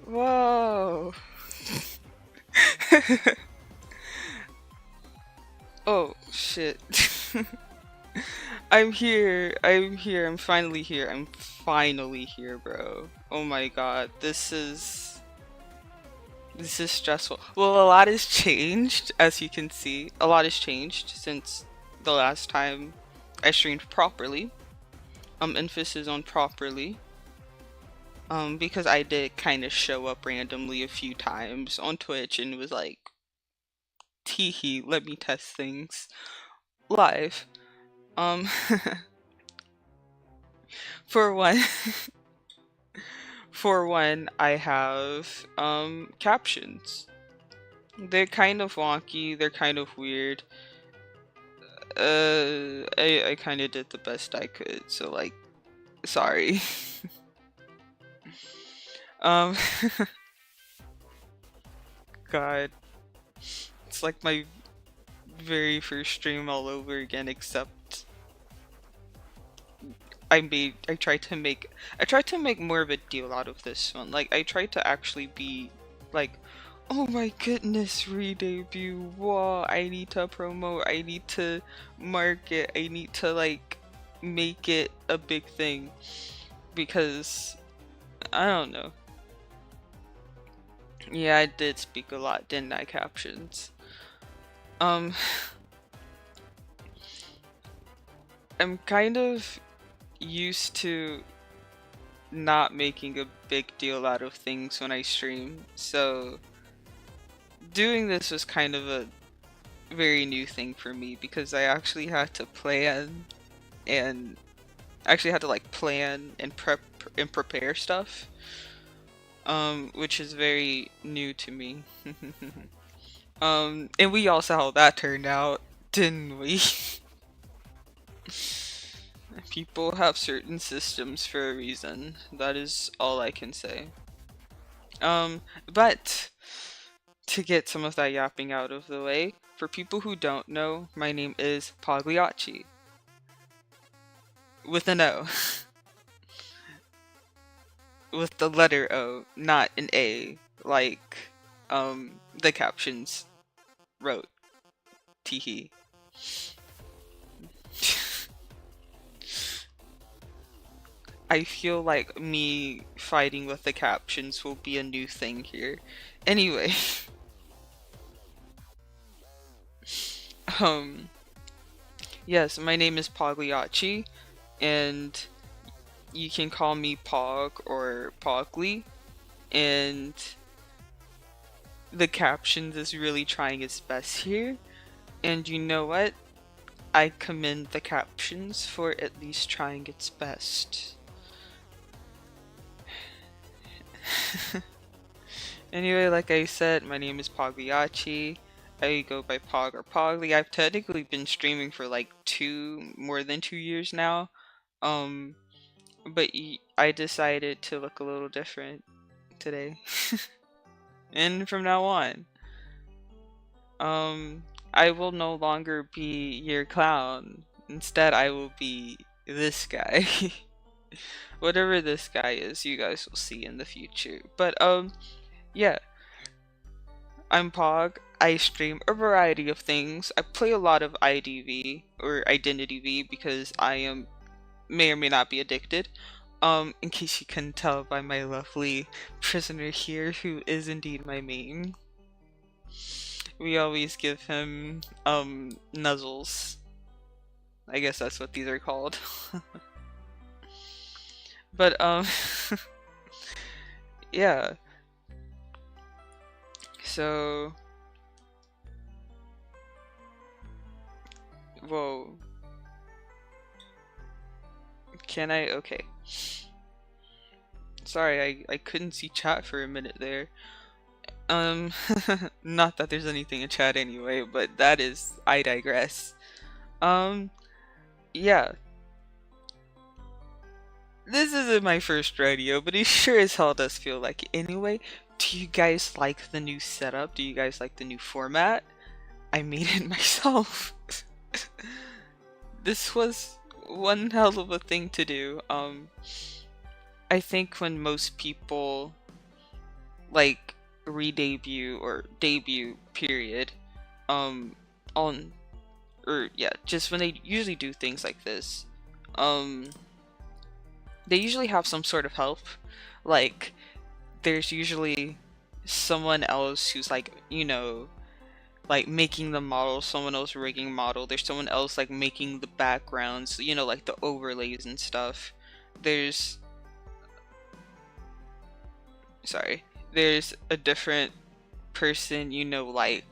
Whoa. Oh, shit. I'm here. I'm here. I'm finally here. I'm finally here, bro. Oh my god. This is stressful. Well, a lot has changed, as you can see. A lot has changed since the last time I streamed properly. Emphasis on properly. Because I did kind of show up randomly a few times on Twitch and was like, teehee, let me test things live. Um, for one, for one, I have captions. They're kind of wonky. They're kind of weird. I kind of did the best I could. So like, sorry. um, God, it's like my very first stream all over again. Except I tried to make more of a deal out of this one. Like I tried to actually be like, oh my goodness, redebut, whoa, I need to promote, I need to market, I need to like make it a big thing because I don't know. Yeah, I did speak a lot, didn't I, captions? Um I'm kind of used to not making a big deal out of things when I stream, so doing this was kind of a very new thing for me because I actually had to plan and actually had to like plan and prep and prepare stuff, which is very new to me. And we all saw how that turned out, didn't we? People have certain systems for a reason. That is all I can say. But to get some of that yapping out of the way, for people who don't know, my name is Pogliacci. With an O. With the letter O, not an A, like, the captions wrote. Teehee. I feel like me fighting with the captions will be a new thing here. Anyway, um, yes, my name is Pogliacci, and you can call me Pog or Pogly, and the captions is really trying its best here. And you know what? I commend the captions for at least trying its best. Anyway, like I said, my name is Pogliacci. I go by Pog or Pogly. I've technically been streaming for like more than 2 years now. Um, but I decided to look a little different today. And from now on, I will no longer be your clown. Instead, I will be this guy. Whatever this guy is, you guys will see in the future. But, yeah. I'm Pog. I stream a variety of things. I play a lot of IDV, or Identity V, because may or may not be addicted. In case you couldn't tell by my lovely prisoner here, who is indeed my main. We always give him, nuzzles. I guess that's what these are called. But, yeah. So... Whoa. Can I? Okay. Sorry, I couldn't see chat for a minute there. Not that there's anything in chat anyway, but I digress. Yeah. This isn't my first rodeo, but it sure as hell does feel like it. Anyway, do you guys like the new setup? Do you guys like the new format? I made it myself. This was one hell of a thing to do. I think when most people like re-debut or debut period, on or yeah, just when they usually do things like this, um they usually have some sort of help. Like there's usually someone else who's like, like making the model, someone else rigging model, there's someone else like making the backgrounds, like the overlays and stuff. There's sorry, there's a different person, like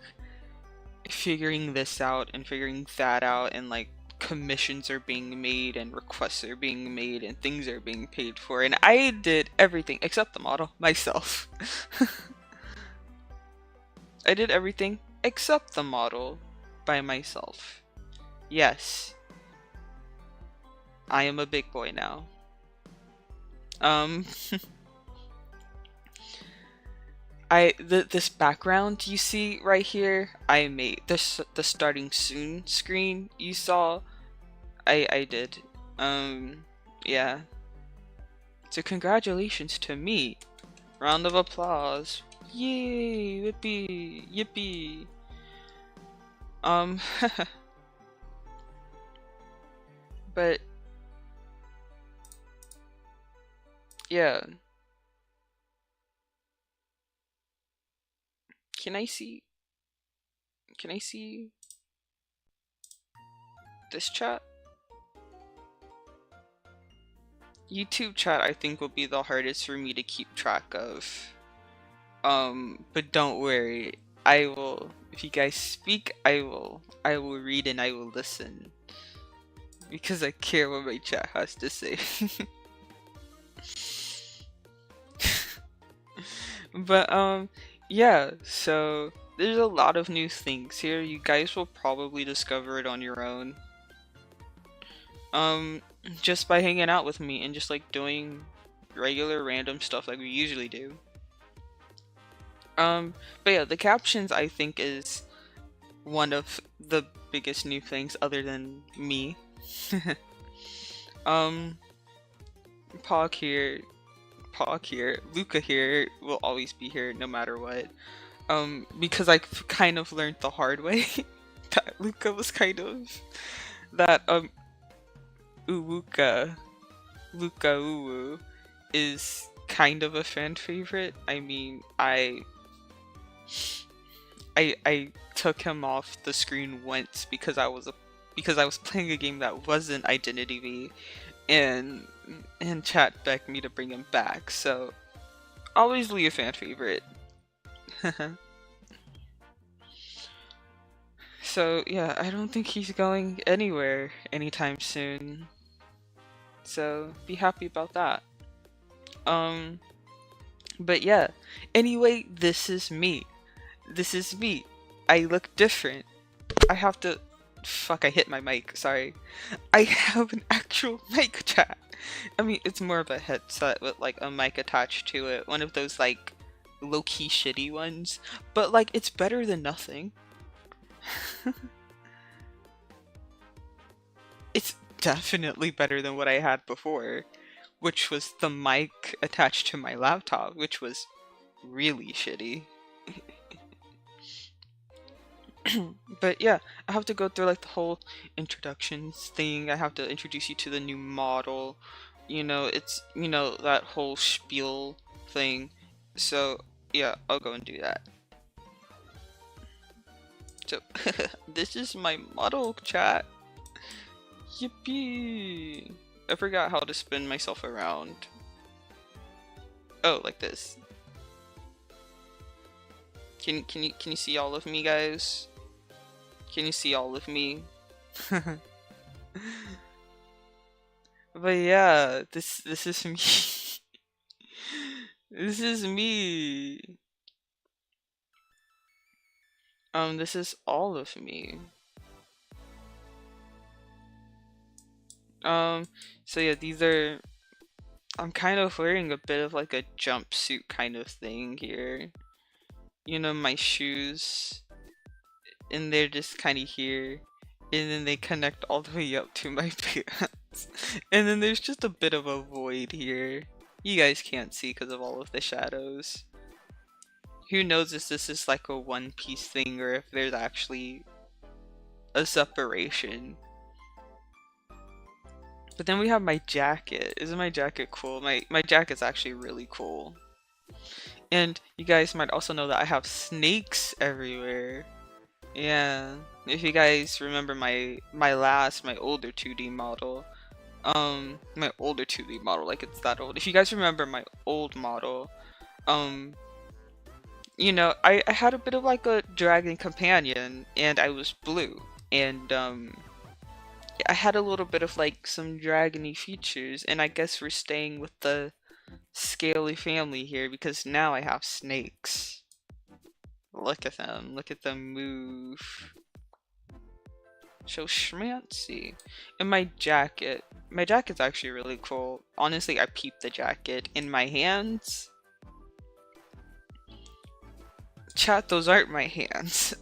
figuring this out and figuring that out, and like commissions are being made and requests are being made and things are being paid for, and I did everything except the model myself. I did everything except the model by myself. Yes, I am a big boy now. Um this background you see right here, I made this. The starting soon screen you saw, I did. Yeah. So congratulations to me. Round of applause. Yay, yippee, yippee. But yeah. Can I see this chat? YouTube chat I think will be the hardest for me to keep track of. But don't worry. I will, if you guys speak, I will read and I will listen. Because I care what my chat has to say. But yeah, so there's a lot of new things here. You guys will probably discover it on your own. Just by hanging out with me and just like doing regular random stuff like we usually do. But yeah, the captions I think is one of the biggest new things other than me. Pog here, Luca here will always be here no matter what. Because I kind of learned the hard way that Luca was kind of that Uwuka Uwu is kind of a fan favorite. I mean, I took him off the screen once because I was playing a game that wasn't Identity V, and chat begged me to bring him back. So obviously a fan favorite. So yeah, I don't think he's going anywhere anytime soon. So be happy about that. But yeah, anyway, this is me. I look different. I have to... Fuck, I hit my mic, sorry. I have an actual mic, chat. I mean, it's more of a headset with like a mic attached to it. One of those like low-key shitty ones. But like, it's better than nothing. It's definitely better than what I had before, which was the mic attached to my laptop, which was really shitty. But yeah, I have to go through like the whole introductions thing. I have to introduce you to the new model. It's, that whole spiel thing. So yeah, I'll go and do that. So this is my model, chat. Yippee! I forgot how to spin myself around. Oh, like this. Can you see all of me, guys? Can you see all of me? But yeah, this is me. This is me. This is all of me. So yeah, these are... I'm kind of wearing a bit of like a jumpsuit kind of thing here. My shoes, and they're just kind of here, and then they connect all the way up to my pants. And then there's just a bit of a void here. You guys can't see because of all of the shadows. Who knows if this is like a one piece thing or if there's actually a separation. But then we have my jacket. Isn't my jacket cool? My jacket's actually really cool. And you guys might also know that I have snakes everywhere. Yeah. If you guys remember my older 2D model. My older 2D model, like it's that old. If you guys remember my old model, you know, I had a bit of like a dragon companion and I was blue. And I had a little bit of like some dragony features, and I guess we're staying with the scaly family here because now I have snakes. Look at them move. So schmancy. And my jacket's actually really cool. Honestly, I peeped the jacket in my hands. Chat, those aren't my hands.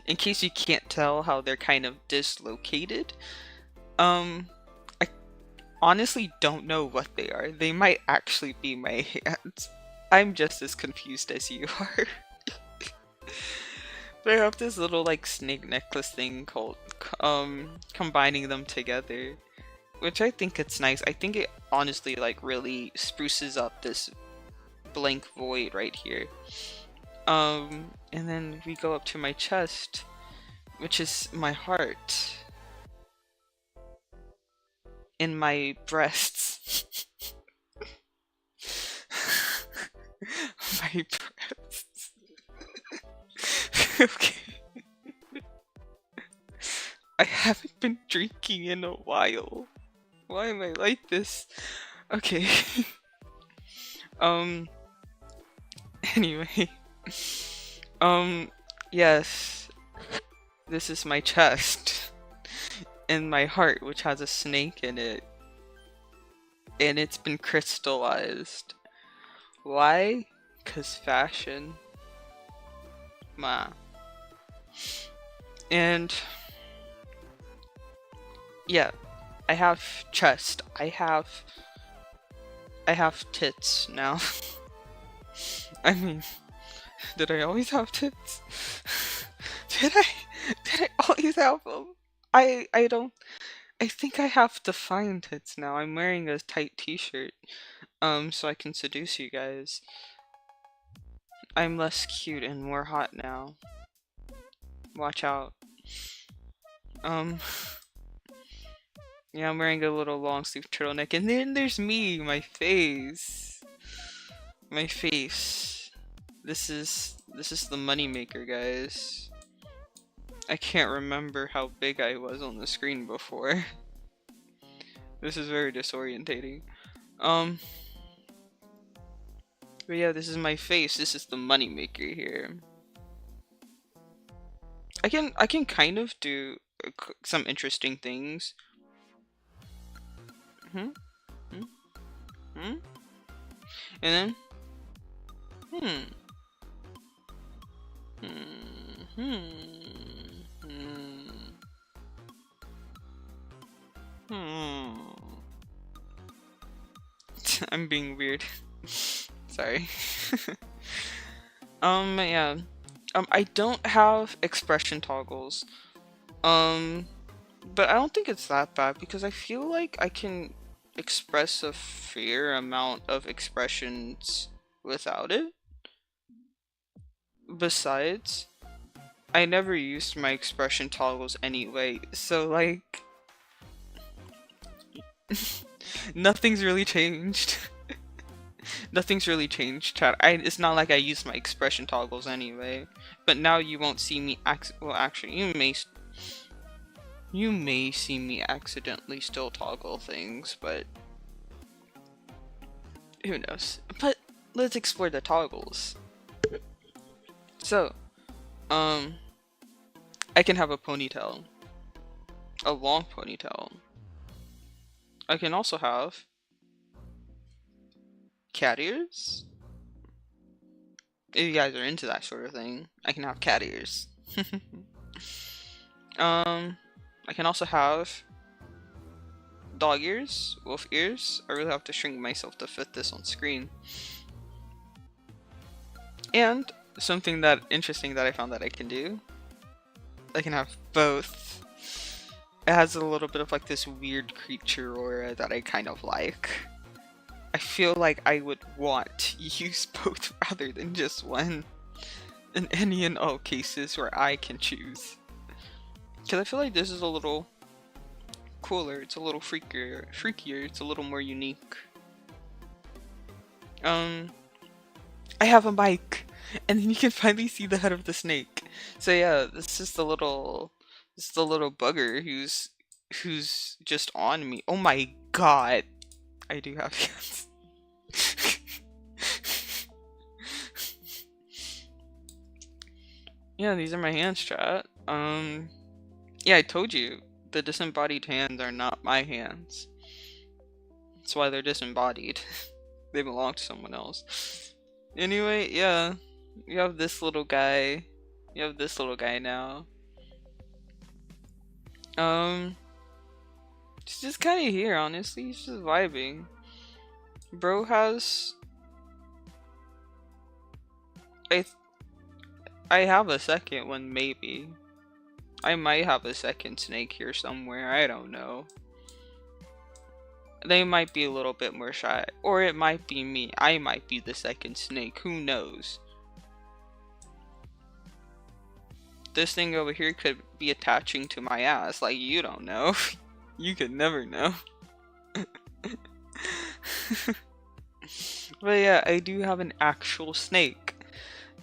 In case you can't tell how they're kind of dislocated. I honestly don't know what they are. They might actually be my hands. I'm just as confused as you are. But I have this little like snake necklace thing called combining them together, which I think it's nice. I think it honestly like really spruces up this blank void right here. And then we go up to my chest, which is my heart and my breasts. My breasts. Okay. I haven't been drinking in a while. Why am I like this? Okay. Anyway. Yes. This is my chest. And my heart, which has a snake in it. And it's been crystallized. Why? 'Cause fashion. Ma. And yeah, I have chest. I have tits now. I mean, did I always have tits? Did I always have them? I don't. I think I have to find tits now. I'm wearing a tight t-shirt, so I can seduce you guys. I'm less cute and more hot now. Watch out. Yeah, I'm wearing a little long sleeve turtleneck, and then there's me, my face. My face. This is the moneymaker, guys. I can't remember how big I was on the screen before. This is very disorientating. But yeah, this is my face. This is the moneymaker here. I can kind of do some interesting things. And then I'm being weird. Sorry. Yeah. I don't have expression toggles. But I don't think it's that bad because I feel like I can express a fair amount of expressions without it. Besides, I never used my expression toggles anyway, so like nothing's really changed. Nothing's really changed, chat. It's not like I used my expression toggles anyway. But now you won't see me well, actually, you may see me accidentally still toggle things, but who knows. But let's explore the toggles. So, I can have a ponytail. A long ponytail. I can also have cat ears. If you guys are into that sort of thing, I can have cat ears. I can also have dog ears, wolf ears. I really have to shrink myself to fit this on screen. And something that interesting that I found that I can do. I can have both. It has a little bit of like this weird creature aura that I kind of like. I feel like I would want to use both rather than just one in any and all cases where I can choose. Because I feel like this is a little cooler, it's a little freakier, it's a little more unique. I have a mic, and then you can finally see the head of the snake. So yeah, this is the little bugger who's just on me. Oh my god, I do have hands. Yeah, these are my hands, chat. Yeah, I told you the disembodied hands are not my hands. That's why they're disembodied. They belong to someone else. Anyway, yeah, you have this little guy. You have this little guy now. He's just kind of here, honestly. He's just vibing. Bro has. I have a second one, maybe. I might have a second snake here somewhere. I don't know. They might be a little bit more shy, or it might be me. I might be the second snake. Who knows? This thing over here could be attaching to my ass. Like, you don't know. You could never know. But yeah, I do have an actual snake.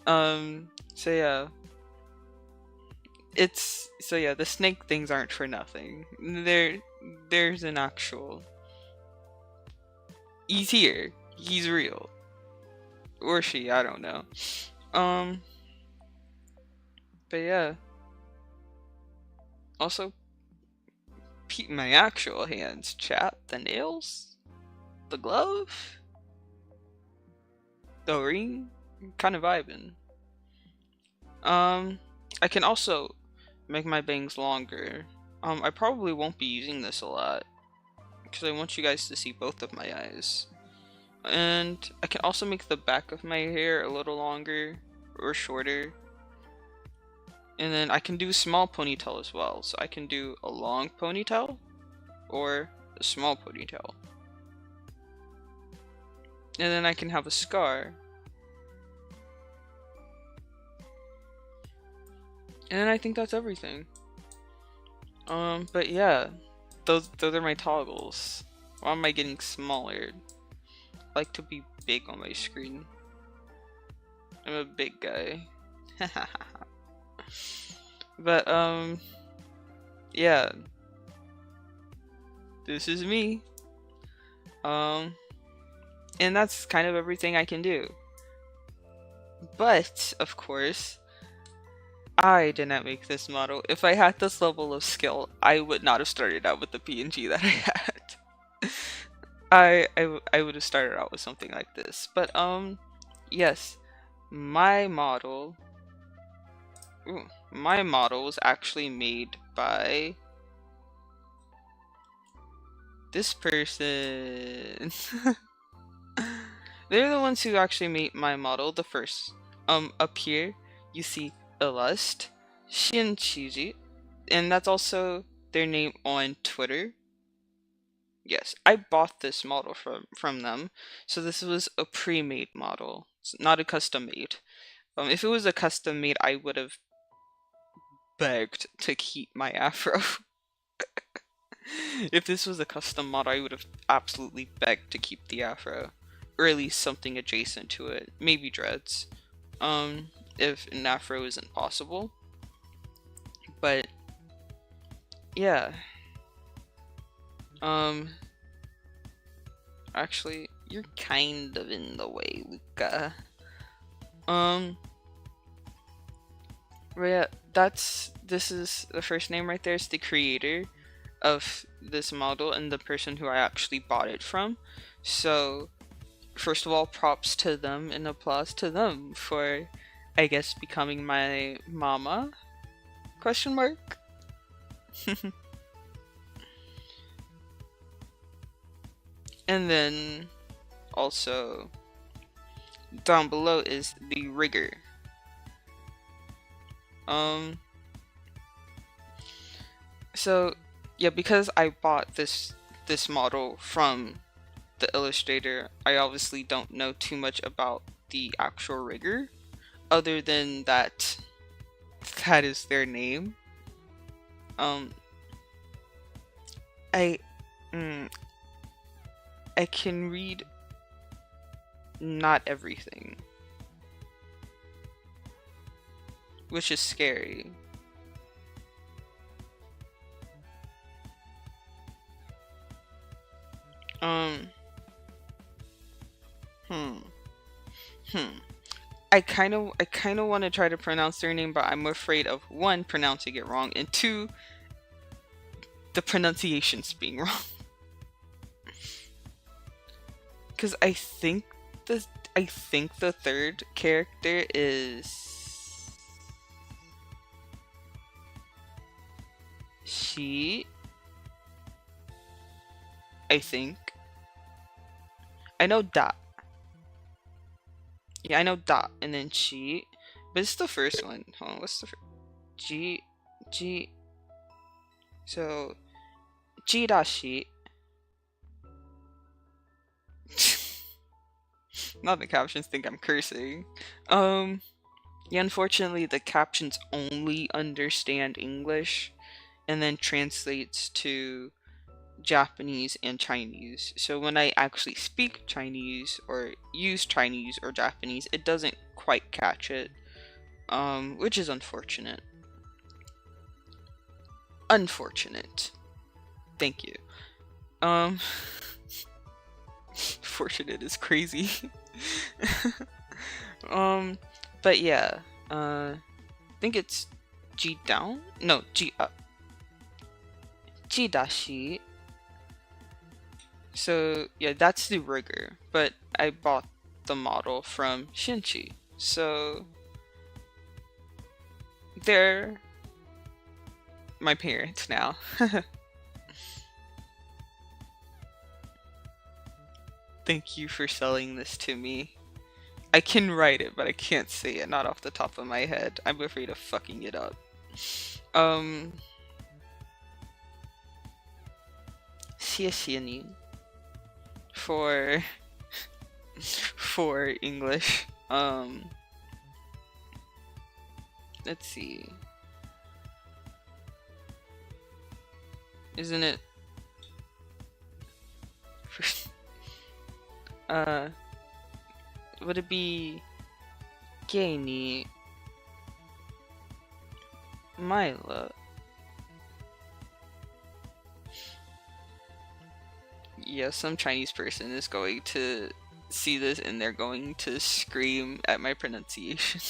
So yeah. The snake things aren't for nothing. There's an actual. He's here. He's real. Or she, I don't know. But yeah. Also, peep my actual hands, chat. The nails, the glove, the ring, kind of vibing. I can also make my bangs longer. I probably won't be using this a lot because I want you guys to see both of my eyes. And I can also make the back of my hair a little longer or shorter. And then I can do a small ponytail as well. So I can do a long ponytail or a small ponytail. And then I can have a scar. And then I think that's everything. But yeah, those are my toggles. Why am I getting smaller? I like to be big on my screen. I'm a big guy. But yeah. This is me. And that's kind of everything I can do. But of course, I did not make this model. If I had this level of skill, I would not have started out with the PNG that I had. I would have started out with something like this. But yes, my model was actually made by this person. They're the ones who actually made my model the first. Up here you see Illust, Shinchiji, and that's also their name on Twitter. Yes, I bought this model from them, so this was a pre-made model. It's not a custom made. If it was a custom made, I would have begged to keep my afro. If this was a custom model, I would have absolutely begged to keep the afro, or at least something adjacent to it. Maybe dreads. If an afro isn't possible. But yeah. Actually, you're kind of in the way, Luca. But yeah, this is the first name right there. Is the creator of this model and the person who I actually bought it from. So first of all, props to them and applause to them for, I guess, becoming my mama? Question mark? And then also down below is the rigger. So yeah, because I bought this model from the illustrator, I obviously don't know too much about the actual rigger, other than that that is their name. Um, I mm, I can read not everything, which is scary. Um, hmm, hmm. I kind of want to try to pronounce their name, but I'm afraid of one, pronouncing it wrong, and two, the pronunciations being wrong. Because the I think the third character is she. I think I know that. Yeah, I know that, and then she. But it's the first one. Hold on, what's the first? G G. So G dashi. Not the captions think I'm cursing. Yeah, unfortunately, the captions only understand English and then translates to Japanese and Chinese. So when I actually speak Chinese or use Chinese or Japanese, it doesn't quite catch it, which is unfortunate. Unfortunate. Thank you. Um, Fortunate is crazy. um, but yeah, I think it's G down? No, G up. G dashi. So yeah, that's the rigger, but I bought the model from Shinchi. So they're my parents now. Thank you for selling this to me. I can write it, but I can't say it, not off the top of my head. I'm afraid of fucking it up. Um, 谢谢你 for for English. Let's see. Isn't it? Would it be 给你卖了? Yeah, some Chinese person is going to see this and they're going to scream at my pronunciation.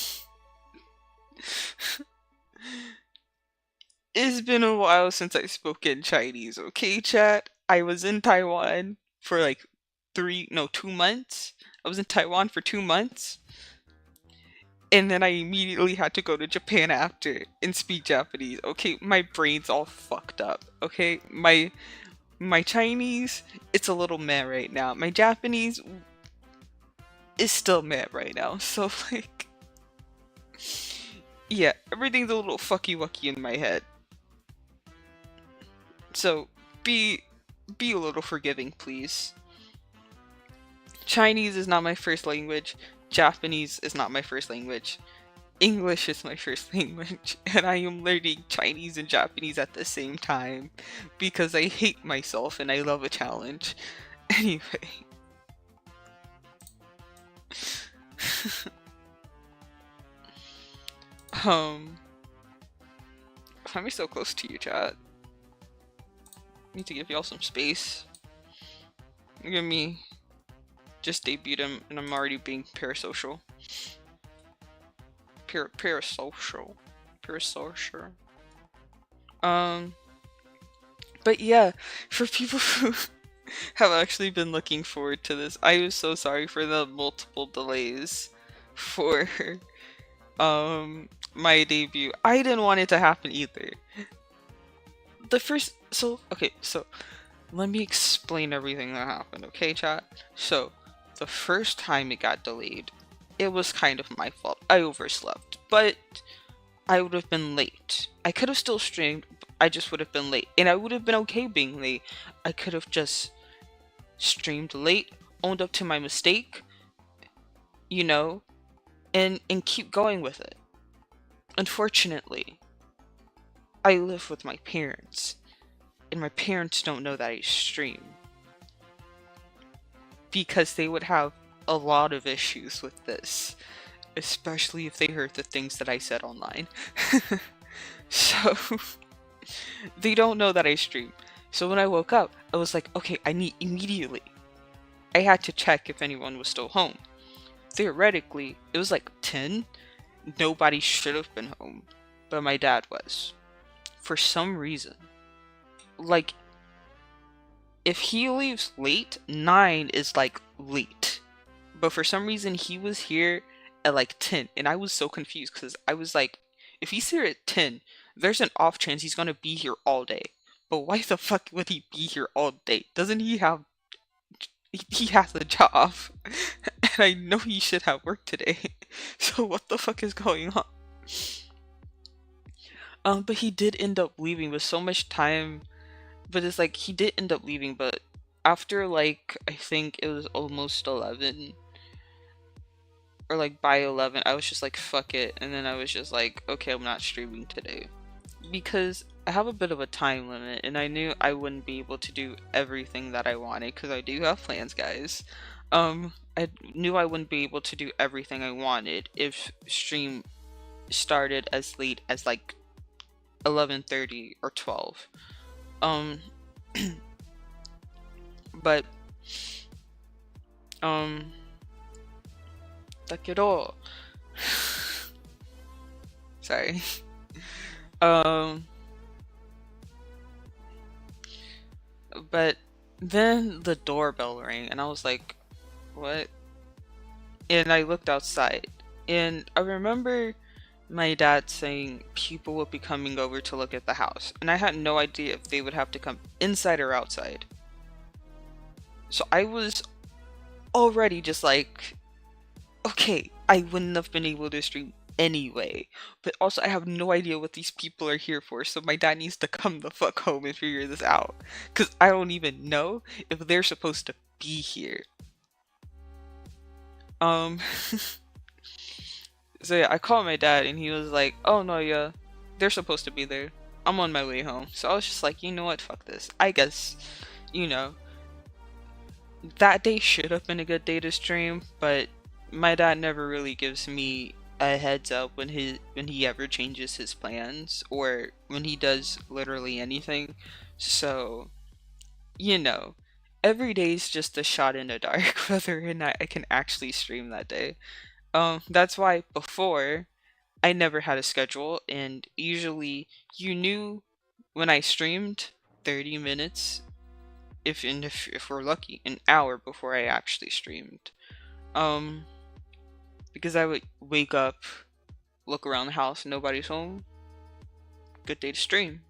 It's been a while since I spoke in Chinese, okay, chat? I was in Taiwan for like 2 months. I was in Taiwan for 2 months, and then I immediately had to go to Japan after and speak Japanese. Okay, my brain's all fucked up. Okay, my Chinese, it's a little meh right now. My Japanese is still meh right now. So like, yeah, everything's a little fucky wucky in my head. So be a little forgiving, please. Chinese is not my first language. Japanese is not my first language. English is my first language, and I am learning Chinese and Japanese at the same time because I hate myself and I love a challenge. Anyway. Why am I so close to you, chat? Need to give y'all some space. Look at me. Just debuted him and I'm already being parasocial. Parasocial. But yeah, for people who have actually been looking forward to this, I was so sorry for the multiple delays for my debut. I didn't want it to happen either. So let me explain everything that happened, okay, chat? So the first time it got delayed, it was kind of my fault. I overslept, but I would have been late. I could have still streamed, but I just would have been late. And I would have been okay being late. I could have just streamed late, owned up to my mistake, you know, and keep going with it. Unfortunately, I live with my parents, and my parents don't know that I stream because they would have a lot of issues with this, especially if they heard the things that I said online. So they don't know that I stream. So when I woke up, I was like, okay, I need immediately. I had to check if anyone was still home. Theoretically, it was like 10. Nobody should have been home, but my dad was. For some reason. Like, if he leaves late, 9 is like late. But for some reason, he was here at like 10, and I was so confused because I was like, if he's here at 10, there's an off chance he's gonna be here all day. But why the fuck would he be here all day? Doesn't he have. He has a job, and I know he should have work today. So what the fuck is going on? But he did end up leaving with so much time. But it's like he did end up leaving, but after like I think it was almost 11 or like by 11, I was just like fuck it, and then I was just like okay, I'm not streaming today because I have a bit of a time limit, and I knew I wouldn't be able to do everything that I wanted because I do have plans, guys. I knew I wouldn't be able to do everything I wanted if stream started as late as like 11:30 or 12. Um, but um, だけど sorry. Um, but then the doorbell rang, and I was like, what? And I looked outside, and I remember my dad saying people would be coming over to look at the house, and I had no idea if they would have to come inside or outside. So I was already just like, okay, I wouldn't have been able to stream anyway. But also, I have no idea what these people are here for, so my dad needs to come the fuck home and figure this out. Because I don't even know if they're supposed to be here. Um, so yeah, I called my dad and he was like, oh no, yeah, they're supposed to be there. I'm on my way home. So I was just like, you know what, fuck this. I guess, you know, that day should have been a good day to stream, but my dad never really gives me a heads up when he ever changes his plans or when he does literally anything. So, you know, every day is just a shot in the dark whether or not I can actually stream that day. That's why before I never had a schedule, and usually you knew when I streamed 30 minutes, if we're lucky, an hour before I actually streamed. Um, because I would wake up, look around the house, nobody's home. Good day to stream.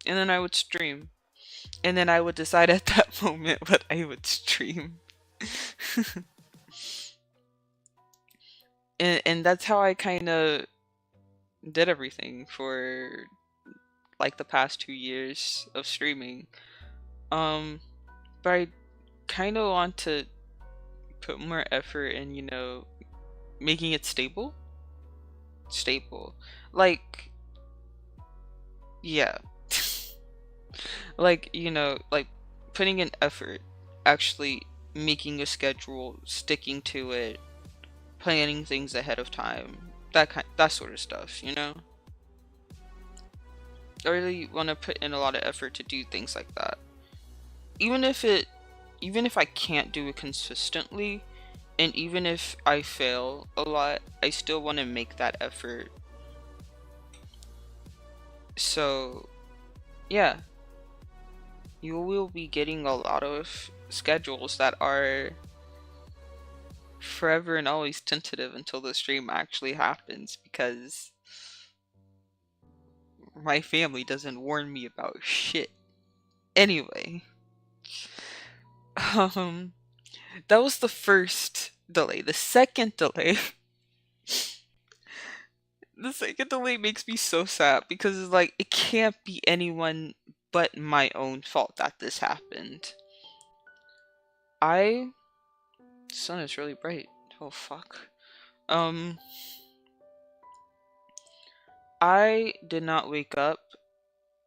And then I would stream. And then I would decide at that moment what I would stream. And that's how I kind of did everything for like the past 2 years of streaming. Um, but I kind of want to put more effort in, you know, making it stable. Stable. Like, yeah. Like, you know, like putting in effort, actually making a schedule, sticking to it, planning things ahead of time, that sort of stuff, you know? I really want to put in a lot of effort to do things like that. Even if it even if I can't do it consistently, and even if I fail a lot, I still want to make that effort. So, yeah, you will be getting a lot of schedules that are forever and always tentative until the stream actually happens because my family doesn't warn me about shit. Anyway, um, that was the first delay. The second delay, the second delay makes me so sad because it's like it can't be anyone but my own fault that this happened. The sun is really bright. Oh fuck. I did not wake up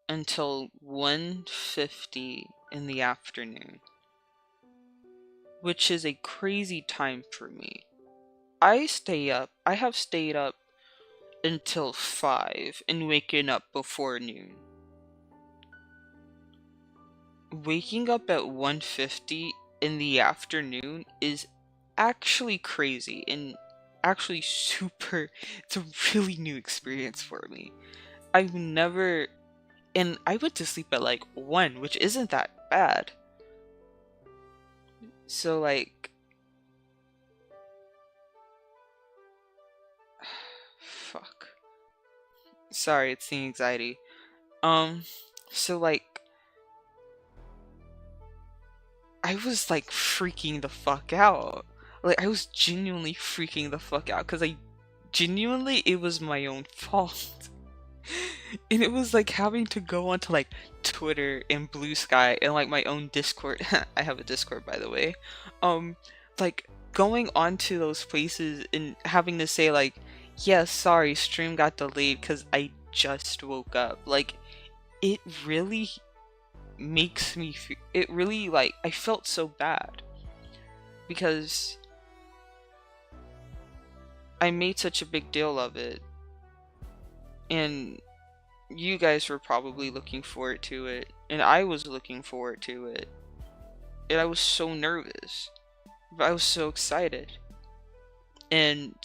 until 1:50 in the afternoon, which is a crazy time for me. I have stayed up until 5 and waking up before noon. Waking up at 1:50 in the afternoon is actually crazy and actually super, it's a really new experience for me. I've never, and I went to sleep at like 1, which isn't that bad. So like, fuck. Sorry, it's the anxiety. So like, I was like freaking the fuck out. Like, I was genuinely freaking the fuck out because it was my own fault. And it was like having to go onto like Twitter and Blue Sky and like my own Discord. I have a Discord, by the way. Like going onto those places and having to say like, yeah, sorry, stream got delayed because I just woke up. Like, it really makes me it really, like, I felt so bad because I made such a big deal of it, and you guys were probably looking forward to it, and I was looking forward to it, and I was so nervous, but I was so excited, and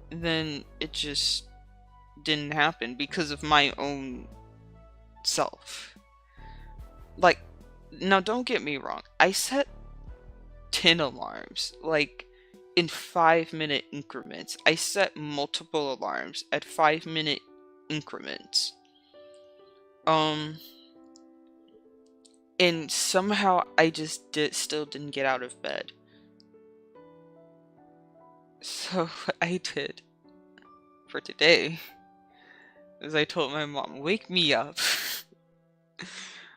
then it just didn't happen because of my own self. Like, now don't get me wrong, I set 10 alarms, like, in 5-minute increments. I set multiple alarms at 5-minute increments. And somehow I just still didn't get out of bed. So what I did for today is I told my mom, wake me up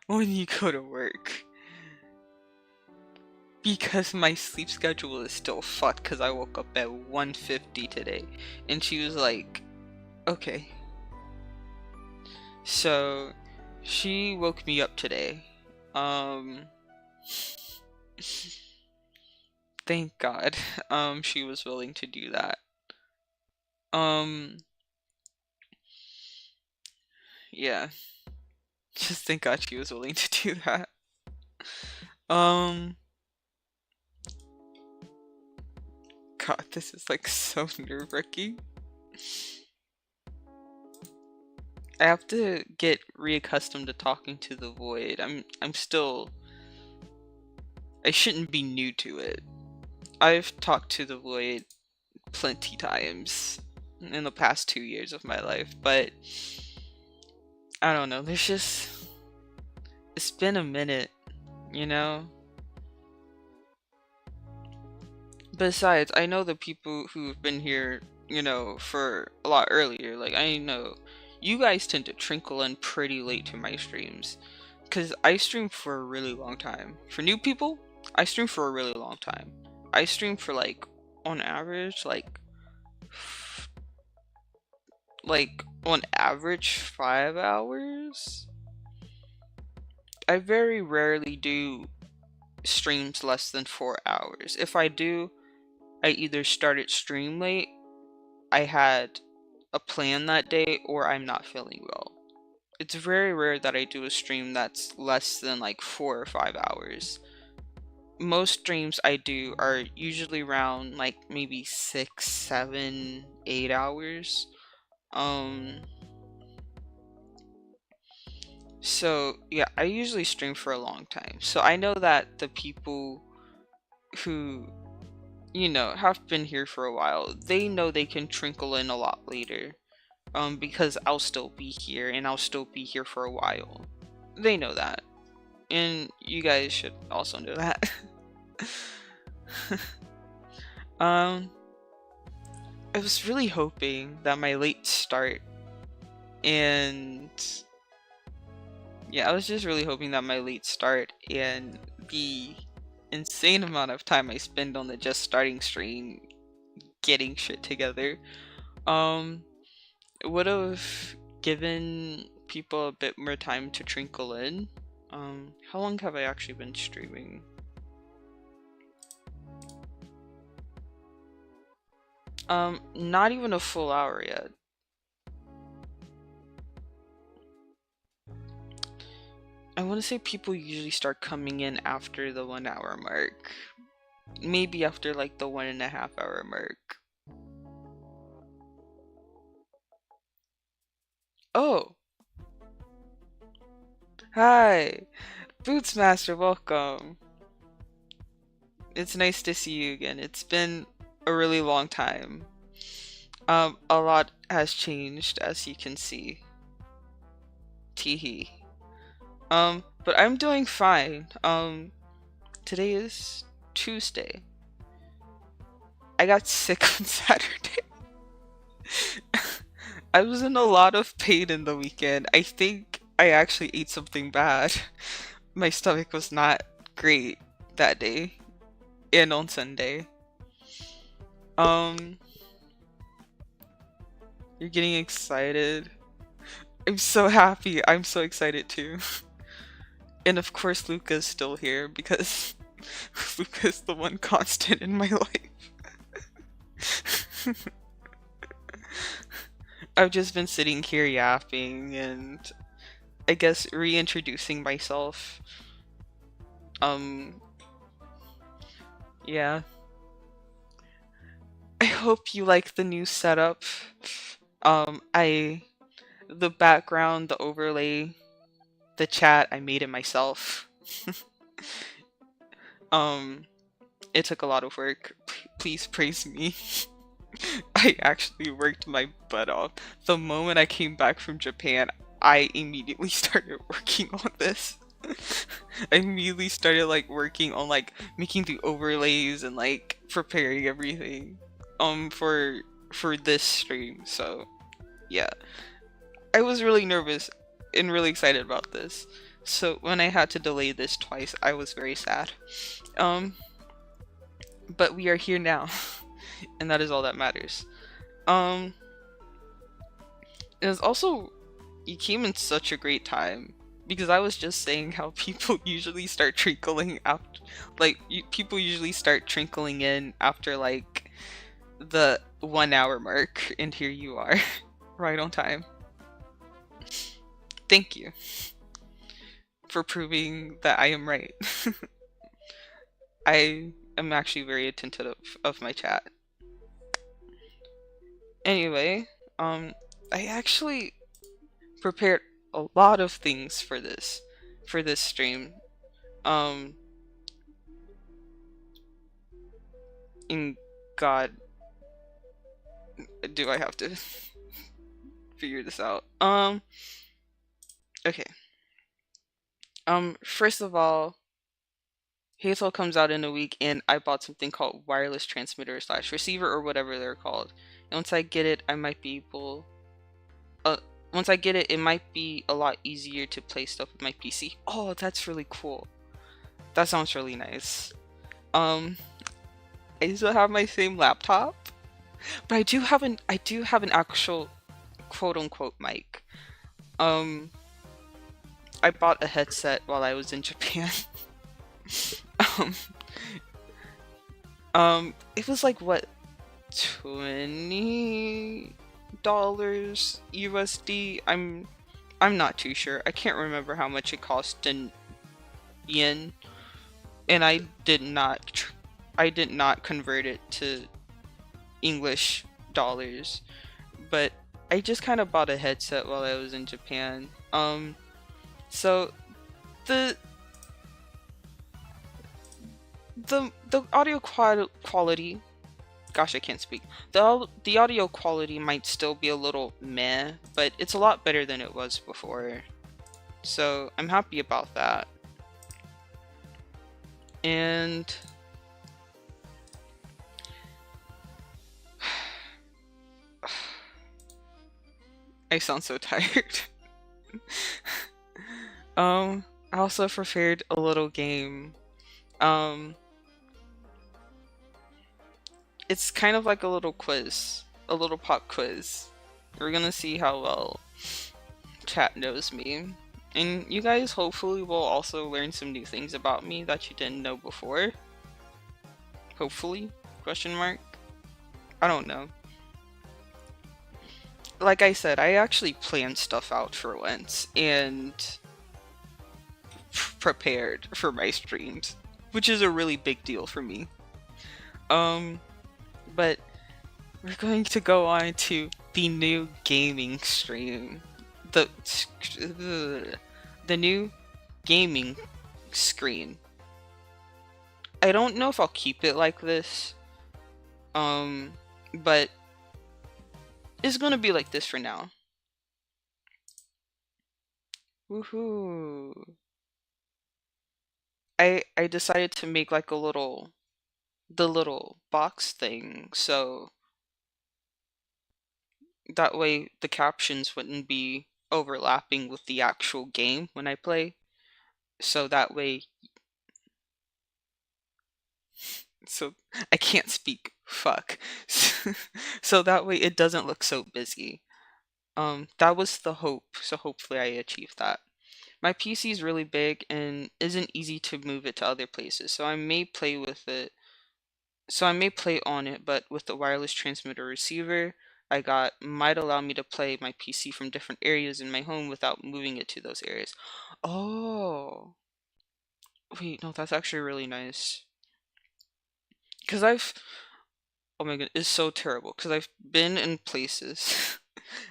when you go to work. Because my sleep schedule is still fucked because I woke up at 1:50 today. And she was like, okay. So she woke me up today. Thank God. She was willing to do that. Yeah. Just thank God she was willing to do that. God, this is like so nerve-wracking. I have to get reaccustomed to talking to the void. I'm still, I shouldn't be new to it. I've talked to the void plenty times in the past 2 years of my life, but I don't know, there's just, it's been a minute, you know? Besides, I know the people who've been here, you know, for a lot earlier. Like, I know you guys tend to trickle in pretty late to my streams, because I stream for a really long time. For new people, I stream for a really long time. I stream for like, on average, like on average 5 hours. I very rarely do streams less than 4 hours. If I do, I either started stream late, I had a plan that day, or I'm not feeling well. It's very rare that I do a stream that's less than like 4 or 5 hours. Most streams I do are usually around like maybe 6, 7, 8 hours. So yeah, I usually stream for a long time. So I know that the people who, you know, have been here for a while, they know they can trickle in a lot later. Because I'll still be here and I'll still be here for a while. They know that. And you guys should also know that. I I was really hoping that my late start and yeah, I was just really hoping that my late start and the insane amount of time I spend on the just starting stream getting shit together would have given people a bit more time to trickle in. How long have I actually been streaming? Not even a full hour yet. I want to say people usually start coming in after the 1 hour mark. Maybe after like the 1.5 hour mark. Oh! Hi! Bootsmaster, welcome! It's nice to see you again. It's been a really long time. A lot has changed, as you can see. Teehee. But I'm doing fine. Today is Tuesday. I got sick on Saturday. I was in a lot of pain in the weekend. I think I actually ate something bad. My stomach was not great that day. And on Sunday. You're getting excited. I'm so happy. I'm so excited too. And of course Luca's still here because Luca's the one constant in my life. I've just been sitting here yapping and I guess reintroducing myself. Yeah. I hope you like the new setup. The background, the overlay, the chat, I made it myself. It took a lot of work. Please praise me. I actually worked my butt off. The moment I came back from Japan, I immediately started working on this. I immediately started like working on like making the overlays and like preparing everything for this stream. So yeah, I was really nervous and really excited about this. So when I had to delay this twice, I was very sad. But we are here now, and that is all that matters. It was also, you came in such a great time because I was just saying how people usually start trickling after, like people usually start trickling in after like the 1 hour mark, and here you are, right on time. Thank you for proving that I am right. I am actually very attentive of my chat. Anyway, I actually prepared a lot of things for this stream. In God, do I have to figure this out? Okay. First of all, Hazel comes out in a week, and I bought something called wireless transmitter / receiver or whatever they're called. And once I get it, I might be able. Once I get it, it might be a lot easier to play stuff with my PC. Oh, that's really cool. That sounds really nice. I still have my same laptop, but I do have an actual quote unquote mic. I bought a headset while I was in Japan. It was like what, $20 USD. I'm not too sure. I can't remember how much it cost in yen, and I did not convert it to English dollars, but I just kind of bought a headset while I was in Japan. So the audio quality, gosh, I can't speak. The audio quality might still be a little meh, but it's a lot better than it was before. So I'm happy about that. And I sound so tired. Um, I also prepared a little game. Um, it's kind of like a little quiz, a little pop quiz. We're gonna see how well chat knows me. And you guys hopefully will also learn some new things about me that you didn't know before. Hopefully? Question mark. I don't know. Like I said, I actually planned stuff out for once and prepared for my streams, which is a really big deal for me. Um, but we're going to go on to the new gaming stream. The the new gaming screen. I don't know if I'll keep it like this. Um, but it's gonna be like this for now. Woohoo! I decided to make like the little box thing, so that way the captions wouldn't be overlapping with the actual game when I play. So that way, so I can't speak. Fuck. So that way it doesn't look so busy. That was the hope, so hopefully I achieved that. My PC is really big and isn't easy to move it to other places, so I may play with it. So I may play on it, but with the wireless transmitter receiver I got might allow me to play my PC from different areas in my home without moving it to those areas. Oh, wait, no, that's actually really nice. Because oh my god, it's so terrible. Because I've been in places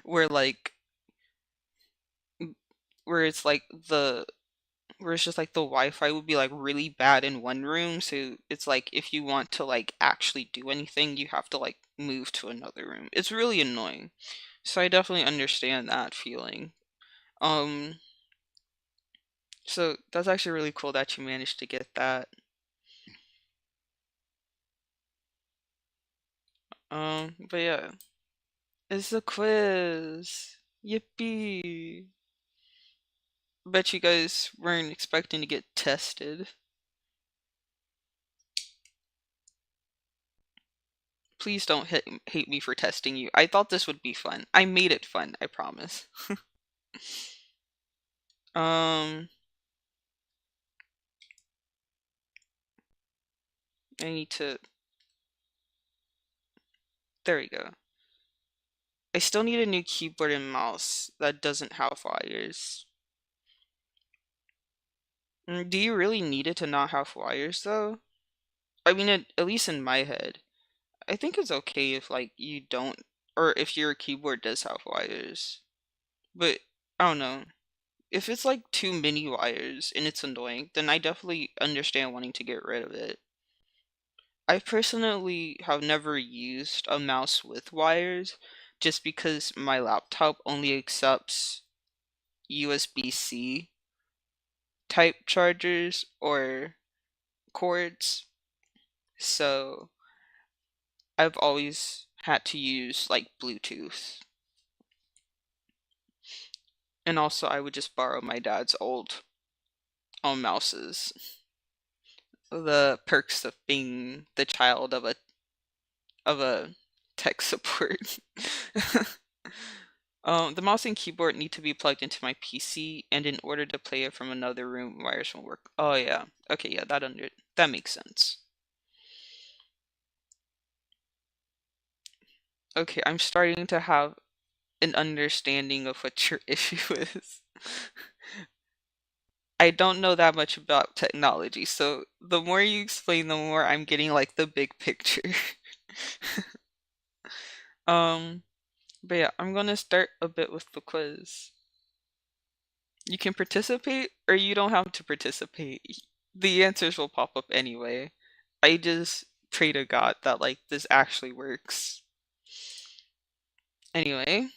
where like, where it's like where it's just like the Wi-Fi would be like really bad in one room, so it's like if you want to like actually do anything, you have to like move to another room. It's really annoying. So I definitely understand that feeling. Um, so that's actually really cool that you managed to get that. But yeah, it's a quiz. Yippee. Bet you guys weren't expecting to get tested. Please don't hate me for testing you. I thought this would be fun. I made it fun, I promise. Um, I need to. There we go. I still need a new keyboard and mouse that doesn't have wires. Do you really need it to not have wires though? I mean, at least in my head, I think it's okay if like you don't, or if your keyboard does have wires. But I don't know. If it's like too many wires and it's annoying, then I definitely understand wanting to get rid of it. I personally have never used a mouse with wires just because my laptop only accepts USB-C type chargers or cords. So I've always had to use like Bluetooth. And also I would just borrow my dad's old mouses. The perks of being the child of a tech support. The mouse and keyboard need to be plugged into my PC, and in order to play it from another room, wires won't work. Oh yeah. Okay, yeah, that makes sense. Okay, I'm starting to have an understanding of what your issue is. I don't know that much about technology, so the more you explain, the more I'm getting like the big picture. Um, but yeah, I'm gonna start a bit with the quiz. You can participate or you don't have to participate. The answers will pop up anyway. I just pray to God that like this actually works. Anyway,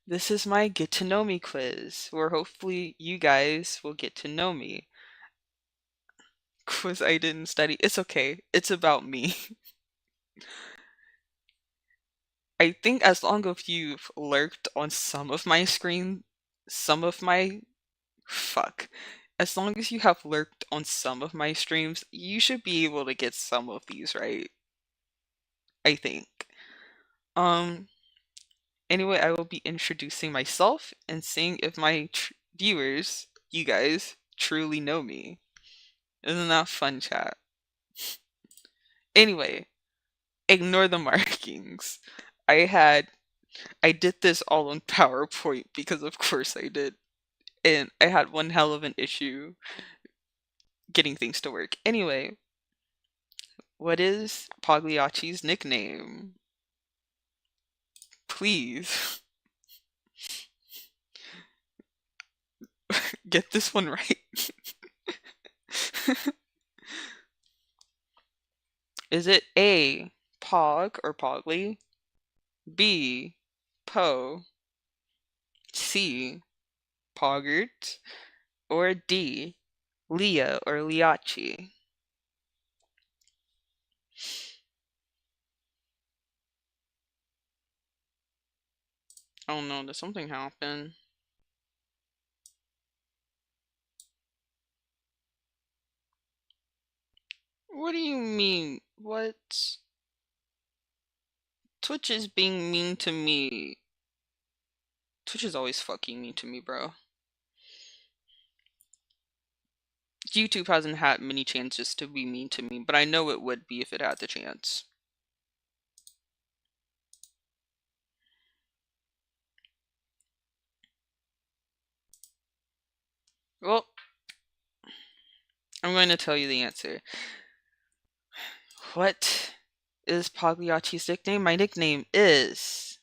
this is my get to know me quiz, where hopefully you guys will get to know me. Quiz I didn't study. It's okay. It's about me. I think as long as you've lurked on some of my screen, some of my fuck. As long as you have lurked on some of my streams, you should be able to get some of these right, I think. Um, anyway, I will be introducing myself and seeing if my viewers, you guys, truly know me. Isn't that fun, chat? Anyway, ignore the markings. I had I did this all on PowerPoint because of course I did. And I had one hell of an issue getting things to work. Anyway, what is Pogliaccii's nickname? Please get this one right. Is it A, Pog or Pogly? B, Po? C, Poggert? Or D, Leah or Liachi? Oh no, did something happen? What do you mean? What? Twitch is being mean to me. Twitch is always fucking mean to me, bro. YouTube hasn't had many chances to be mean to me, but I know it would be if it had the chance. Well, I'm going to tell you the answer. What is Pogliaccii's nickname? My nickname is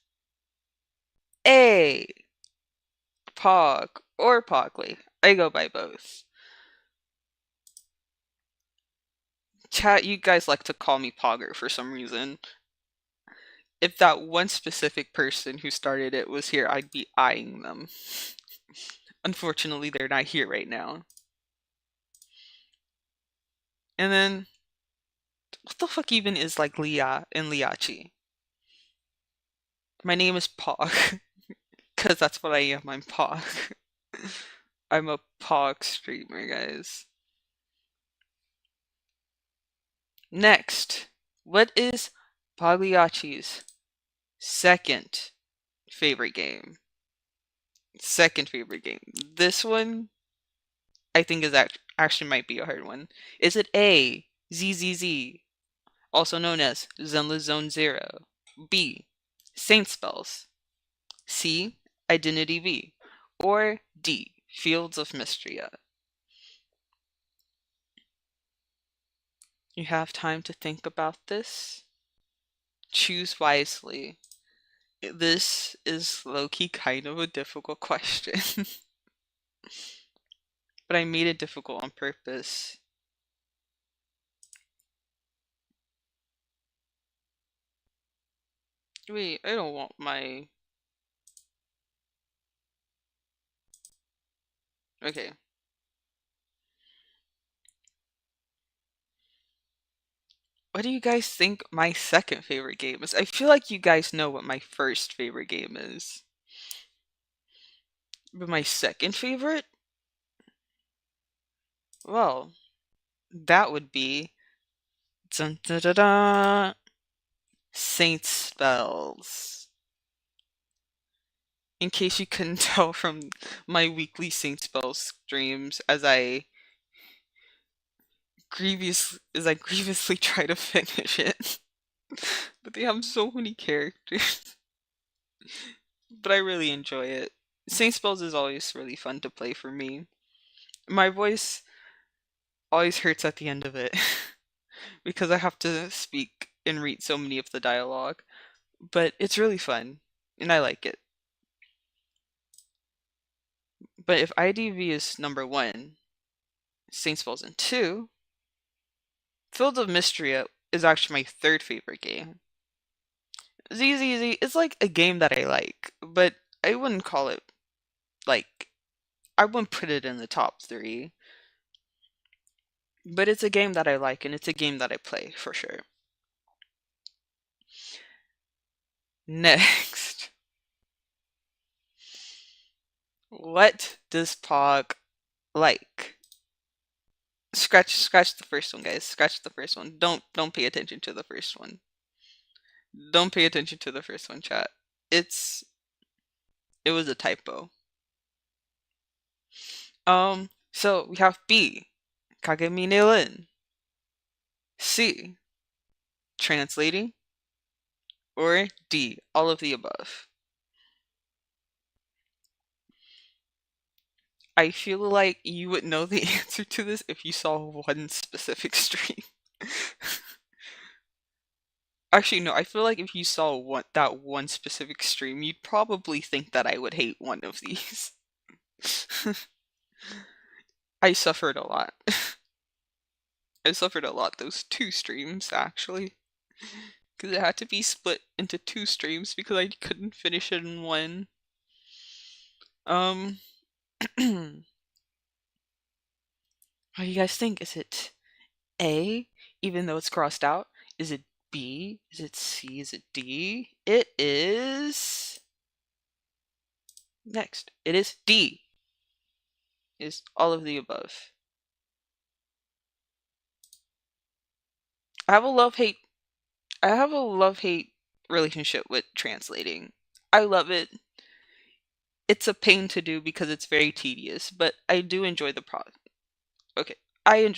A, Pog, or Pogly. I go by both. Chat, you guys like to call me Pogger for some reason. If that one specific person who started it was here, I'd be eyeing them. Unfortunately, they're not here right now. And then, what the fuck even is like Leah and Liachi? My name is Pog, because that's what I am. I'm Pog. I'm a Pog streamer, guys. Next, what is Pogliaccii's second favorite game? Second favorite game. This one, I think, is actually might be a hard one. Is it A, ZZZ, also known as Zenless Zone Zero? B, Saint Spells? C, Identity V? Or D, Fields of Mystria? You have time to think about this. Choose wisely. This is low-key kind of a difficult question. But I made it difficult on purpose. Wait, I don't want my... Okay. What do you guys think my second favorite game is? I feel like you guys know what my first favorite game is. But my second favorite? Well, that would be... Dun, dun, dun, dun, Saint Spells. In case you couldn't tell from my weekly Saint Spells streams, as I grievously try to finish it. But they have so many characters. But I really enjoy it. Saint Spells is always really fun to play for me. My voice always hurts at the end of it because I have to speak and read so many of the dialogue. But it's really fun, and I like it. But if IDV is number one, Saint Spells in two, Fields of Mystria is actually my third favorite game. ZZZ is like a game that I like, but I wouldn't call it like I wouldn't put it in the top three. But it's a game that I like and it's a game that I play for sure. Next. What does Pog like? Scratch the first one, guys. Scratch the first one. Don't pay attention to the first one. Don't pay attention to the first one, chat. It's it was a typo. So we have B, Kagemine Lin. C, translating, or D, all of the above. I feel like you would know the answer to this if you saw one specific stream. Actually, no, I feel like if you saw that one specific stream, you'd probably think that I would hate one of these. I suffered a lot. I suffered a lot those two streams, actually. Because it had to be split into two streams because I couldn't finish it in one. What do you guys think? Is it A, even though it's crossed out? Is it B? Is it C? Is it D? It is... Next. It is D. Is all of the above. I have a love-hate relationship with translating. I love it. It's a pain to do because it's very tedious, but I do enjoy the process. Okay, I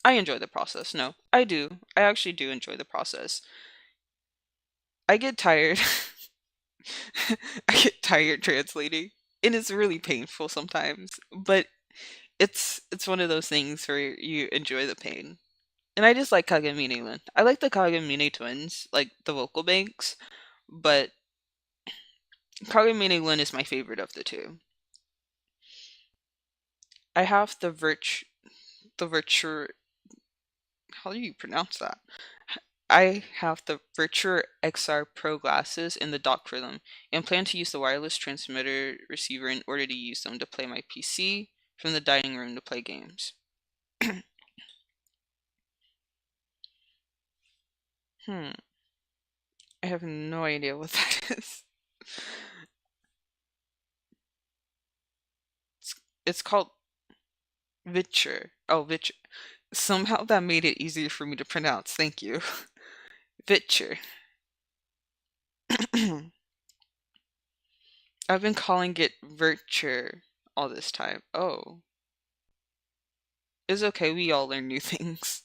enjoy the process. No, I do. I actually do enjoy the process. I get tired. I get tired translating, and it's really painful sometimes. But it's one of those things where you enjoy the pain. And I just like Kagemine Lin. I like the Kagemine twins, like the vocal banks, but Kagemine Lin is my favorite of the two. I have the Virtue, how do you pronounce that? I have the Virtue XR Pro glasses in the dock for them, and plan to use the wireless transmitter receiver in order to use them to play my PC from the dining room to play games. I have no idea what that is. It's called Vitcher. Oh, Vitcher. Somehow that made it easier for me to pronounce. Thank you. Vitcher. I've been calling it Virtue all this time. Oh. It's okay, we all learn new things.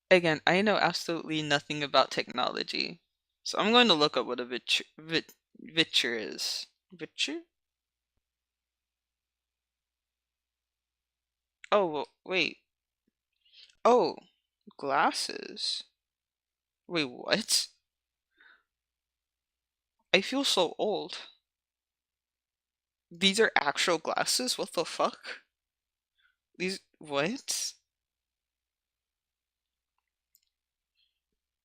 Again, I know absolutely nothing about technology. So I'm going to look up what a Vitcher is. Vitcher? Oh, wait. Oh, glasses. Wait, what? I feel so old. These are actual glasses? What the fuck? What?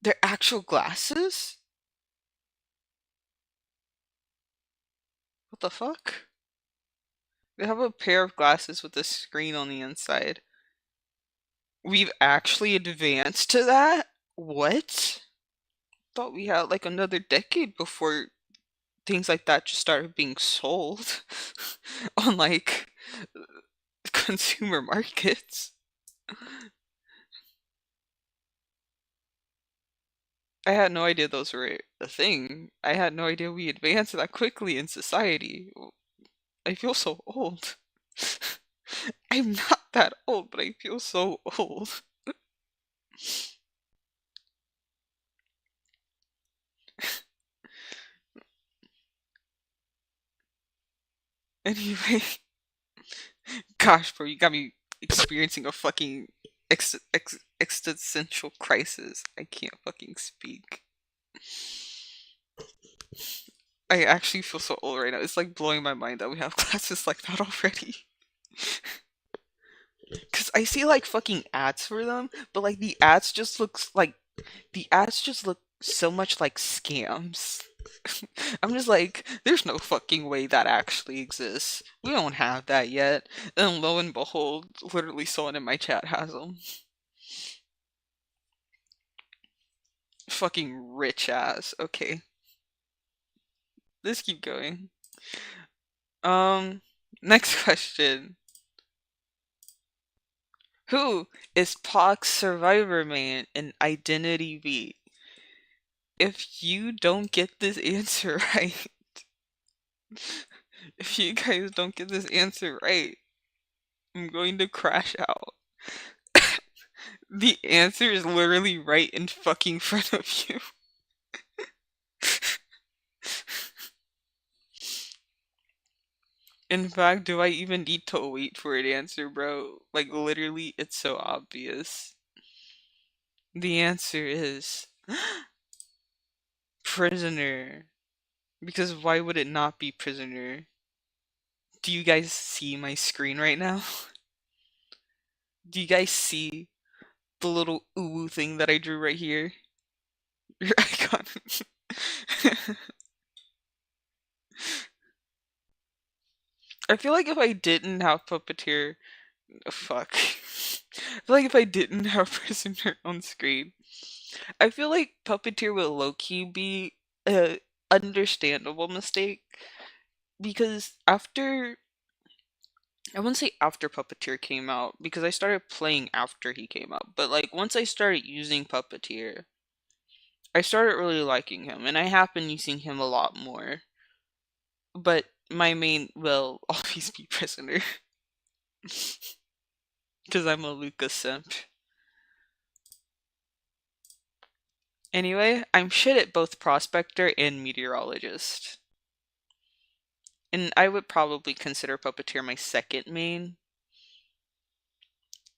They're actual glasses? What the fuck? They have a pair of glasses with a screen on the inside. We've actually advanced to that? What? Thought we had like another decade before things like that just started being sold on like consumer markets. I had no idea those were a thing. I had no idea we advanced that quickly in society. I feel so old. I'm not that old, but I feel so old. Anyway, gosh, bro, you got me experiencing a fucking existential crisis. I can't fucking speak. I actually feel so old right now. It's like blowing my mind that we have classes like that already. Cause I see like fucking ads for them, but like the ads just look so much like scams. I'm just like, there's no fucking way that actually exists. We don't have that yet. And lo and behold, literally someone in my chat has them. Fucking rich ass. Okay, let's keep going. Um, Next question. Who is Pac's survivor main in Identity V? If you don't get this answer right, if you guys don't get this answer right, I'm going to crash out. The answer is literally right in fucking front of you. In fact, do I even need to wait for an answer, bro? Like, literally, it's so obvious. The answer is prisoner. Because why would it not be prisoner? Do you guys see my screen right now? Do you guys see the little ooh thing that I drew right here? Your icon. I feel like if I didn't have Puppeteer, fuck. I feel like if I didn't have Prisoner on screen, I feel like Puppeteer would low-key be a understandable mistake because after I wouldn't say after Puppeteer came out because I started playing after he came out, but like once I started using Puppeteer, I started really liking him and I have been using him a lot more. But my main will always be Prisoner because I'm a Lucas simp. Anyway, I'm shit at both Prospector and Meteorologist. And I would probably consider Puppeteer my second main.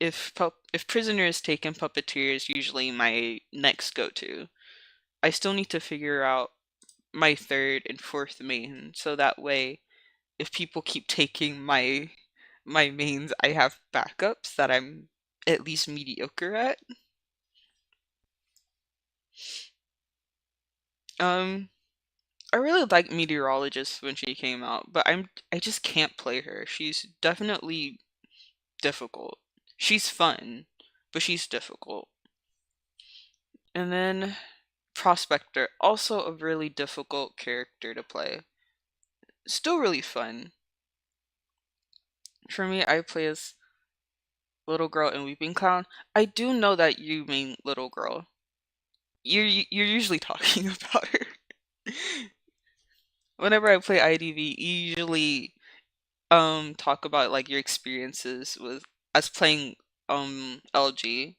If Prisoner is taken, Puppeteer is usually my next go-to. I still need to figure out my third and fourth main, so that way, if people keep taking my mains, I have backups that I'm at least mediocre at. Um, I really liked Meteorologist when she came out, but I just can't play her. She's definitely difficult. She's fun, but she's difficult. And then Prospector, also a really difficult character to play. Still really fun. For me, I play as Little Girl and Weeping Clown. I do know that you mean Little Girl. You're usually talking about her. Whenever I play IDV, you usually talk about like your experiences with as playing LG.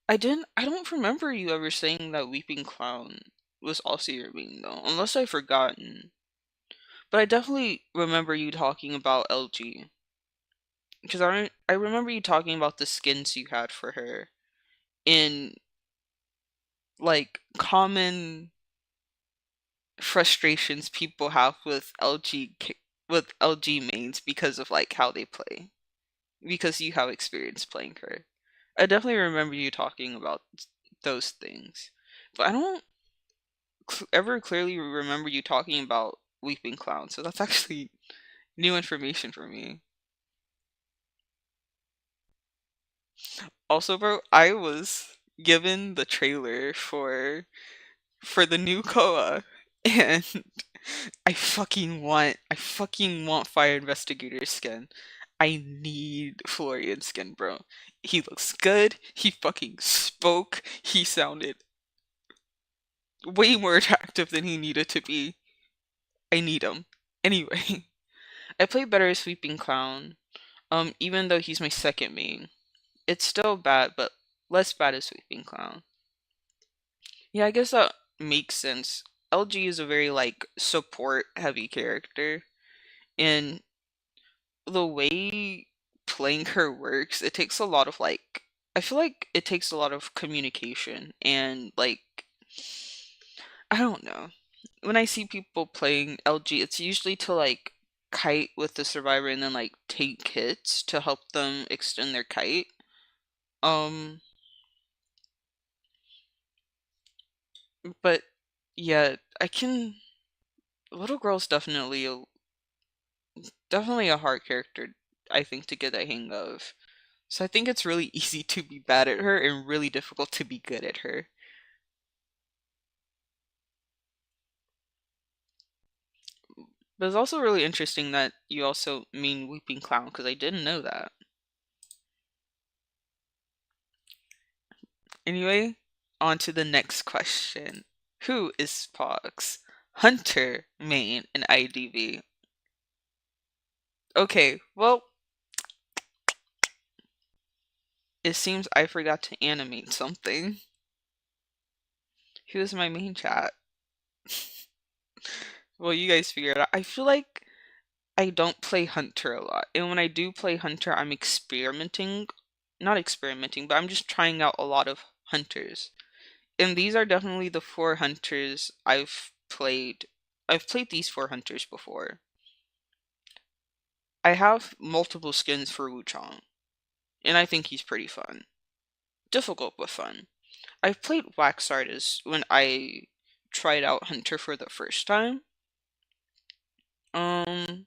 I don't remember you ever saying that Weeping Clown was also your main though, unless I've forgotten. But I definitely remember you talking about LG because I remember you talking about the skins you had for her in like common frustrations people have with with LG mains because of like how they play. Because you have experience playing her. I definitely remember you talking about those things. But I don't ever clearly remember you talking about Weeping Clown, so that's actually new information for me. Also, bro, I was given the trailer for the new Koa, and I fucking want Fire Investigator skin. I need Florian skin, bro. He looks good. He fucking spoke. He sounded way more attractive than he needed to be. I need him. Anyway, I play better as Sweeping Clown. Even though he's my second main. It's still bad, but less bad as Sweeping Clown. Yeah, I guess that makes sense. LG is a very like support heavy character, and the way playing her works, it takes a lot of like I feel like it takes a lot of communication and like I don't know. When I see people playing LG, it's usually to like kite with the survivor and then like take hits to help them extend their kite. Um, but yeah, I can. Little Girl's definitely a hard character, I think, to get a hang of. So I think it's really easy to be bad at her and really difficult to be good at her. But it's also really interesting that you also mean weeping clown, because I didn't know that. Anyway, on to the next question. Who is Pogs? Hunter, main, and IDV. Okay, well, it seems I forgot to animate something. Who's my main chat? Well, you guys figure it out. I feel like I don't play Hunter a lot. And when I do play Hunter, I'm experimenting. Not experimenting, but I'm just trying out a lot of Hunters. And these are definitely the four Hunters I've played. I've played these four Hunters before. I have multiple skins for Wuchang, and I think he's pretty fun. Difficult, but fun. I've played Wax Artist when I tried out Hunter for the first time. Um,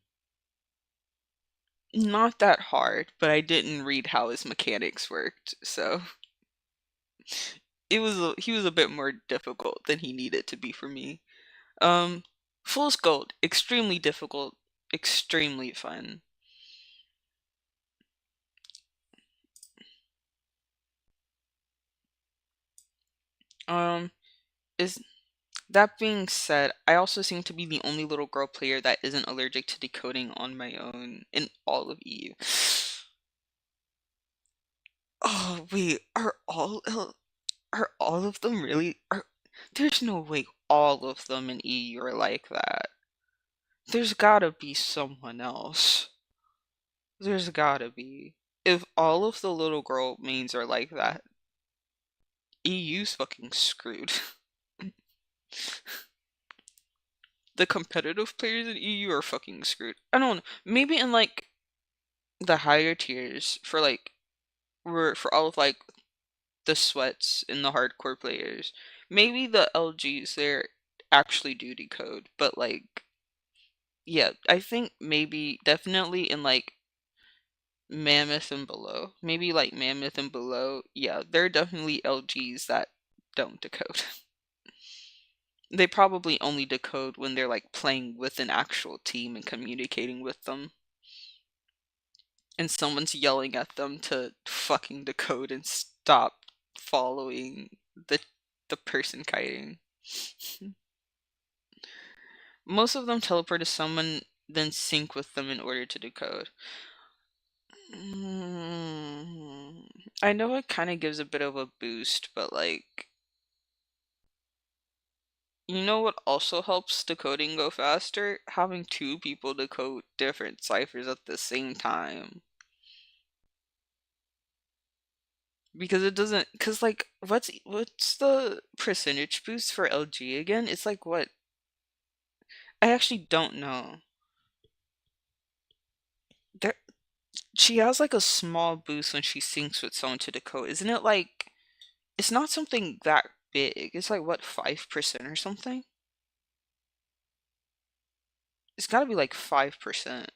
Not that hard, but I didn't read how his mechanics worked, so he was a bit more difficult than he needed to be for me. Um, Fool's Gold, extremely difficult, extremely fun. Um, is that being said, I also seem to be the only little girl player that isn't allergic to decoding on my own in all of EU. Oh wait, are all of them really are? There's no way all of them in EU are like that. There's gotta be someone else. There's gotta be. If all of the little girl mains are like that, EU's fucking screwed. The competitive players in EU are fucking screwed. I don't know. Maybe in like the higher tiers for like for all of like the sweats and the hardcore players, maybe the LGs there actually do decode, but like yeah, I think maybe definitely in like Mammoth and below. Maybe like Mammoth and below. Yeah, there are definitely LGs that don't decode. They probably only decode when they're like playing with an actual team and communicating with them. And someone's yelling at them to fucking decode and stop following the person kiting. Most of them teleport to someone, then sync with them in order to decode. I know it kind of gives a bit of a boost, but like, you know what also helps decoding go faster? Having two people decode different ciphers at the same time. Because it doesn't, because like, what's the percentage boost for LG again? It's like what? I actually don't know. There, she has like a small boost when she syncs with someone to decode. Isn't it like, it's not something that big. It's like what, 5% or something? It's gotta be like 5%.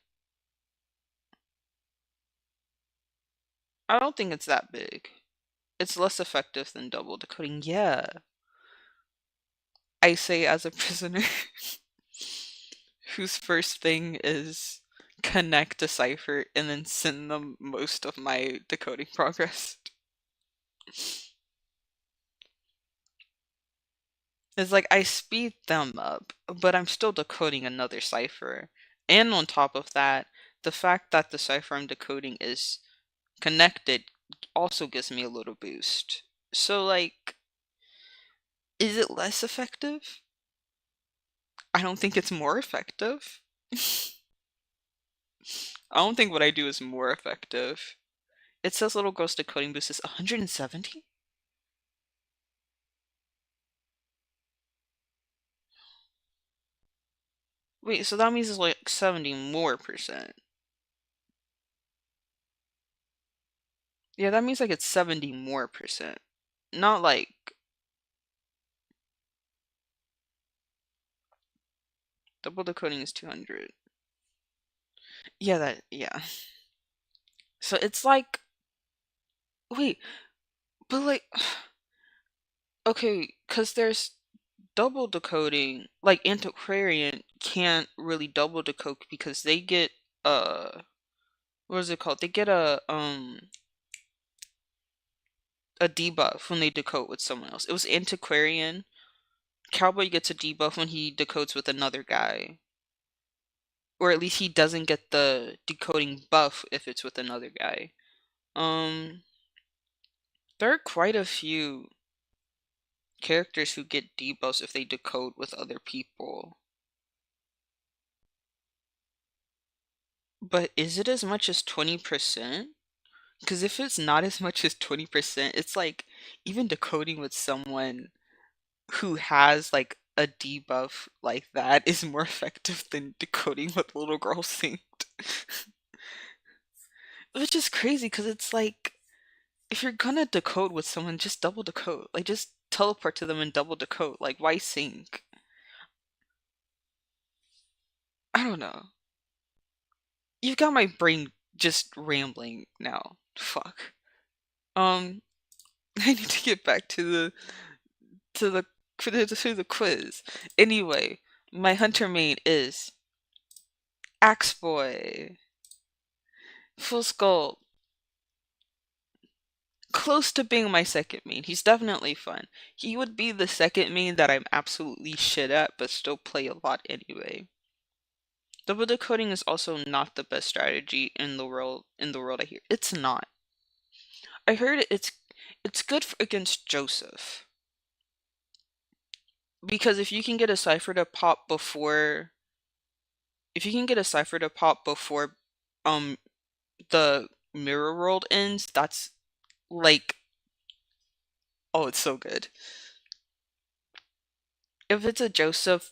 I don't think it's that big. It's less effective than double decoding. Yeah. I say as a prisoner whose first thing is connect a cipher and then send them most of my decoding progress. It's like I speed them up, but I'm still decoding another cipher. And on top of that, the fact that the cipher I'm decoding is connected also gives me a little boost. So, like, is it less effective? I don't think it's more effective. I don't think what I do is more effective. It says little ghost decoding boost is 170? Wait, so that means it's like 70 more percent. Yeah, that means like it's 70 more percent. Not like double decoding is 200. Yeah, yeah. So it's like, wait, but like, okay, because there's double decoding, like antiquarian can't really double decode because they get what is it called? They get a debuff when they decode with someone else. It was Antiquarian. Cowboy gets a debuff when he decodes with another guy. Or at least he doesn't get the decoding buff if it's with another guy. There are quite a few characters who get debuffs if they decode with other people. But is it as much as 20%? Because if it's not as much as 20%, it's like even decoding with someone who has like a debuff like that is more effective than decoding with little girl synced. Which is crazy because it's like if you're gonna decode with someone, just double decode. Like just teleport to them and double decode. Like why sync? I don't know. You've got my brain just rambling now. Fuck. Um, I need to get back to the to the quiz. Anyway, my hunter main is Axe Boy. Full skull. Close to being my second main. He's definitely fun. He would be the second main that I'm absolutely shit at, but still play a lot anyway. Double decoding is also not the best strategy in the world. I hear it's not. I heard it's good for, against Joseph because if you can get a cipher to pop before, if you can get a cipher to pop before, um, the mirror world ends, that's like, oh, it's so good. If it's a Joseph,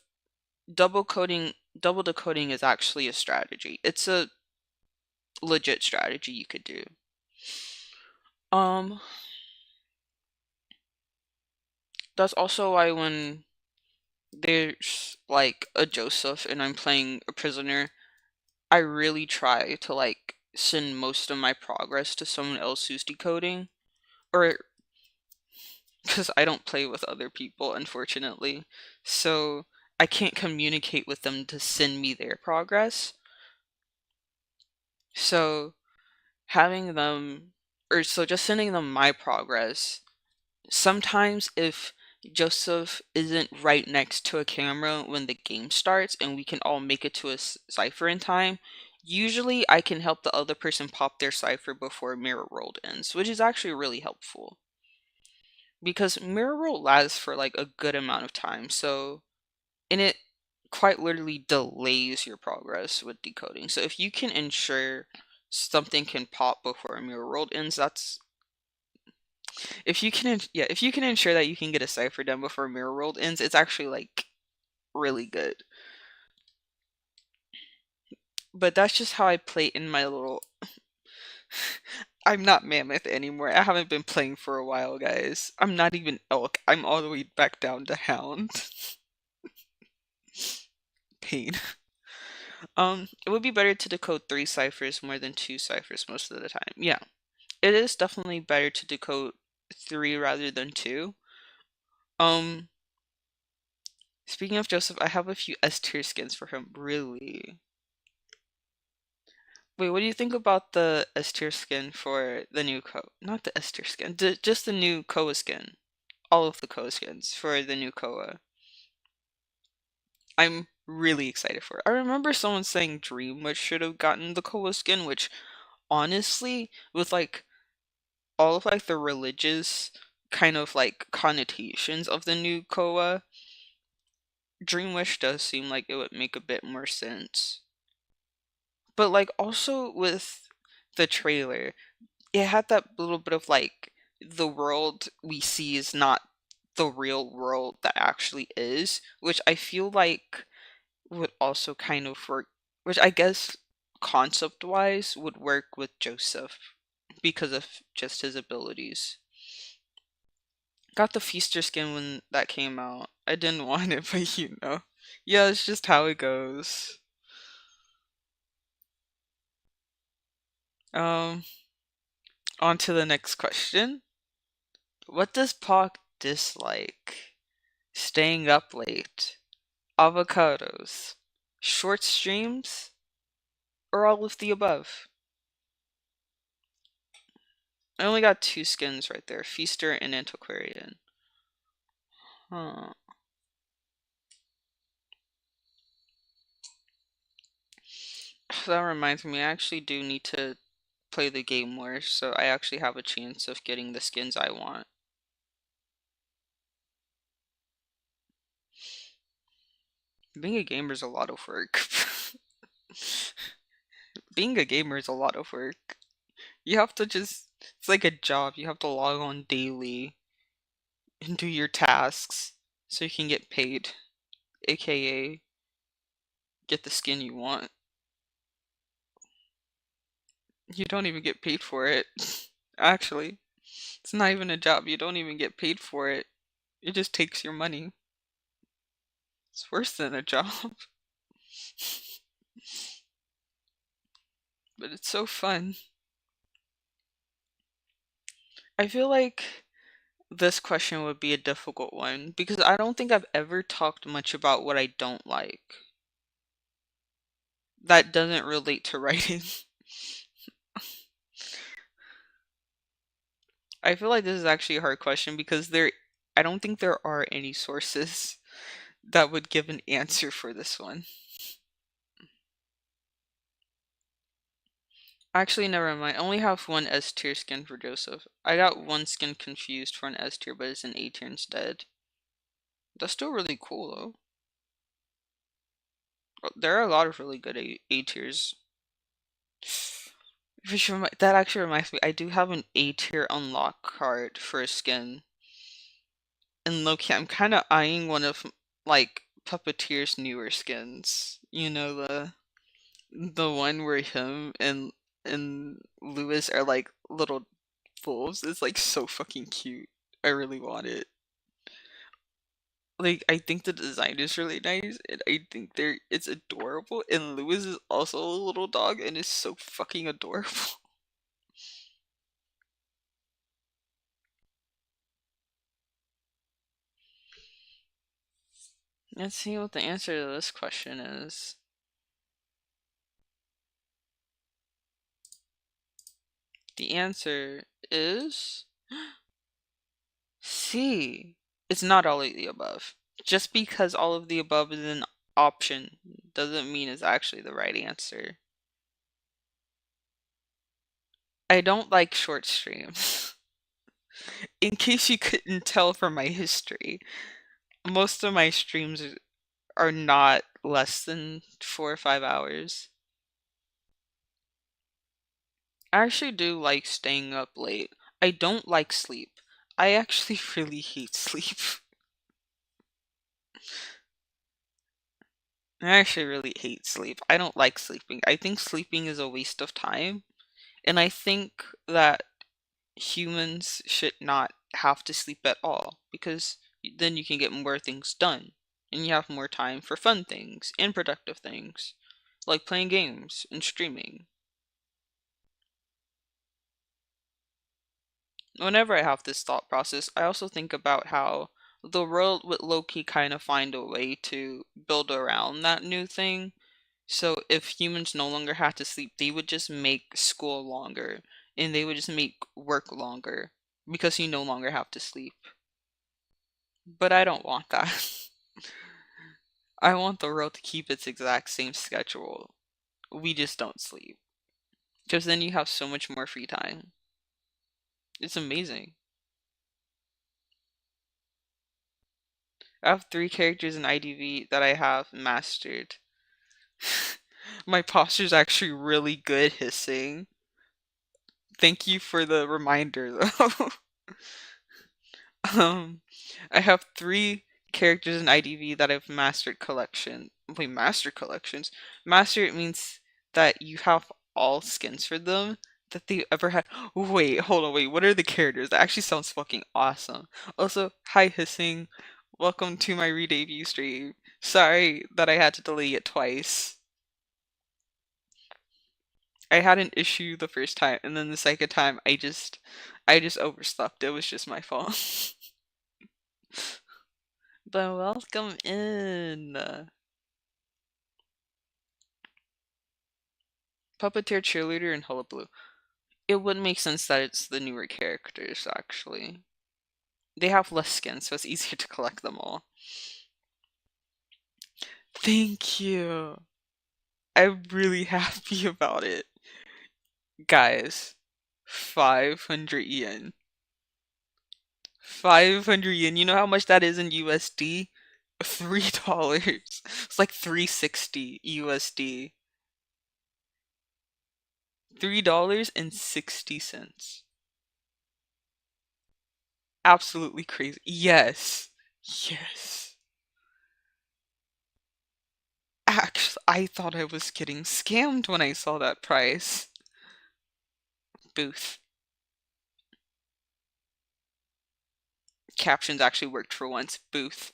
double decoding is actually a strategy. It's a legit strategy you could do. Um, that's also why when there's like a Joseph and I'm playing a prisoner, I really try to like send most of my progress to someone else who's decoding, or because I don't play with other people, unfortunately, so I can't communicate with them to send me their progress. So having them, or so just sending them my progress. Sometimes if Joseph isn't right next to a camera when the game starts and we can all make it to a cipher in time, usually I can help the other person pop their cipher before Mirror World ends, which is actually really helpful. Because Mirror World lasts for like a good amount of time, so, and it quite literally delays your progress with decoding. So if you can ensure something can pop before Mirror World ends, that's, if you can, yeah, if you can ensure that you can get a cipher done before Mirror World ends, it's actually like really good. But that's just how I play in my little. I'm not Mammoth anymore. I haven't been playing for a while, guys. I'm not even Elk. I'm all the way back down to Hound. Pain. It would be better to decode 3 ciphers more than 2 ciphers most of the time. Yeah, it is definitely better to decode 3 rather than 2. Um, Speaking of Joseph, I have a few S tier skins for him. Really? Wait, what do you think about the S tier skin for the new Not the S tier skin, just the new Koa skin. All of the Koa skins for the new Koa. I'm really excited for it. I remember someone saying Dream should have gotten the Koa skin, which honestly, with like all of like the religious kind of like connotations of the new Koa, Dream Wish does seem like it would make a bit more sense. But like also with the trailer, it had that little bit of like the world we see is not the real world that actually is, which I feel like would also kind of work, which I guess concept wise would work with Joseph because of just his abilities. Got the Feaster skin when that came out. I didn't want it, but you know. Yeah, it's just how it goes. Um, On to the next question. What does Pac dislike? Staying up late. Avocados. Short streams or all of the above? I only got two skins right there, Feaster and Antiquarian. Huh. That reminds me, I actually do need to play the game more, so I actually have a chance of getting the skins I want. Being a gamer is a lot of work. Being a gamer is a lot of work. You have to just, it's like a job. You have to log on daily and do your tasks so you can get paid, aka get the skin you want. You don't even get paid for it. Actually, it's not even a job. You don't even get paid for it. It just takes your money. It's worse than a job. But it's so fun. I feel like this question would be a difficult one because I don't think I've ever talked much about what I don't like. That doesn't relate to writing. I feel like this is actually a hard question because I don't think there are any sources that would give an answer for this one. Actually, never mind. I only have one S tier skin for Joseph. I got one skin confused for an S tier, but it's an A tier instead. That's still really cool though. There are a lot of really good A tiers. That actually reminds me, I do have an A tier unlock card for a skin. And low-key, I'm kind of eyeing one of like Puppeteer's newer skins. You know, the one where him and Lewis are like little wolves. It's like so fucking cute. I really want it. Like I think the design is really nice, and I think it's adorable. And Lewis is also a little dog, and is so fucking adorable. Let's see what the answer to this question is. The answer is C. It's not all of the above. Just because all of the above is an option doesn't mean it's actually the right answer. I don't like short streams. In case you couldn't tell from my history, most of my streams are not less than 4 or 5 hours. I actually do like staying up late. I don't like sleep. I actually really hate sleep. I actually really hate sleep. I don't like sleeping. I think sleeping is a waste of time. And I think that humans should not have to sleep at all because then you can get more things done and you have more time for fun things and productive things like playing games and streaming. Whenever I have this thought process, I also think about how the world would low-key kind of find a way to build around that new thing. So if humans no longer had to sleep, they would just make school longer and they would just make work longer because you no longer have to sleep. But I don't want that. I want the world to keep its exact same schedule. We just don't sleep. Because then you have so much more free time. It's amazing. I have 3 characters in IDV that I have mastered. My posture's actually really good hissing. Thank you for the reminder though. Um, I have 3 characters in IDV that I've mastered collection. Wait, master collections? Master it means that you have all skins for them that they ever had. Wait, hold on, wait. What are the characters? That actually sounds fucking awesome. Also, hi hissing. Welcome to my re-debut stream. Sorry that I had to delay it twice. I had an issue the first time, and then the second time I just overslept. It was just my fault. But welcome in. Puppeteer, Cheerleader, and Hullabaloo. It would make sense that it's the newer characters, actually. They have less skins, so it's easier to collect them all. Thank you. I'm really happy about it. Guys, 500 yen. 500 yen. You know how much that is in USD? $3. It's like 360 USD. $3.60. Absolutely crazy. Yes. Yes. Actually, I thought I was getting scammed when I saw that price. Booth. Captions actually worked for once. Booth.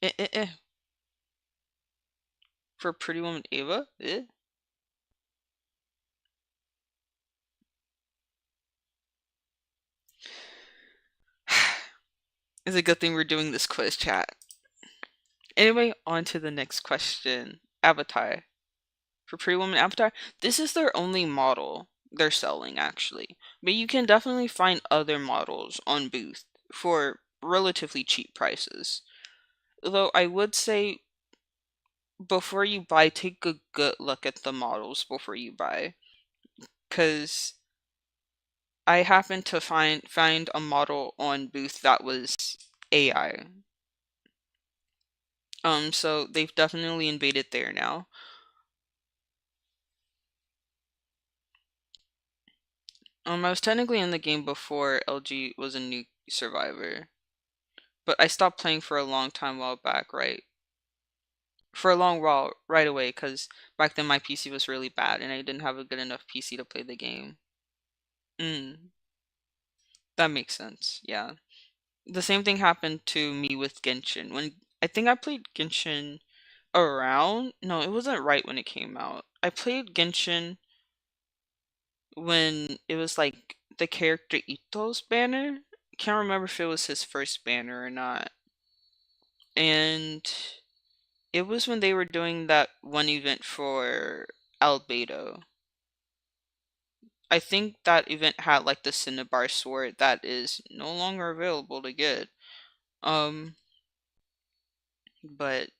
Eh. For Pretty Woman Ava? Eh? It's a good thing we're doing this quiz chat. Anyway, on to the next question. Avatar. For Pretty Woman Avatar, this is their only model they're selling, actually. But you can definitely find other models on Booth for relatively cheap prices. Though I would say before you buy, take a good look at the models before you buy. Because I happened to find a model on Booth that was AI. So they've definitely invaded there now. I was technically in the game before LG was a new survivor, but I stopped playing for a long time while back, right? For a long while, right away, because back then my PC was really bad and I didn't have a good enough PC to play the game. Mm, that makes sense. Yeah. The same thing happened to me with Genshin. When I think I played Genshin around, no, it wasn't right when it came out. I played Genshin when it was like the character Ito's banner. Can't remember if it was his first banner or not. And it was when they were doing that one event for Albedo. I think that event had like the Cinnabar sword that is no longer available to get. Um, but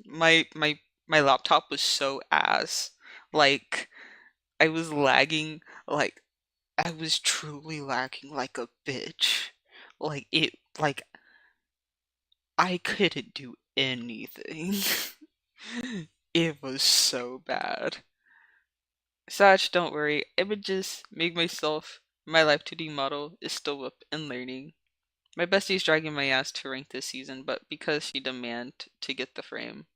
my laptop was so ass. Like I was lagging like I was truly lagging like a bitch. Like I couldn't do anything. It was so bad. Sach, don't worry. I would just make my life 2D model is still up and learning. My bestie's dragging my ass to rank this season, but because she demand to get the frame.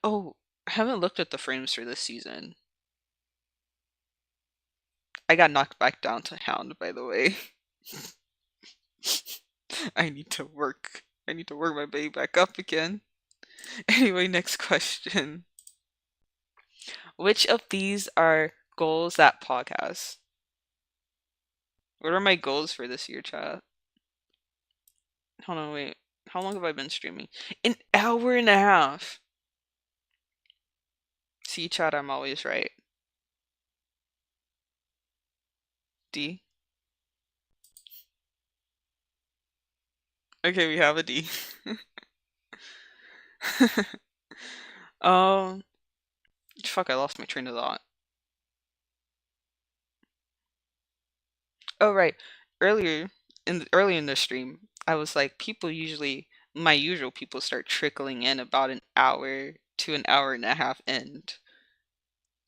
Oh, I haven't looked at the frames for this season. I got knocked back down to Hound, by the way. I need to work. I need to work my baby back up again. Anyway, next question. Which of these are goals that podcast? What are my goals for this year, chat? Hold on, wait. How long have I been streaming? An hour and a half. See, chat, I'm always right. D. Okay, we have a D. um, fuck, I lost my train of thought. Oh, right. Early in the stream, I was like, my usual people start trickling in about an hour to an hour and a half in.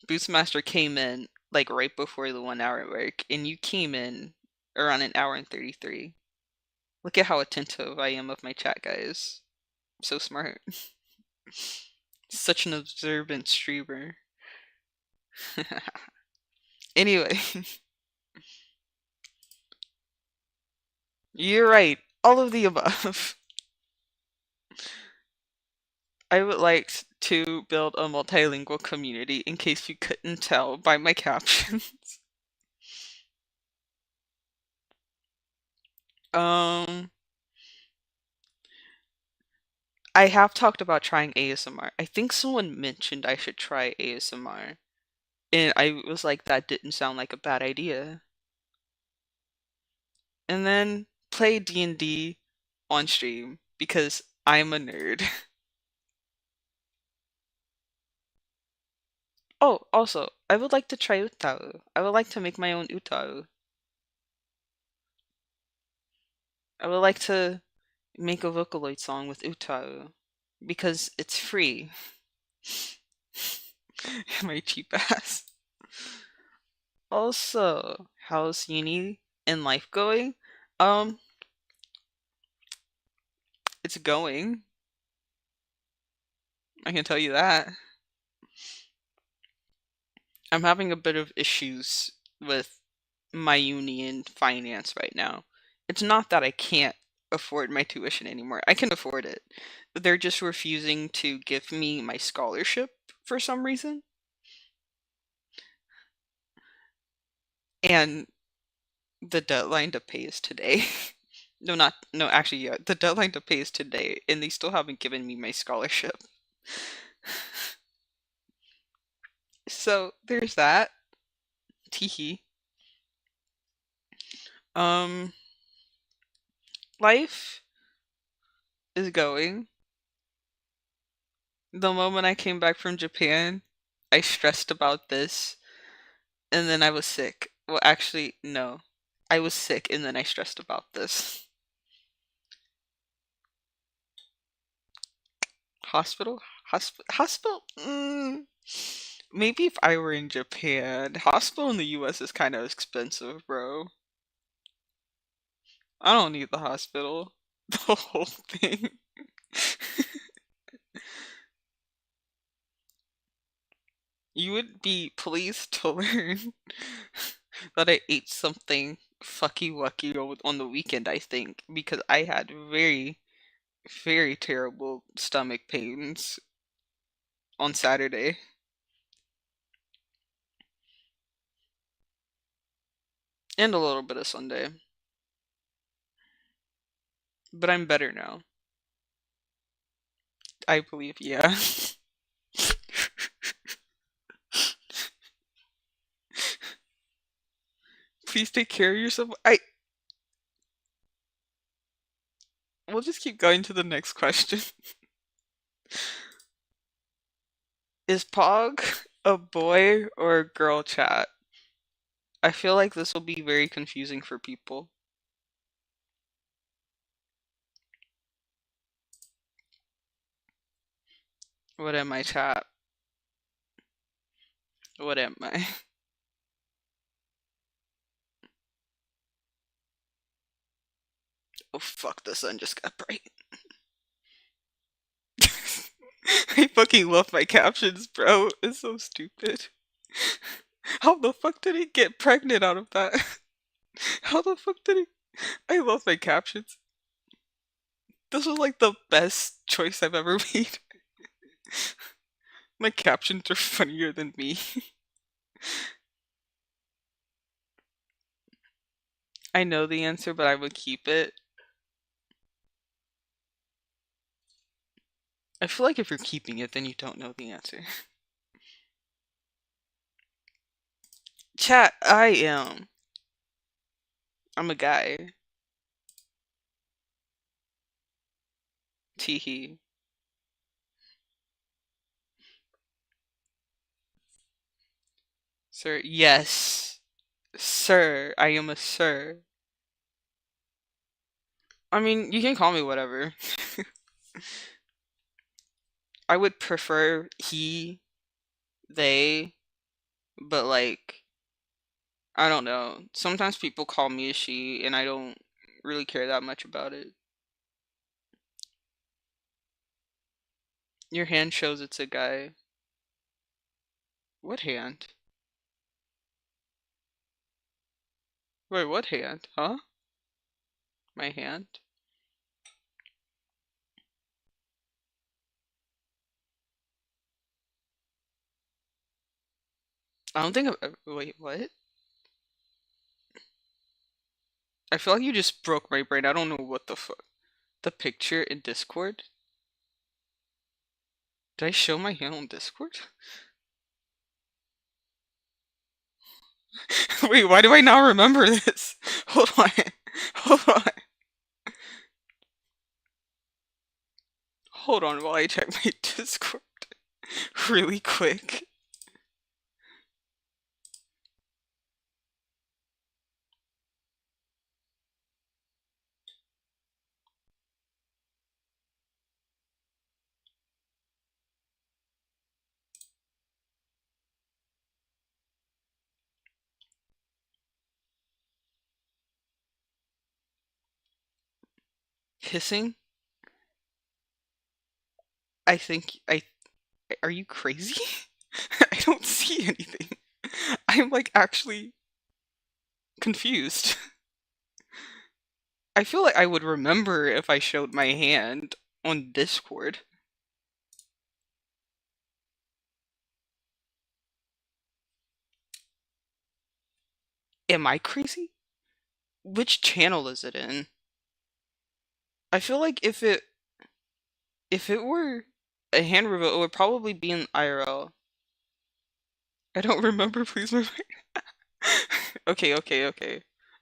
Boostmaster came in like right before the 1 hour mark, and you came in around an hour and 33. Look at how attentive I am of my chat, guys. I'm so smart. Such an observant streamer. Anyway, you're right. All of the above. I would like to build a multilingual community in case you couldn't tell by my captions. Um, I have talked about trying ASMR. I think someone mentioned I should try ASMR, and I was like, that didn't sound like a bad idea. And then play D&D on stream because I'm a nerd. Oh, also, I would like to try Utau. I would like to make my own Utau. I would like to make a Vocaloid song with Utau because it's free. My cheap ass. Also, how's uni and life going? Um, it's going. I can tell you that. I'm having a bit of issues with my uni and finance right now. It's not that I can't afford my tuition anymore. I can afford it. They're just refusing to give me my scholarship for some reason. And the deadline to pay is today. No, not no, actually, yeah, the deadline to pay is today, and they still haven't given me my scholarship. So there's that. Teehee. Um, life is going. The moment I came back from Japan, I stressed about this, and then I was sick. Well, actually, no. I was sick, and then I stressed about this. Hospital? Hospital? Maybe if I were in Japan. Hospital in the US is kind of expensive, bro. I don't need the hospital. The whole thing. You would be pleased to learn that I ate something fucky wucky on the weekend, I think, because I had very, very terrible stomach pains on Saturday and a little bit of Sunday. But I'm better now. I believe, yeah. Please take care of yourself. We'll just keep going to the next question. Is Pog a boy or a girl chat? I feel like this will be very confusing for people. What am I, chat? What am I? Oh fuck, the sun just got bright. I fucking love my captions, bro. It's so stupid. How the fuck did he get pregnant out of that? How the fuck did he? I love my captions. This was like the best choice I've ever made. My captions are funnier than me. I know the answer, but I would keep it. I feel like if you're keeping it, then you don't know the answer. Chat, I am. I'm a guy. Teehee. Sir, yes. Sir, I am a sir. I mean, you can call me whatever. I would prefer he, they, but like, I don't know. Sometimes people call me a she, and I don't really care that much about it. Your hand shows it's a guy. What hand? Wait, what hand? Huh? My hand? I don't think I've ever, wait, what? I feel like you just broke my brain. I don't know what the fuck. The picture in Discord? Did I show my hand on Discord? Wait, why do I not remember this? Hold on. Hold on. Hold on while I check my Discord really quick. Hissing? I think I are you crazy? I don't see anything. I'm like actually confused. I feel like I would remember if I showed my hand on Discord. Am I crazy? Which channel is it in? I feel like if it were a hand reveal, it would probably be in IRL. I don't remember, please remind me. Okay, okay, okay.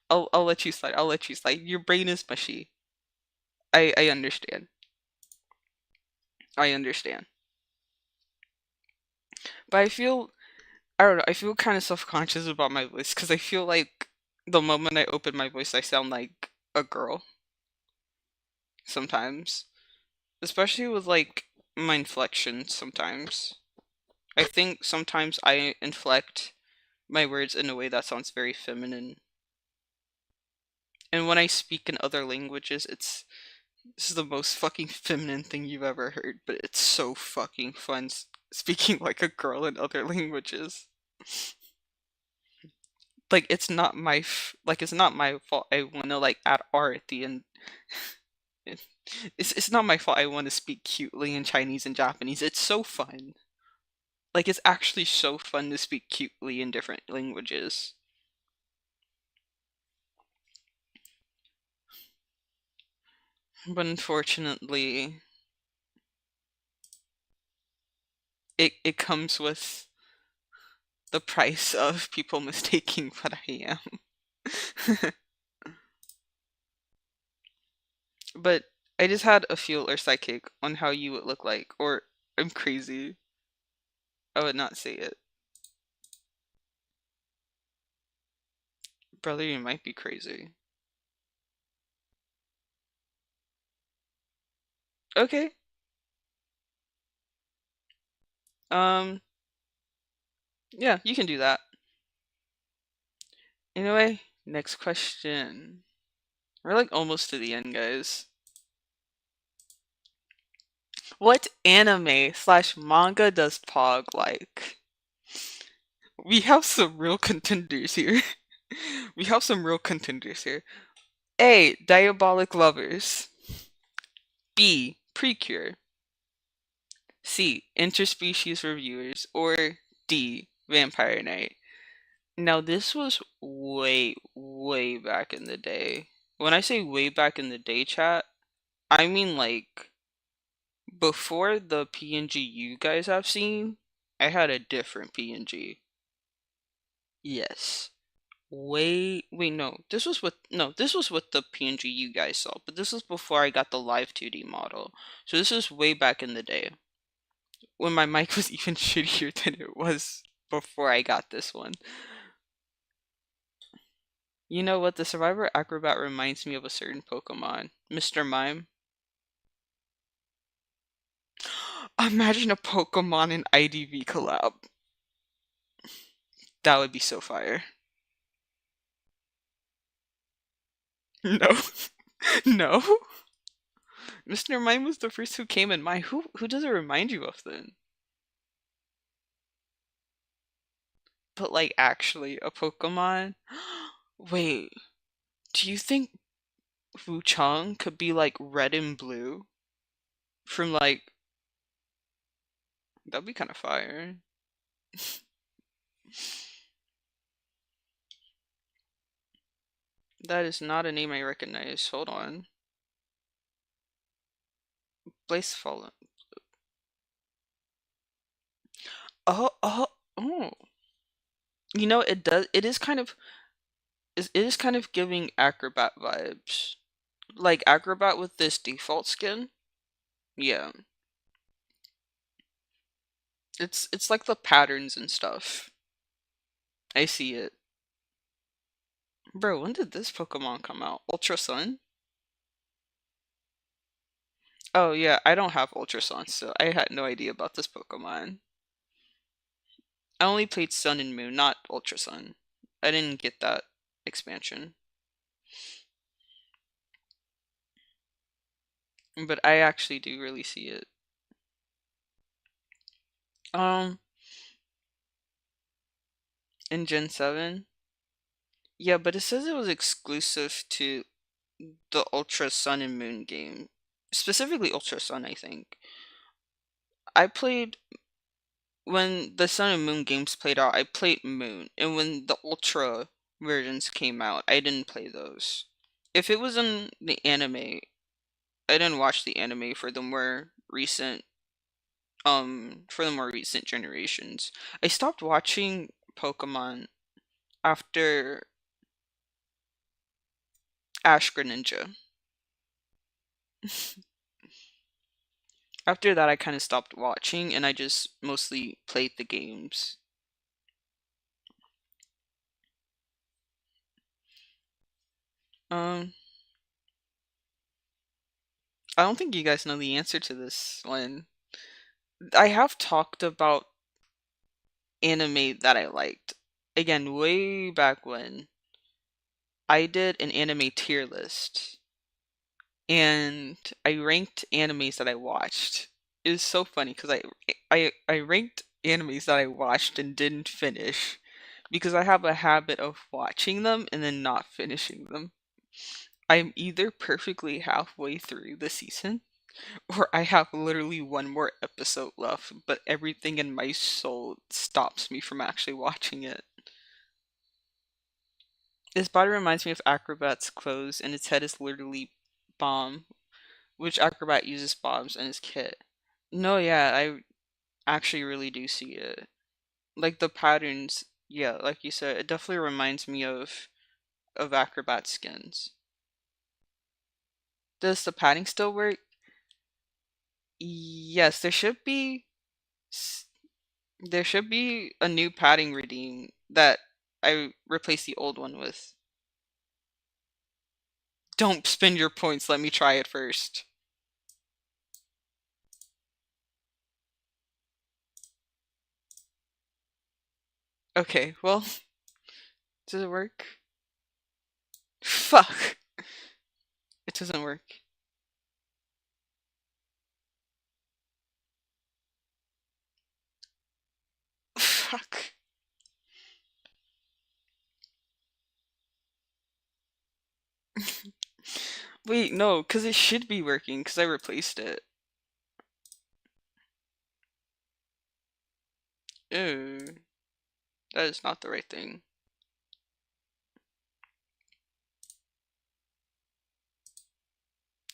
I'll let you slide. I'll let you slide. Your brain is mushy. I understand. I understand. But I don't know, I feel kind of self-conscious about my voice because I feel like the moment I open my voice I sound like a girl sometimes. Especially with like my inflection sometimes. I think sometimes I inflect my words in a way that sounds very feminine. And when I speak in other languages, this is the most fucking feminine thing you've ever heard, but it's so fucking fun speaking like a girl in other languages. Like it's not my fault. I want to like add R at the end. It's not my fault. I want to speak cutely in Chinese and Japanese. It's so fun. Like it's actually so fun to speak cutely in different languages. But unfortunately, it comes with the price of people mistaking what I am. But I just had a feel or psychic on how you would look like, or I'm crazy. I would not say it. Brother, you might be crazy. Okay. Um, yeah, you can do that. Anyway, next question. We're like almost to the end, guys. What anime slash manga does Pog like? We have some real contenders here. We have some real contenders here. A. Diabolic Lovers. B. Precure. C. Interspecies Reviewers. Or D. Vampire Knight. Now, this was way, way back in the day. When I say way back in the day, chat, I mean like before the PNG you guys have seen, I had a different PNG. Yes. Wait, no. This was with the PNG you guys saw, but this was before I got the live 2D model. So this is way back in the day when my mic was even shittier than it was before I got this one. You know what? The Survivor Acrobat reminds me of a certain Pokemon, Mr. Mime. Imagine a Pokemon and IDV collab. That would be so fire. No. No. Mr. Mime was the first who came in mind. Who does it remind you of then? But like actually a Pokemon? Wait, do you think Wuchang could be like red and blue? From like that'd be kind of fire. That is not a name I recognize. Hold on. Blaze Fallen. Oh. You know, it does. It is kind of giving Acrobat vibes. Like Acrobat with this default skin. Yeah. It's like the patterns and stuff. I see it. Bro, when did this Pokemon come out? Ultra Sun? Oh yeah, I don't have Ultra Sun, so I had no idea about this Pokemon. I only played Sun and Moon, not Ultra Sun. I didn't get that expansion. But I actually do really see it. Um, in Gen 7? Yeah, but it says it was exclusive to the Ultra Sun and Moon game. Specifically Ultra Sun, I think. I played when the Sun and Moon games played out, I played Moon. And when the Ultra versions came out, I didn't play those. If it was in the anime, I didn't watch the anime for the more recent generations. I stopped watching Pokemon after Ash Greninja. After that, I kind of stopped watching and I just mostly played the games. Um, I don't think you guys know the answer to this one. I have talked about anime that I liked. Again, way back when I did an anime tier list and I ranked animes that I watched. It was so funny because I ranked animes that I watched and didn't finish because I have a habit of watching them and then not finishing them. I'm either perfectly halfway through the season or I have literally one more episode left, but everything in my soul stops me from actually watching it. This body reminds me of Acrobat's clothes, and its head is literally bomb, which Acrobat uses bombs in his kit. No, yeah, I actually really do see it. Like the patterns, yeah, like you said, it definitely reminds me of Acrobat skins. Does the padding still work? Yes, s- there should be a new padding redeem that I replace the old one with. Don't spend your points, let me try it first. Okay, well, does it work? Fuck. It doesn't work. Fuck. Wait, no, because it should be working, because I replaced it. Ew, that is not the right thing.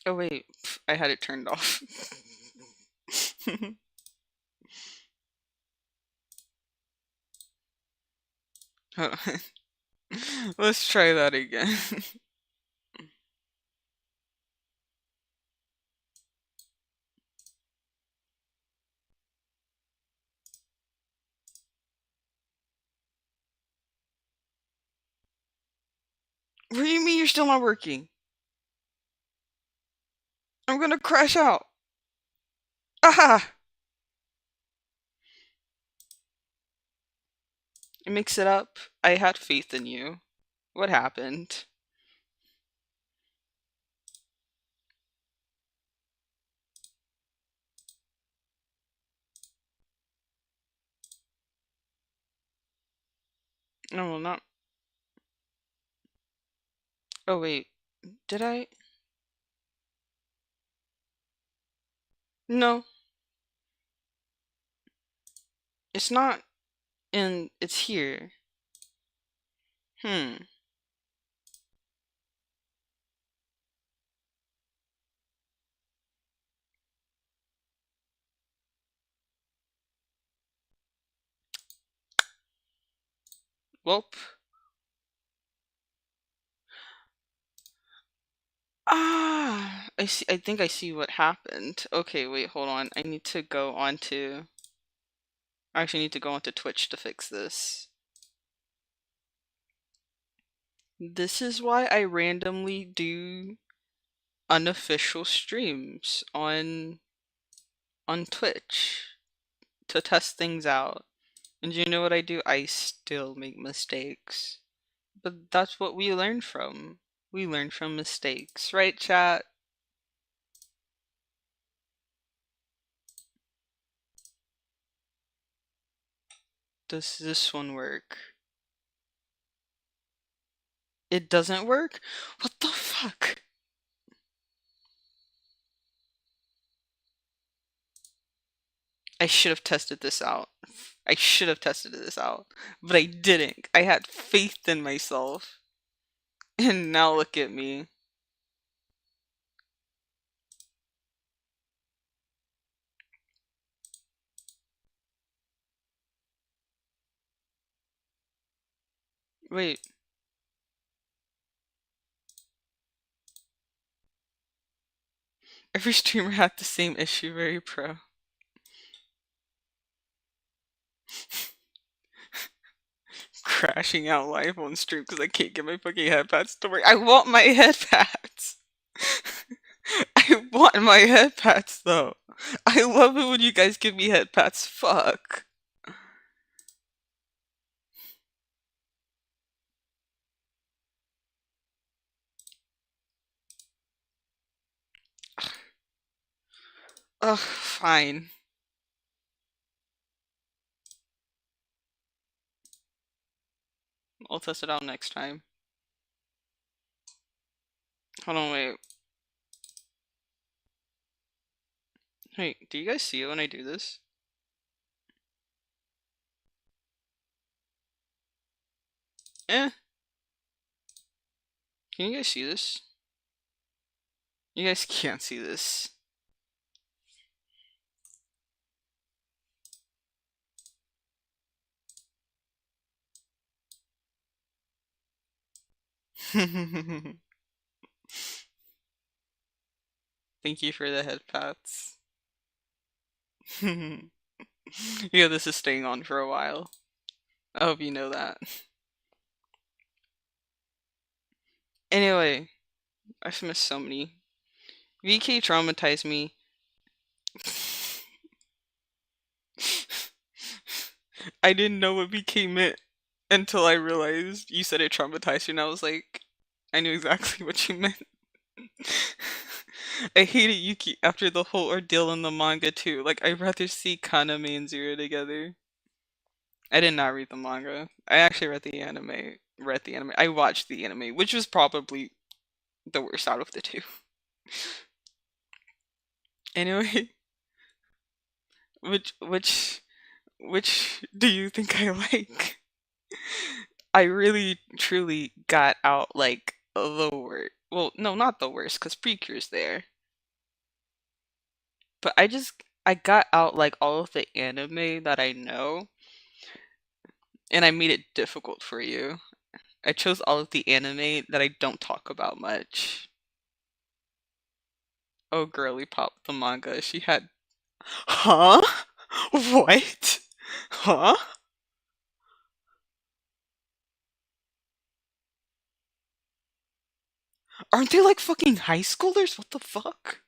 Oh wait, I had it turned off. Hold on. Let's try that again. What do you mean you're still not working? I'm gonna crash out. Aha! Mix it up. I had faith in you. What happened? No, well, not. Oh wait, did I? No, it's not. And it's here. Hmm. Welp. Ah, I see. I think I see what happened. Okay, wait, hold on. I need to go on to. I actually need to go onto Twitch to fix this. This is why I randomly do unofficial streams on Twitch to test things out. And you know what I do? I still make mistakes. But that's what we learn from. We learn from mistakes, right, chat? Does this one work? It doesn't work? What the fuck? I should have tested this out. I should have tested this out. But I didn't. I had faith in myself. And now look at me. Wait. Every streamer had the same issue, very pro. Crashing out live on stream because I can't get my fucking headpads to work. I want my headpads! I want my headpads though. I love it when you guys give me headpads. Fuck. Ugh, fine. I'll test it out next time. Hold on, wait. Hey, do you guys see it when I do this? Eh. Can you guys see this? You guys can't see this. Thank you for the headpads. Yeah, this is staying on for a while. I hope you know that. Anyway, I've missed so many. VK traumatized me. I didn't know what VK meant until I realized you said it traumatized you, and I was like, I knew exactly what you meant. I hated Yuki after the whole ordeal in the manga too. Like, I'd rather see Kaname and Zero together. I did not read the manga. I actually read the anime. I watched the anime, which was probably the worst out of the two. Anyway, which do you think I like? I really truly got out like the worst. Well, no, not the worst, because Precure's there. But I got out like all of the anime that I know, and I made it difficult for you. I chose all of the anime that I don't talk about much. Oh, Girly Pop, the manga. She had. Huh? What? Huh? Aren't they like fucking high schoolers? What the fuck?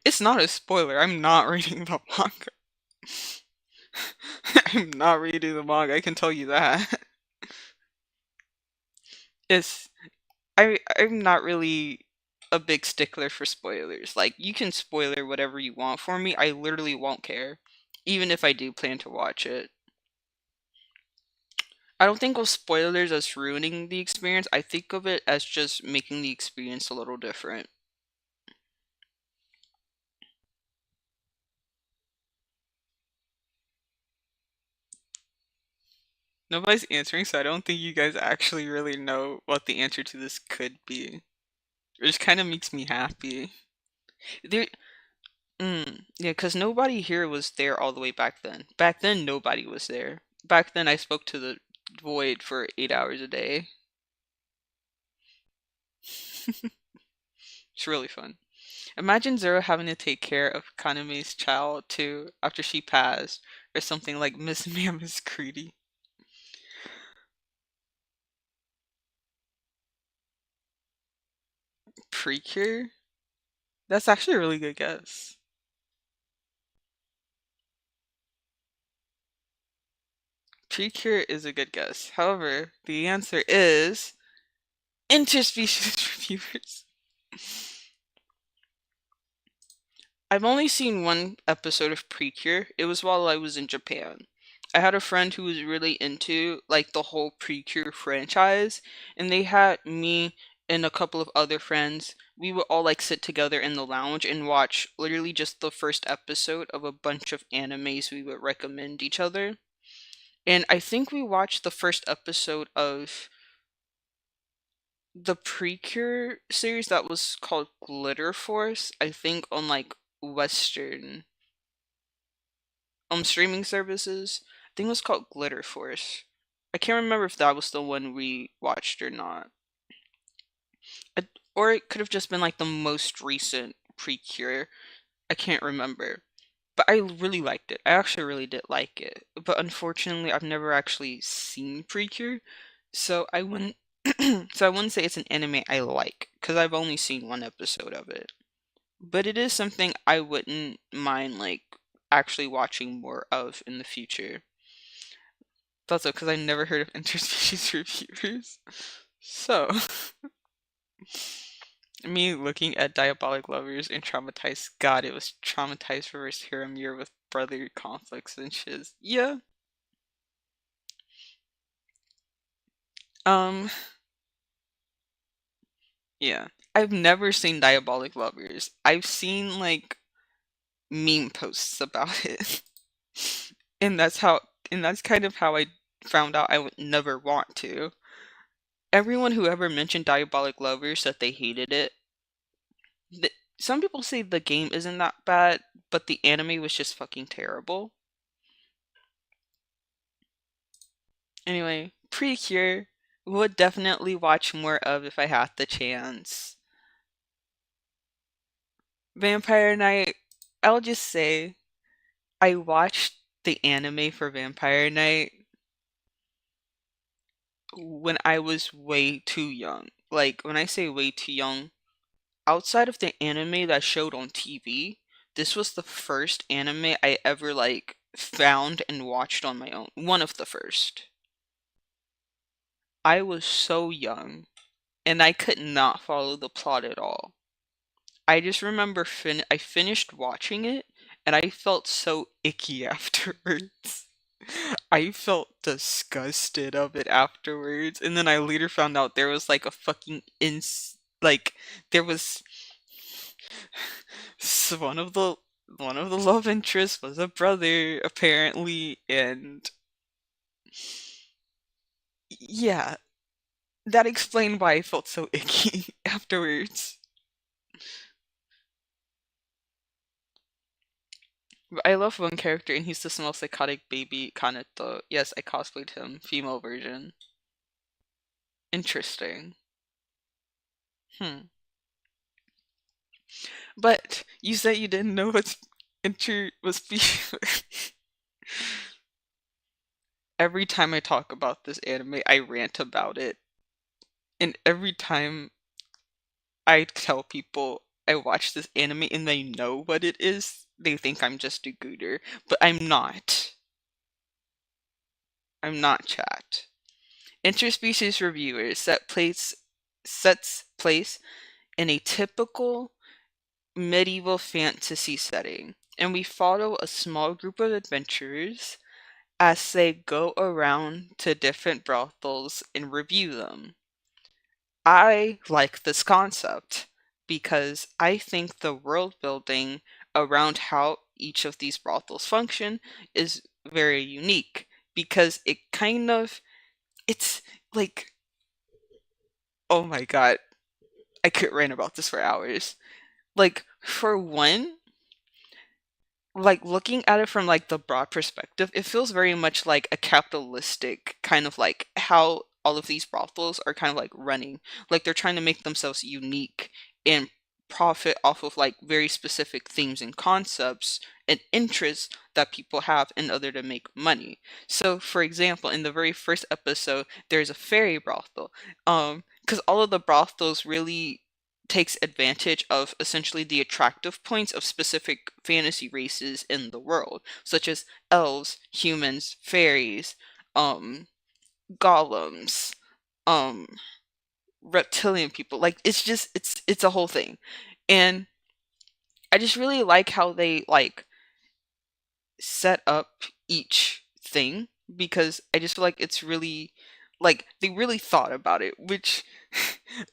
It's not a spoiler. I'm not reading the manga. I'm not reading the manga, I can tell you that. It's I'm not really a big stickler for spoilers. Like, you can spoiler whatever you want for me. I literally won't care. Even if I do plan to watch it. I don't think of spoilers as ruining the experience. I think of it as just making the experience a little different. Nobody's answering, so I don't think you guys actually really know what the answer to this could be. Which kind of makes me happy. There, Yeah, because nobody here was there all the way back then. Back then, nobody was there. Back then, I spoke to the void for 8 hours a day. It's really fun. Imagine Zero having to take care of Kaname's child too after she passed, or something like Miss Mammoth Creedy. Precure? That's actually a really good guess. Precure is a good guess. However, the answer is interspecies reviewers. I've only seen one episode of Precure. It was while I was in Japan. I had a friend who was really into like the whole Precure franchise, and they had me and a couple of other friends. We would all like sit together in the lounge and watch literally just the first episode of a bunch of animes we would recommend each other. And I think we watched the first episode of the Precure series that was called Glitter Force, I think on like Western streaming services. I think it was called Glitter Force. I can't remember if that was the one we watched or not. Or it could have just been like the most recent Precure. I can't remember. But I really liked it. I actually really did like it. But unfortunately, I've never actually seen Precure, so I wouldn't so I wouldn't say it's an anime I like because I've only seen one episode of it. But it is something I wouldn't mind like actually watching more of in the future. That's because I never heard of interspecies reviewers. So, me looking at Diabolic Lovers and Traumatized, God, it was Traumatized Reverse Harem Year with brother conflicts and shiz. Yeah. Um, yeah. I've never seen Diabolic Lovers. I've seen like meme posts about it. And that's kind of how I found out I would never want to. Everyone who ever mentioned Diabolic Lovers said they hated it. Some people say the game isn't that bad, but the anime was just fucking terrible. Anyway, Precure would definitely watch more of if I had the chance. Vampire Knight, I'll just say I watched the anime for Vampire Knight when I was way too young. Like, when I say way too young, outside of the anime that showed on TV, this was the first anime I ever like found and watched on my own. One of the first. I was so young and I could not follow the plot at all. I just remember I finished watching it and I felt so icky afterwards. I felt disgusted of it afterwards, and then I later found out there was like a fucking like there was one of the love interests was a brother apparently, and yeah, that explained why I felt so icky afterwards. But I love one character, and he's the small psychotic baby Kaneto. Yes, I cosplayed him, female version. Interesting. Hmm. But you said you didn't know what's inter was every time I talk about this anime, I rant about it. And every time I tell people I watch this anime and they know what it is, they think I'm just a gooder. But I'm not. I'm not, chat. Interspecies reviewers sets place in a typical medieval fantasy setting, and we follow a small group of adventurers as they go around to different brothels and review them. I like this concept because I think the world building around how each of these brothels function is very unique because it's like, oh my god, I could rant about this for hours. Like, for one, like looking at it from like the broad perspective, it feels very much like a capitalistic kind of like how all of these brothels are kind of like running. Like they're trying to make themselves unique and profit off of like very specific themes and concepts and interests that people have in order to make money. So for example, in the very first episode, there's a fairy brothel. Because all of the brothels really takes advantage of essentially the attractive points of specific fantasy races in the world, such as elves, humans, fairies, um, golems, um, reptilian people. Like it's just it's a whole thing. And I just really like how they like set up each thing because I just feel like it's really like they really thought about it, which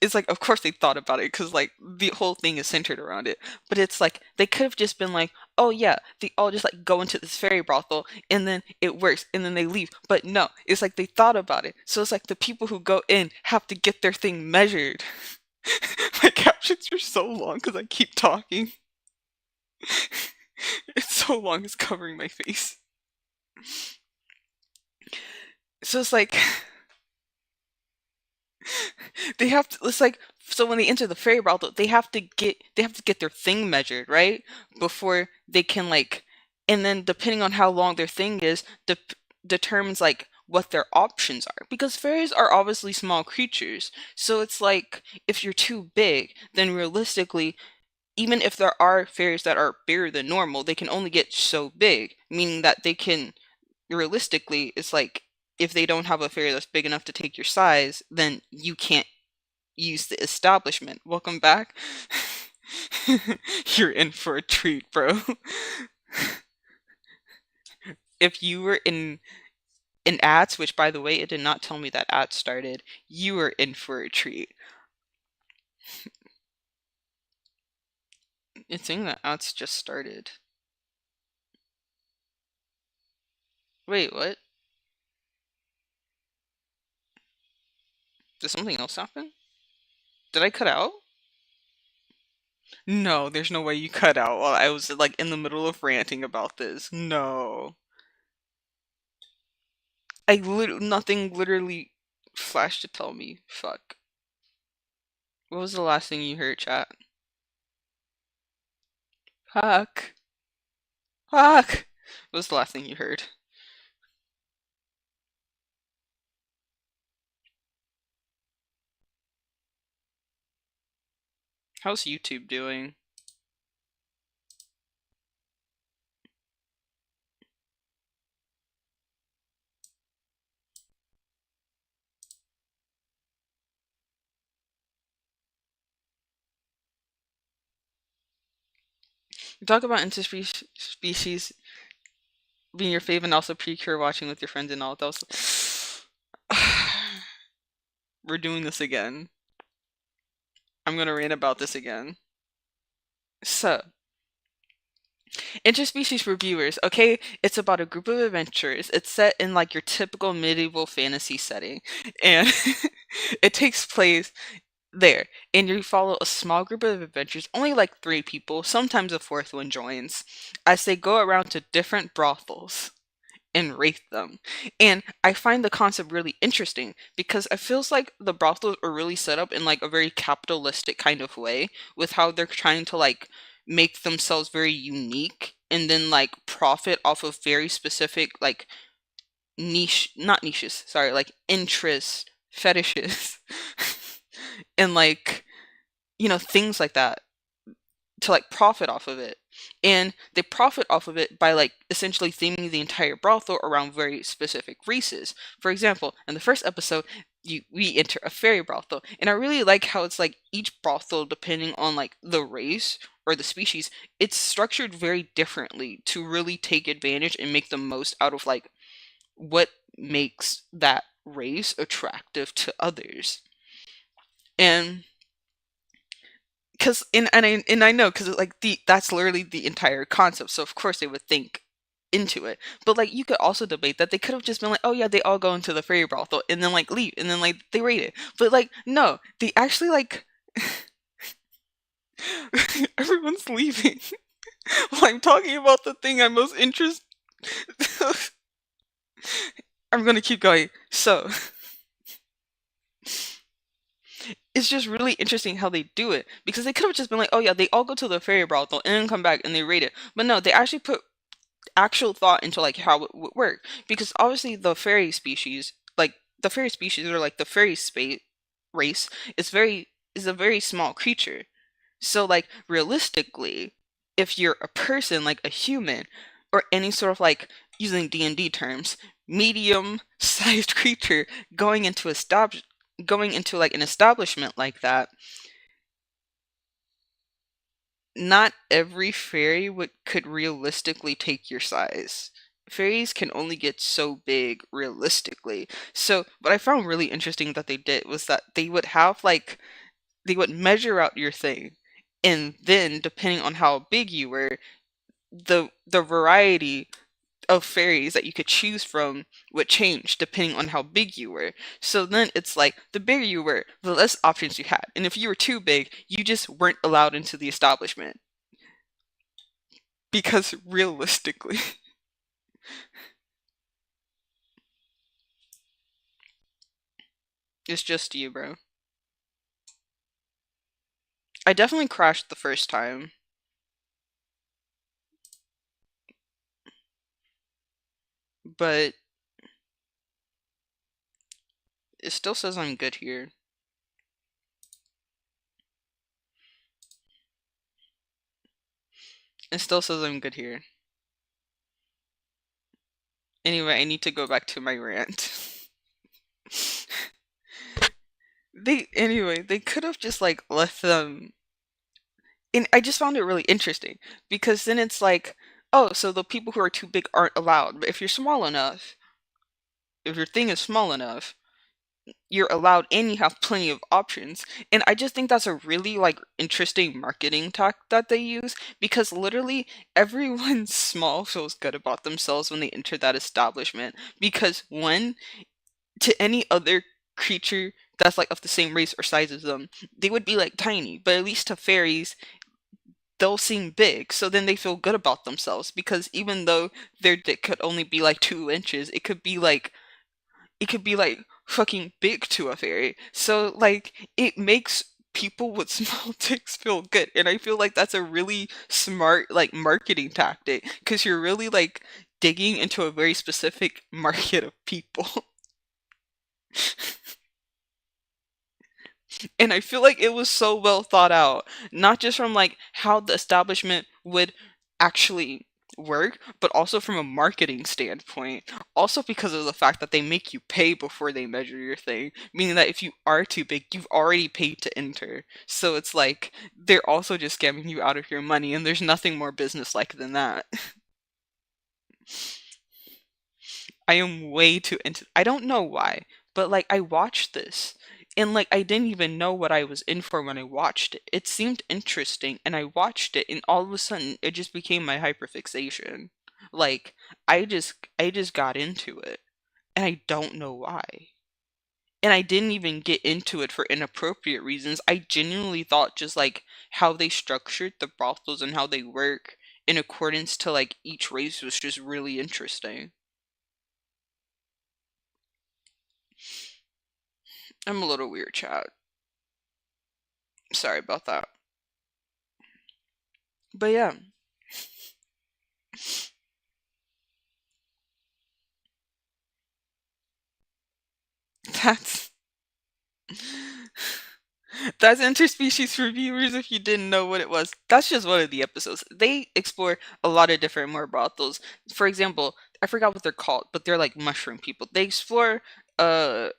is like of course they thought about it because like the whole thing is centered around it. But it's like they could have just been like, oh yeah, they all just like go into this fairy brothel and then it works and then they leave. But no, it's like they thought about it. So it's like the people who go in have to get their thing measured. My captions are so long because I keep talking. It's so long it's covering my face. So it's like they have to it's like so when they enter the fairy brothel, they have to get their thing measured, right? Before they can like and then depending on how long their thing is, determines like what their options are. Because fairies are obviously small creatures. So it's like if you're too big, then realistically even if there are fairies that are bigger than normal, they can only get so big, meaning that they can realistically, it's like if they don't have a fairy that's big enough to take your size, then you can't use the establishment. Welcome back. You're in for a treat, bro. If you were in ads, which by the way, it did not tell me that ads started, you were in for a treat. It's saying that ads just started. Wait, what? Did something else happen? Did I cut out? No, there's no way you cut out while I was like in the middle of ranting about this. No. Nothing literally flashed to tell me. Fuck. What was the last thing you heard, chat? Fuck. Fuck. What was the last thing you heard? How's YouTube doing? Talk about interspecies being your fave and also precure watching with your friends and all. That was. We're doing this again. I'm gonna rant about this again. So, interspecies for viewers, okay? It's about a group of adventurers. It's set in like your typical medieval fantasy setting. And it takes place there. And you follow a small group of adventurers, only like three people, sometimes a fourth one joins, as they go around to different brothels and rate them. And I find the concept really interesting because it feels like the brothels are really set up in like a very capitalistic kind of way with how they're trying to like make themselves very unique and then like profit off of very specific like niche not niches, sorry, like interests, fetishes and like things like that to like profit off of it. And they profit off of it by like essentially theming the entire brothel around very specific races. For example, in the first episode, we enter a fairy brothel, and I really like how it's like each brothel, depending on like the race or the species, it's structured very differently to really take advantage and make the most out of like what makes that race attractive to others. And because and I know because like that's literally the entire concept, so of course they would think into it. But like you could also debate that they could have just been like, oh yeah, they all go into the fairy brothel and then like leave and then like they rate it. But like no, they actually like everyone's leaving. Well, I'm talking about the thing I'm most interested. I'm gonna keep going. So, it's just really interesting how they do it because they could have just been like, oh yeah, they all go to the fairy brothel and then come back and they rate it. But no, they actually put actual thought into like how it would work because obviously the fairy species, like the fairy species or like the fairy space race, is a very small creature. So like realistically, if you're a person like a human or any sort of like using D&D terms, medium sized creature going into going into like an establishment like that, not every fairy would could realistically take your size. Fairies can only get so big realistically. So what I found really interesting that they did was that they would have like they would measure out your thing, and then depending on how big you were, the variety of fairies that you could choose from would change depending on how big you were. So then it's like the bigger you were, the less options you had. And if you were too big, you just weren't allowed into the establishment. Because realistically, it's just you, bro. I definitely crashed the first time, but it still says I'm good here. It still says I'm good here. Anyway, I need to go back to my rant. They could have just like left them. And I just found it really interesting because then it's like, oh, so the people who are too big aren't allowed. But if you're small enough, if your thing is small enough, you're allowed and you have plenty of options. And I just think that's a really like interesting marketing tack that they use because literally everyone small feels good about themselves when they enter that establishment because one, to any other creature that's like of the same race or size as them, they would be like tiny, but at least to fairies they'll seem big, so then they feel good about themselves because even though their dick could only be like 2 inches, it could be like fucking big to a fairy. So like it makes people with small dicks feel good, and I feel like that's a really smart like marketing tactic because you're really like digging into a very specific market of people. And I feel like it was so well thought out, not just from like how the establishment would actually work, but also from a marketing standpoint. Also because of the fact that they make you pay before they measure your thing, meaning that if you are too big, you've already paid to enter. So it's like they're also just scamming you out of your money, and there's nothing more business-like than that. I am way too into. I don't know why, but like I watched this and like I didn't even know what I was in for when I watched it. It seemed interesting and I watched it and all of a sudden it just became my hyperfixation. Like I just got into it and I don't know why. And I didn't even get into it for inappropriate reasons. I genuinely thought just like how they structured the brothels and how they work in accordance to like each race was just really interesting. I'm a little weird, chat. Sorry about that. But yeah, that's that's interspecies for viewers if you didn't know what it was. That's just one of the episodes. They explore a lot of different more brothels. For example, I forgot what they're called, but they're like mushroom people. They explore uh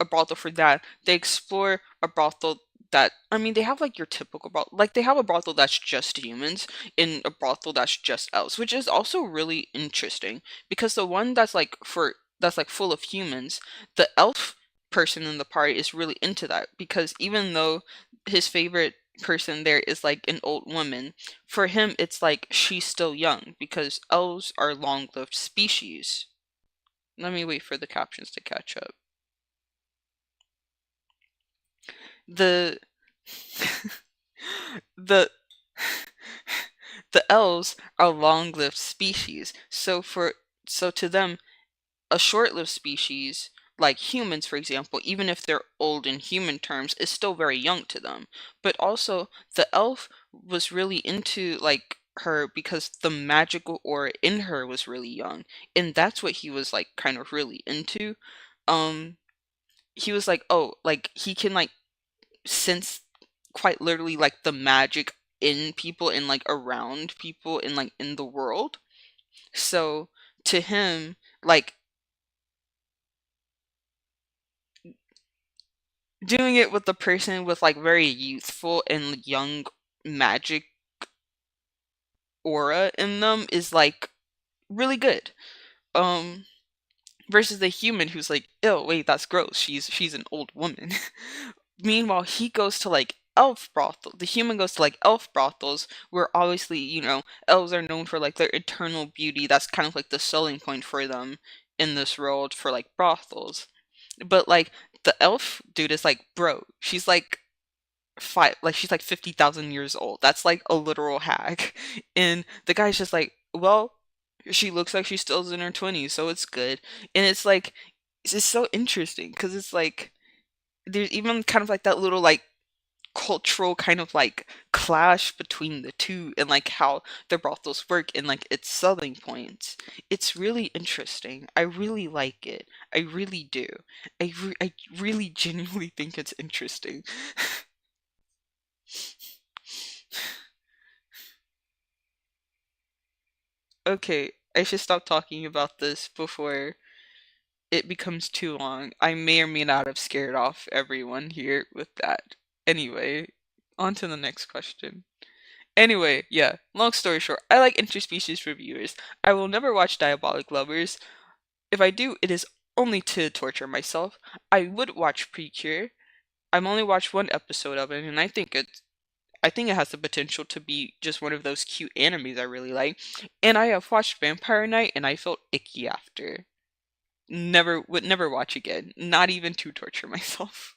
a brothel for that. They explore a brothel that I mean they have like your typical brothel, like they have a brothel that's just humans and a brothel that's just elves, which is also really interesting because the one that's like full of humans, the elf person in the party is really into that because even though his favorite person there is like an old woman, for him it's like she's still young because elves are long-lived species. Let me wait for the captions to catch up. The the the elves are long-lived species. So to them, a short-lived species, like humans, for example, even if they're old in human terms, is still very young to them. But also, the elf was really into like her because the magical aura in her was really young, and that's what he was like kind of really into. Um, he was like, oh, like he can like sense quite literally like the magic in people and like around people and like in the world. So to him, like doing it with the person with like very youthful and young magic aura in them is like really good. Um versus the human who's like, oh wait, that's gross. She's an old woman. Meanwhile, he goes to like elf brothel. The human goes to like elf brothels, where obviously, elves are known for like their eternal beauty. That's kind of like the selling point for them in this world for like brothels. But like the elf dude is like, bro, she's like she's like 50,000 years old. That's like a literal hag. And the guy's just like, well, she looks like she's still in her 20s, so it's good. And it's just so interesting because it's like there's even kind of like that little like cultural kind of like clash between the two and like how the brothels work and like its selling points. It's really interesting. I really like it. I really do. I really genuinely think it's interesting. Okay, I should stop talking about this before it becomes too long. I may or may not have scared off everyone here with that. Anyway, on to the next question. Anyway, yeah, long story short, I like interspecies reviewers. I will never watch Diabolic Lovers. If I do, it is only to torture myself. I would watch Precure. I've only watched one episode of it, and I think it has the potential to be just one of those cute animes I really like. And I have watched Vampire Night, and I felt icky after. Would never watch again. Not even to torture myself.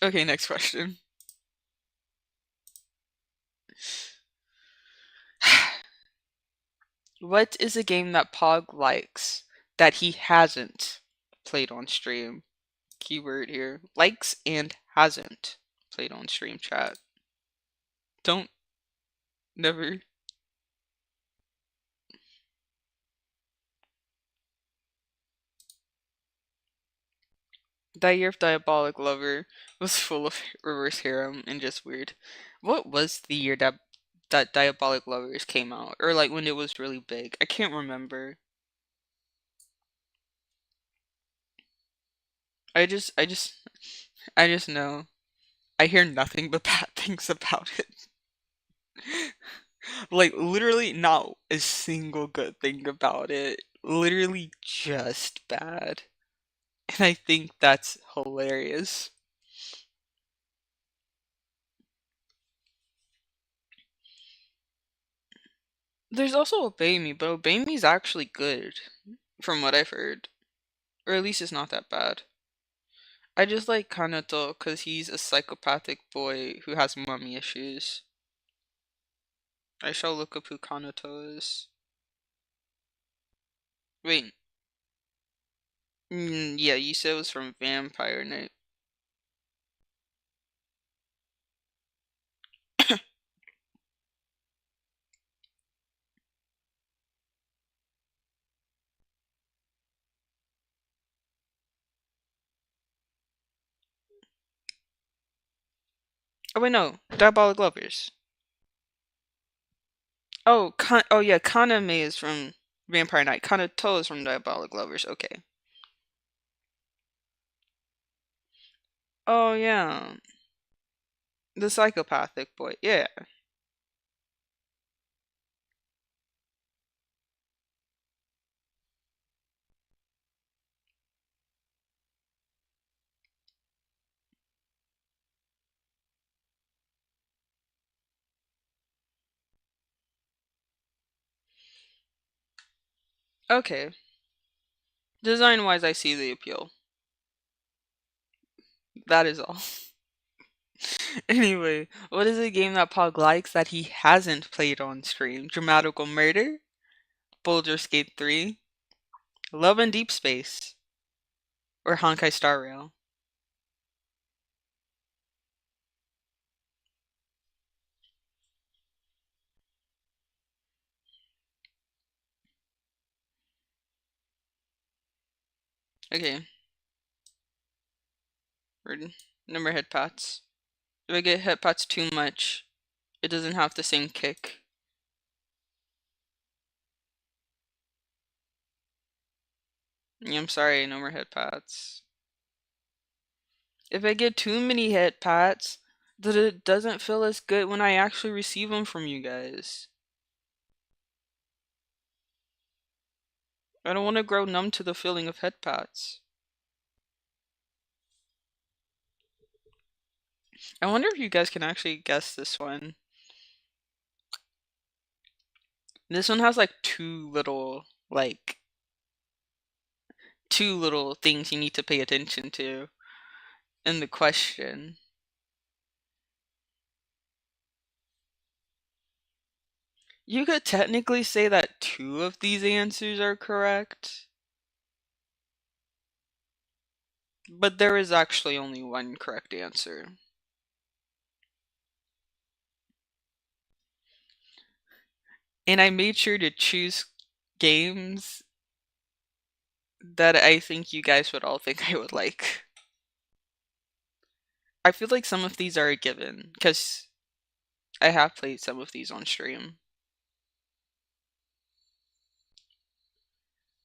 Okay, next question. What is a game that Pog likes that he hasn't played on stream? Keyword here. Likes and hasn't played on stream chat. Don't never. That year of Diabolic Lover was full of reverse harem and just weird. What was the year that Diabolic Lovers came out? Or like when it was really big? I can't remember. I just I just know. I hear nothing but bad things about it. Like literally not a single good thing about it. Literally just bad. And I think that's hilarious. There's also Obey Me, but Obey Me's actually good, from what I've heard. Or at least it's not that bad. I just like Kanato because he's a psychopathic boy who has mommy issues. I shall look up who Kanato is. Wait, yeah, you said it was from Vampire Night. Oh wait, no, Diabolic Lovers. Oh yeah, Kaname is from Vampire Night. Kanato is from Diabolic Lovers. Okay. Oh yeah, the psychopathic boy. Yeah. Okay. Design wise, I see the appeal. That is all. Anyway, what is a game that Pog likes that he hasn't played on stream? Dramatical Murder, Baldur's Gate 3, Love and Deep Space, or Honkai Star Rail? Okay, ready? Number head pats. If I get head pats too much, it doesn't have the same kick. Yeah, I'm sorry, no more head pats. If I get too many head pats, that it doesn't feel as good when I actually receive them from you guys. I don't want to grow numb to the feeling of head pats. I wonder if you guys can actually guess this one. This one has like two little things you need to pay attention to in the question. You could technically say that two of these answers are correct, but there is actually only one correct answer. And I made sure to choose games that I think you guys would all think I would like. I feel like some of these are a given, because I have played some of these on stream.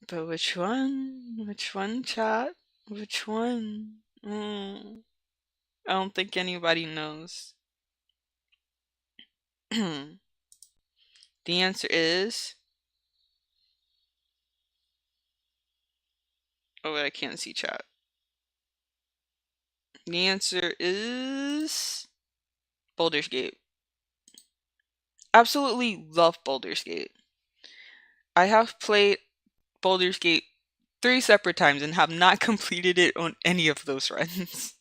But which one? Which one, chat? Which one? I don't think anybody knows. The answer is... Oh, wait, I can't see chat. The answer is... Baldur's Gate. Absolutely love Baldur's Gate. I have played Baldur's Gate 3 separate times and have not completed it on any of those runs.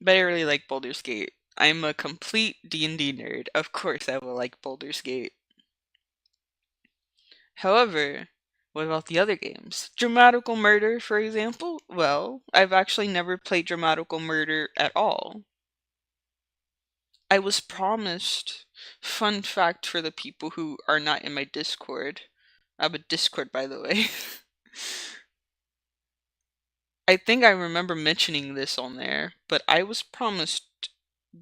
But I really like Baldur's Gate. I'm a complete D&D nerd. Of course I will like Baldur's Gate. However, what about the other games? Dramatical Murder, for example? Well, I've actually never played Dramatical Murder at all. I was promised, fun fact for the people who are not in my Discord. I have a Discord, by the way. I think I remember mentioning this on there, but I was promised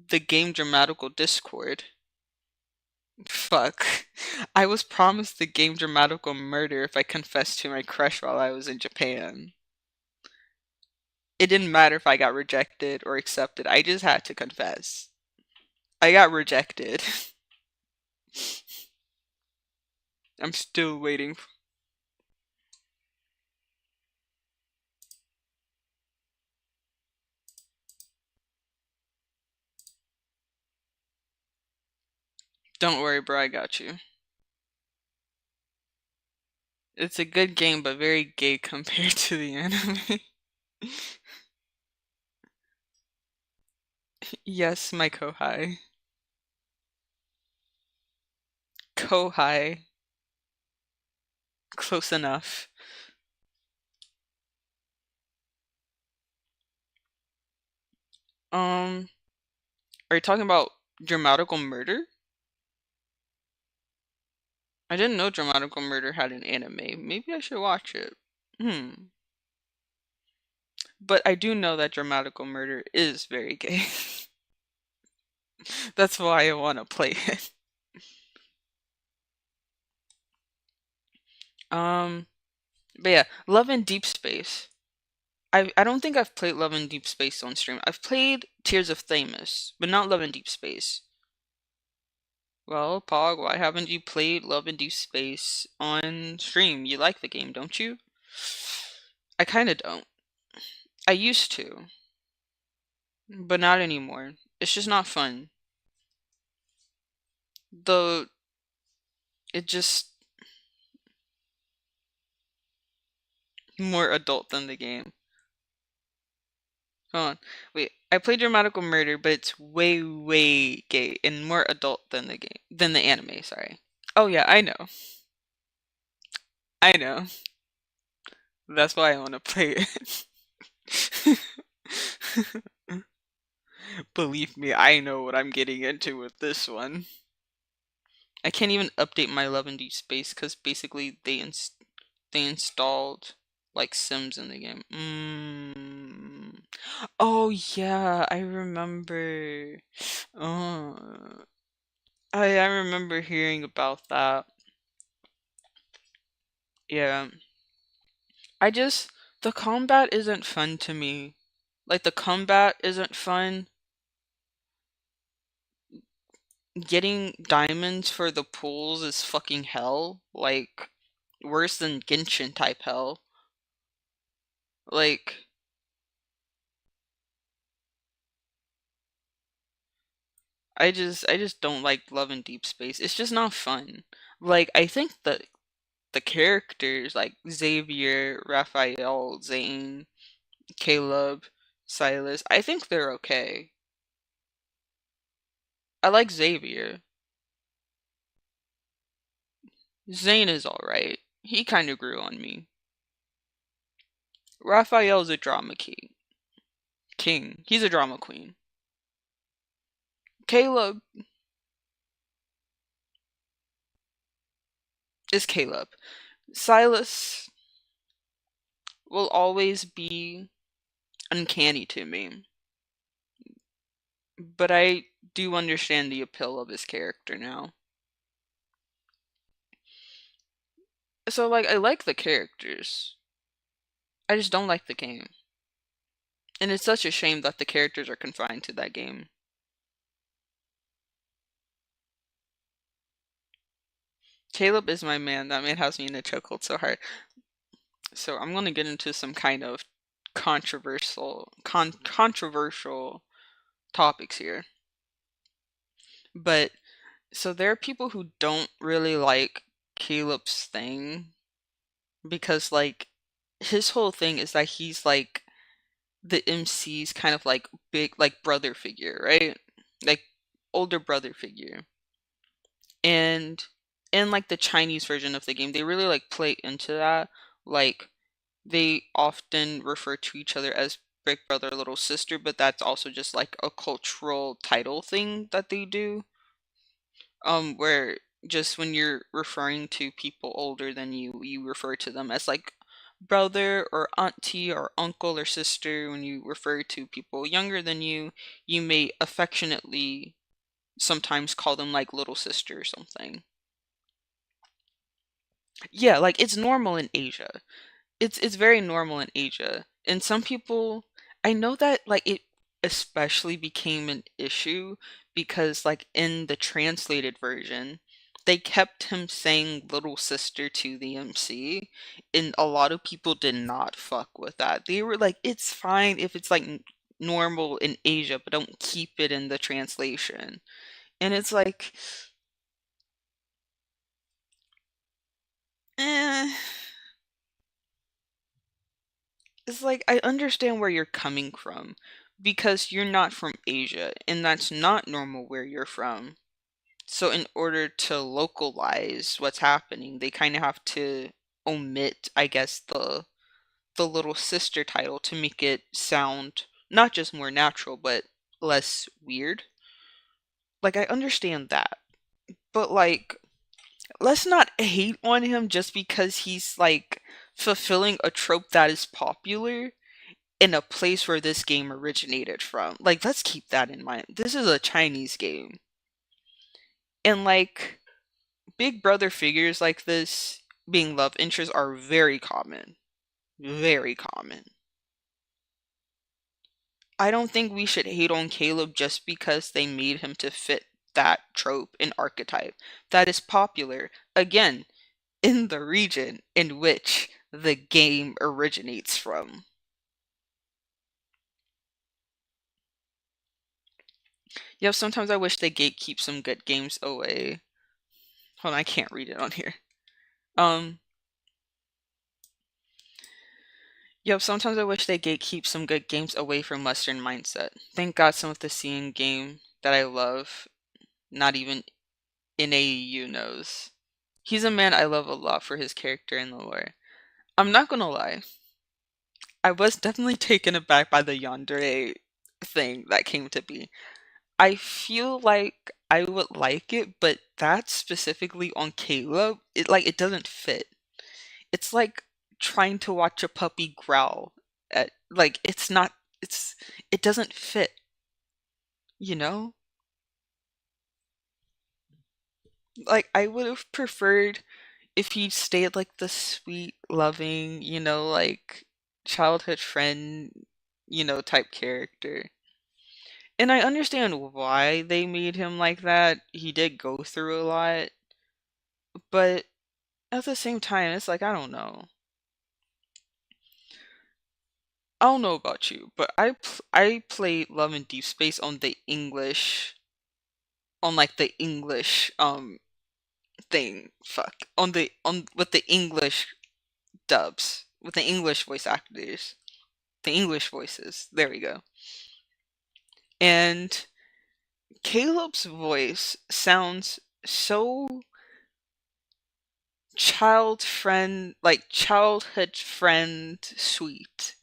the game Dramatical Discord. Fuck. I was promised the game Dramatical Murder if I confessed to my crush while I was in Japan. It didn't matter if I got rejected or accepted, I just had to confess. I got rejected. I'm still waiting. Don't worry, bro, I got you. It's a good game, but very gay compared to the anime. Yes, my Kohai. Kohai. Close enough. Are you talking about Dramatical Murder? I didn't know Dramatical Murder had an anime. Maybe I should watch it. But I do know that Dramatical Murder is very gay. That's why I want to play it. But yeah, Love and Deep Space. I don't think I've played Love and Deep Space on stream. I've played Tears of Thamus, but not Love and Deep Space. Well, Pog, why haven't you played Love and Deep Space on stream? You like the game, don't you? I kinda don't. I used to, but not anymore. It's just not fun. The it just more adult than the game. Hold on. Wait, I played Dramatical Murder, but it's way, way gay and more adult than the anime, sorry. Oh yeah, I know. I know. That's why I want to play it. Believe me, I know what I'm getting into with this one. I can't even update my Love and Deep Space because basically they installed like Sims in the game. Oh yeah, I remember. Oh, I remember hearing about that. Yeah. I just the combat isn't fun to me. Like the combat isn't fun. Getting diamonds for the pools is fucking hell. Like worse than Genshin type hell. Like I just don't like Love in Deep Space. It's just not fun. Like I think the characters like Xavier, Raphael, Zane, Caleb, Silas, I think they're okay. I like Xavier. Zane is alright. He kind of grew on me. Raphael's a drama king. King. He's a drama queen. Caleb is Caleb. Silas will always be uncanny to me, but I do understand the appeal of his character now. So, like, I like the characters. I just don't like the game. And it's such a shame that the characters are confined to that game. Caleb is my man. That man has me in a chokehold so hard. So I'm gonna get into some kind of controversial topics here. But so there are people who don't really like Caleb's thing because like his whole thing is that he's like the MC's kind of like big like brother figure, right? Like older brother figure. And in like the Chinese version of the game, they really like play into that. Like they often refer to each other as big brother, little sister, but that's also just like a cultural title thing that they do. Where just when you're referring to people older than you refer to them as like brother or auntie or uncle or sister. When you refer to people younger than you may affectionately sometimes call them like little sister or something. Yeah, like it's normal in Asia. It's very normal in Asia. And some people, I know that like it especially became an issue because like in the translated version, they kept him saying little sister to the MC, and a lot of people did not fuck with that. They were like, it's fine if it's like normal in Asia, but don't keep it in the translation. And it's like, eh. It's like I understand where you're coming from because you're not from Asia and that's not normal where you're from. So in order to localize what's happening, they kind of have to omit, I guess, the little sister title to make it sound not just more natural but less weird. Like I understand that. But like let's not hate on him just because he's like fulfilling a trope that is popular in a place where this game originated from. Like, let's keep that in mind. This is a Chinese game. And like big brother figures like this being love interests are very common. Very common. I don't think we should hate on Caleb just because they made him to fit that trope and archetype that is popular, again, in the region in which the game originates from. Yeah, sometimes I wish they gatekeep some good games away. Hold on, I can't read it on here. Um, Yep, sometimes I wish they gatekeep some good games away from Western mindset. Thank God some of the scene game that I love, not even in AEU knows. He's a man I love a lot for his character and the lore. I'm not gonna lie, I was definitely taken aback by the yandere thing that came to be. I feel like I would like it, but that specifically on Caleb, it doesn't fit. It's like trying to watch a puppy growl at like it's not it's it doesn't fit, you know? Like I would have preferred if he stayed like the sweet, loving, like childhood friend, type character. And I understand why they made him like that. He did go through a lot, but at the same time, it's like I don't know about you, but I played Love and Deep Space on the English, on like the English thing. Fuck. On with the English dubs, with the English voice actors, the English voices. There we go. And Caleb's voice sounds so childhood friend sweet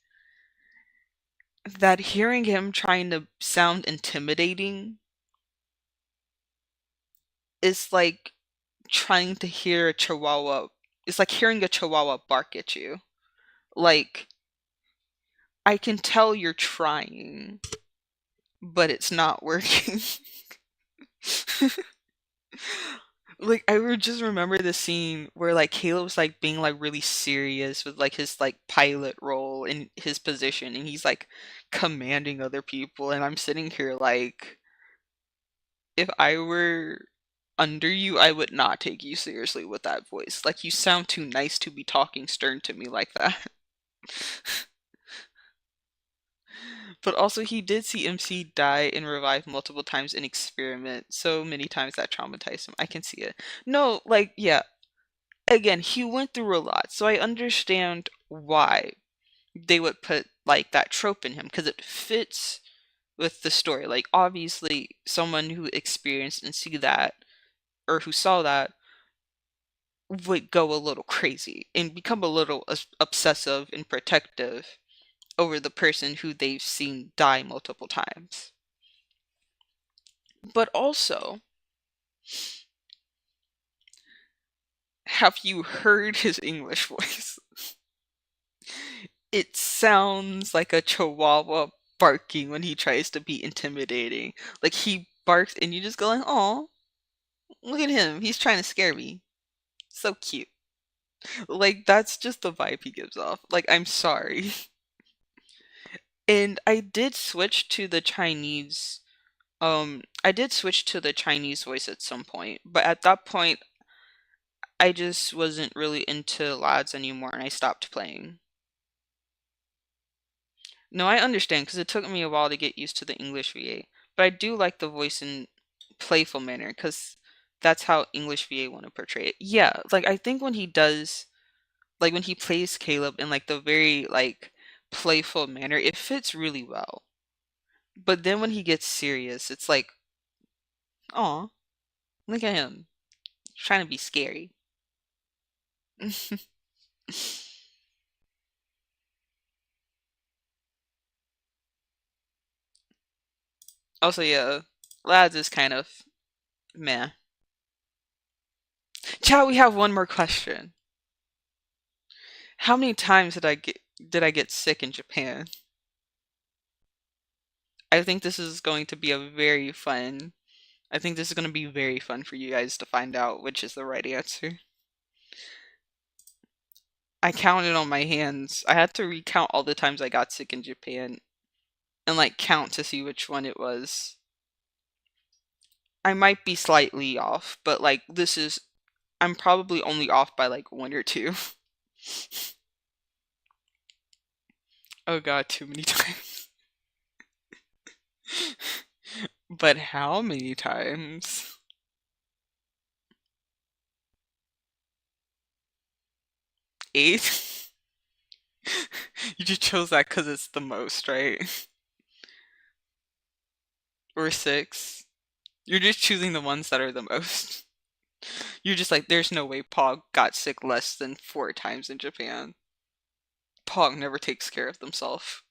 that hearing him trying to sound intimidating is like trying to hear a chihuahua. It's like hearing a chihuahua bark at you. Like, I can tell you're trying, but it's not working. Like, I would just remember the scene where like Caleb's like being like really serious with like his like pilot role in his position, and he's like commanding other people, and I'm sitting here like, if I were under you, I would not take you seriously with that voice. Like, you sound too nice to be talking stern to me like that. But also, he did see MC die and revive multiple times in experiment, so many times that traumatized him. I can see it. No, like, yeah, again, he went through a lot, so I understand why they would put like that trope in him because it fits with the story. Like, obviously, someone who experienced and see that, or who saw that, would go a little crazy and become a little obsessive and protective over the person who they've seen die multiple times. But also, have you heard his English voice? It sounds like a chihuahua barking when he tries to be intimidating. Like, he barks and you just go like, "Oh, look at him. He's trying to scare me." So cute. Like, that's just the vibe he gives off. Like, I'm sorry. And I did switch to the Chinese voice at some point, but at that point I just wasn't really into lads anymore and I stopped playing. No, I understand because it took me a while to get used to the English VA, but I do like the voice in playful manner because that's how English VA want to portray it. Yeah, like I think when he does, like when he plays Caleb in like the very like playful manner, it fits really well. But then when he gets serious, it's like, "Aw, look at him trying to be scary." Also, yeah, lads is kind of meh. Chat, we have one more question. How many times did I get sick in Japan? I think this is going to be a very fun. I think this is going to be very fun for you guys to find out which is the right answer. I counted on my hands. I had to recount all the times I got sick in Japan and like count to see which one it was. I might be slightly off, but like I'm probably only off by like one or two. Oh god, too many times. But how many times? 8? You just chose that because it's the most, right? Or six. You're just choosing the ones that are the most. You're just like, there's no way Pog got sick less than 4 times in Japan. Pog never takes care of themselves.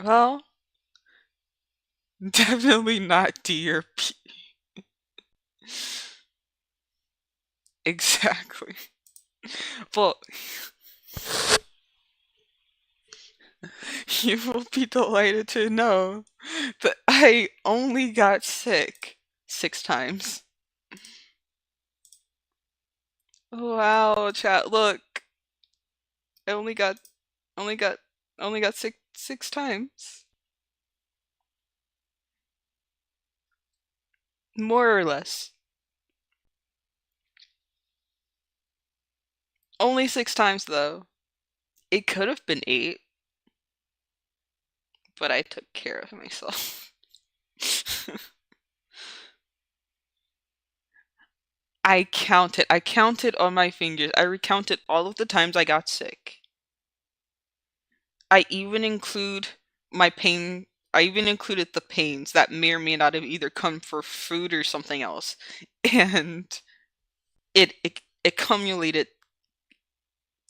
Well, definitely not D or P. Exactly. Well, you will be delighted to know that I only got sick 6 times. Wow, chat, look. I only got, only got sick 6 times. More or less. Only 6 times though. It could have been 8, but I took care of myself. I counted on my fingers. I recounted all of the times I got sick. I even include my pain. I even included the pains that may or may not have either come for food or something else, and it accumulated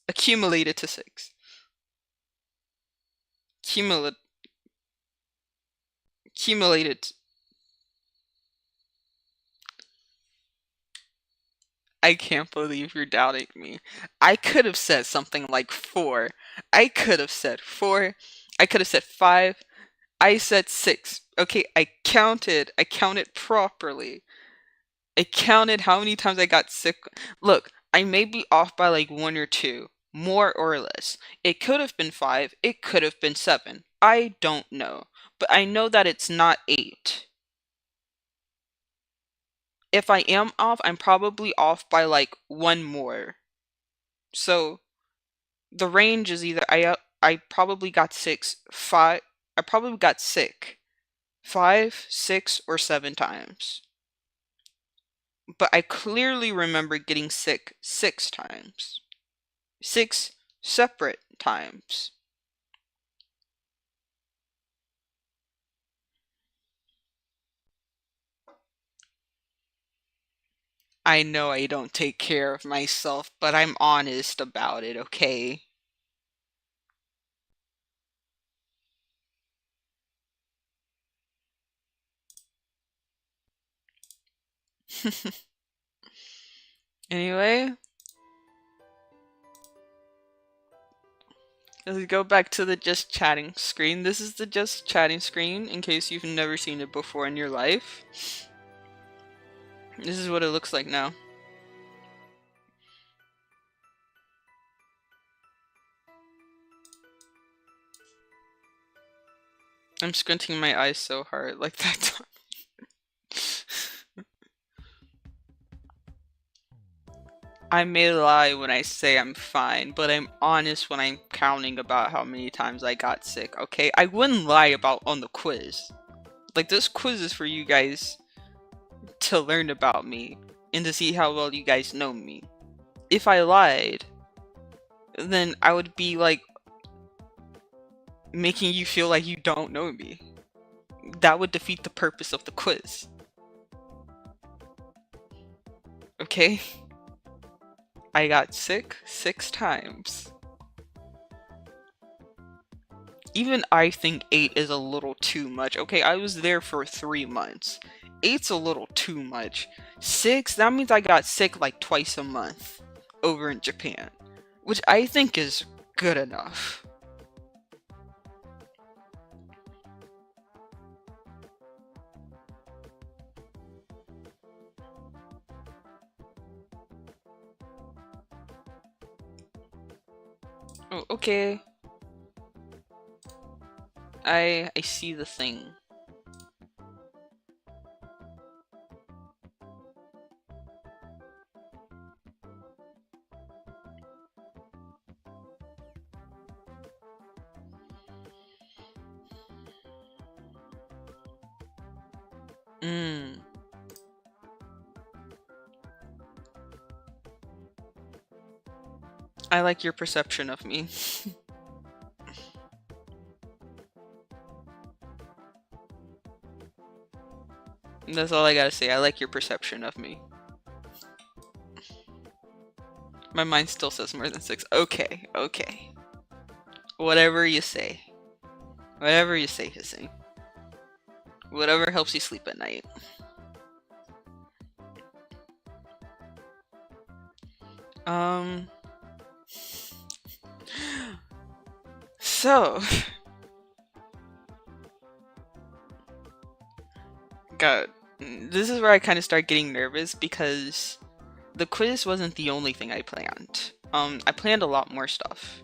to 6. Cumulated accumulated. I can't believe you're doubting me. I could have said something like 4. I could have said 4. I could have said 5. I said 6. Okay, I counted properly. I counted how many times I got sick. Look, I may be off by like 1 or 2, more or less. It could have been 5, it could have been 7. I don't know. But I know that it's not 8. If I am off, I'm probably off by like 1 more. So the range is either I probably got 6, 5. I probably got sick 5, 6, or 7 times. But I clearly remember getting sick 6 times. 6 separate times. I know I don't take care of myself, but I'm honest about it, okay? Anyway, let's go back to the just chatting screen. This is the just chatting screen in case you've never seen it before in your life. This is what it looks like now. I'm squinting my eyes so hard like that. I may lie when I say I'm fine, but I'm honest when I'm counting about how many times I got sick, okay? I wouldn't lie about on the quiz. Like, this quiz is for you guys to learn about me and to see how well you guys know me. If I lied, then I would be like making you feel like you don't know me. That would defeat the purpose of the quiz. Okay? I got sick 6 times. Even I think 8 is a little too much. Okay, I was there for 3 months. 8's a little too much. 6, that means I got sick like twice a month over in Japan, which I think is good enough. Oh, okay. I see the thing. Mm. I like your perception of me. That's all I gotta say. I like your perception of me. My mind still says more than 6. Okay, okay. Whatever you say. Whatever you say, Hissing. Whatever helps you sleep at night. So, God, this is where I kind of start getting nervous because the quiz wasn't the only thing I planned. I planned a lot more stuff.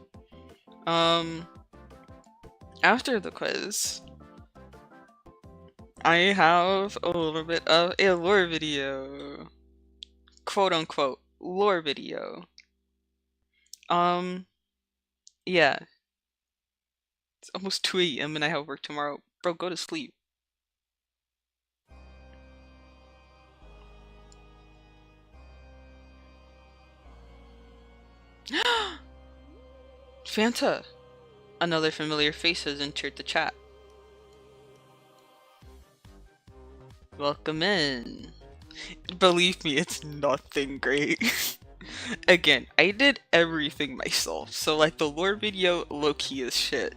After the quiz, I have a little bit of a lore video. Quote unquote, lore video. Yeah. It's almost 2 a.m. and I have work tomorrow. Bro, go to sleep. Fanta! Another familiar face has entered the chat. Welcome in. Believe me, it's nothing great. Again, I did everything myself, so like the lore video low-key is shit.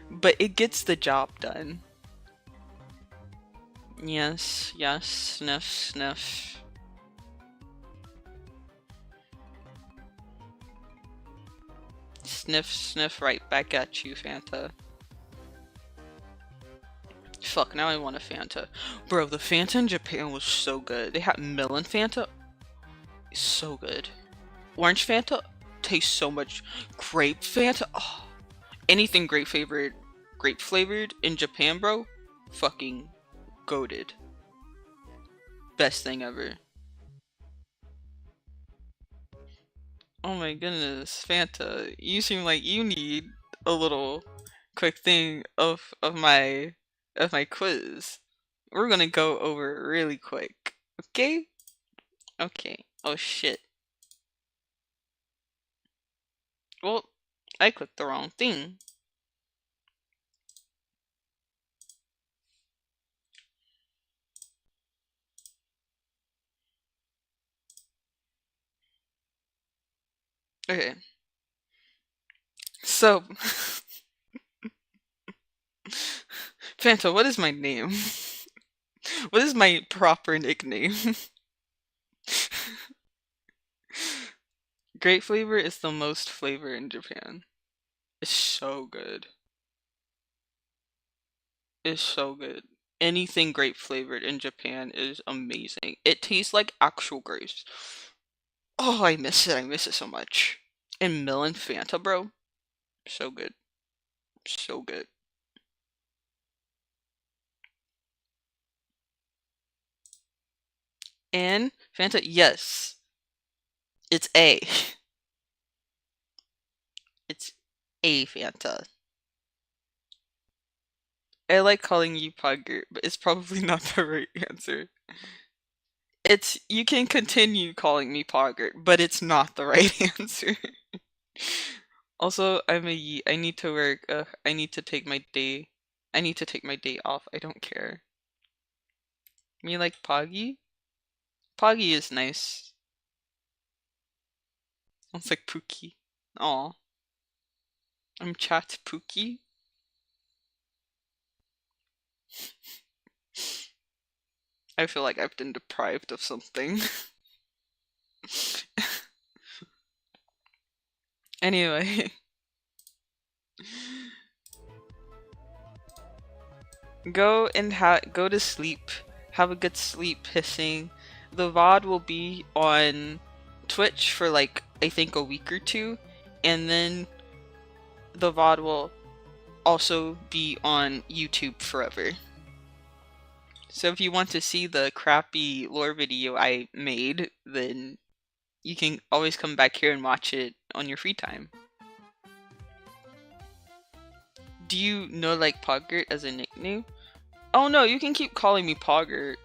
But it gets the job done. Yes, yes, sniff, sniff. Sniff, sniff right back at you, Fanta. Fuck, now I want a Fanta. Bro, the Fanta in Japan was so good. They had melon Fanta. So good. Orange Fanta tastes so much. Grape Fanta. Oh, anything grape flavored in Japan, bro. Fucking goated. Best thing ever. Oh my goodness, Fanta, you seem like you need a little quick thing of my quiz. We're gonna go over really quick. Okay? Okay. Oh shit. Well, I clicked the wrong thing. Okay. So, Fanta, what is my name? What is my proper nickname? Grape flavor is the most flavor in Japan. It's so good. It's so good. Anything grape flavored in Japan is amazing. It tastes like actual grapes. Oh, I miss it. I miss it so much. And melon Fanta, bro. So good. So good. And Fanta, yes. It's A. It's A Fanta. I like calling you Pugger, but it's probably not the right answer. It's you can continue calling me Poggert, but it's not the right answer. Also, I'm a yeet. I need to work. I need to take my day. I need to take my day off. I don't care. Me like Poggy? Poggy is nice. Sounds like Pookie. Aw. I'm Chat Pookie. I feel like I've been deprived of something. Anyway. Go and go to sleep. Have a good sleep, Hissing. The VOD will be on Twitch for like, I think a week or two. And then the VOD will also be on YouTube forever. So if you want to see the crappy lore video I made, then you can always come back here and watch it on your free time. Do you know like Poggert as a nickname? Oh no, you can keep calling me Poggert.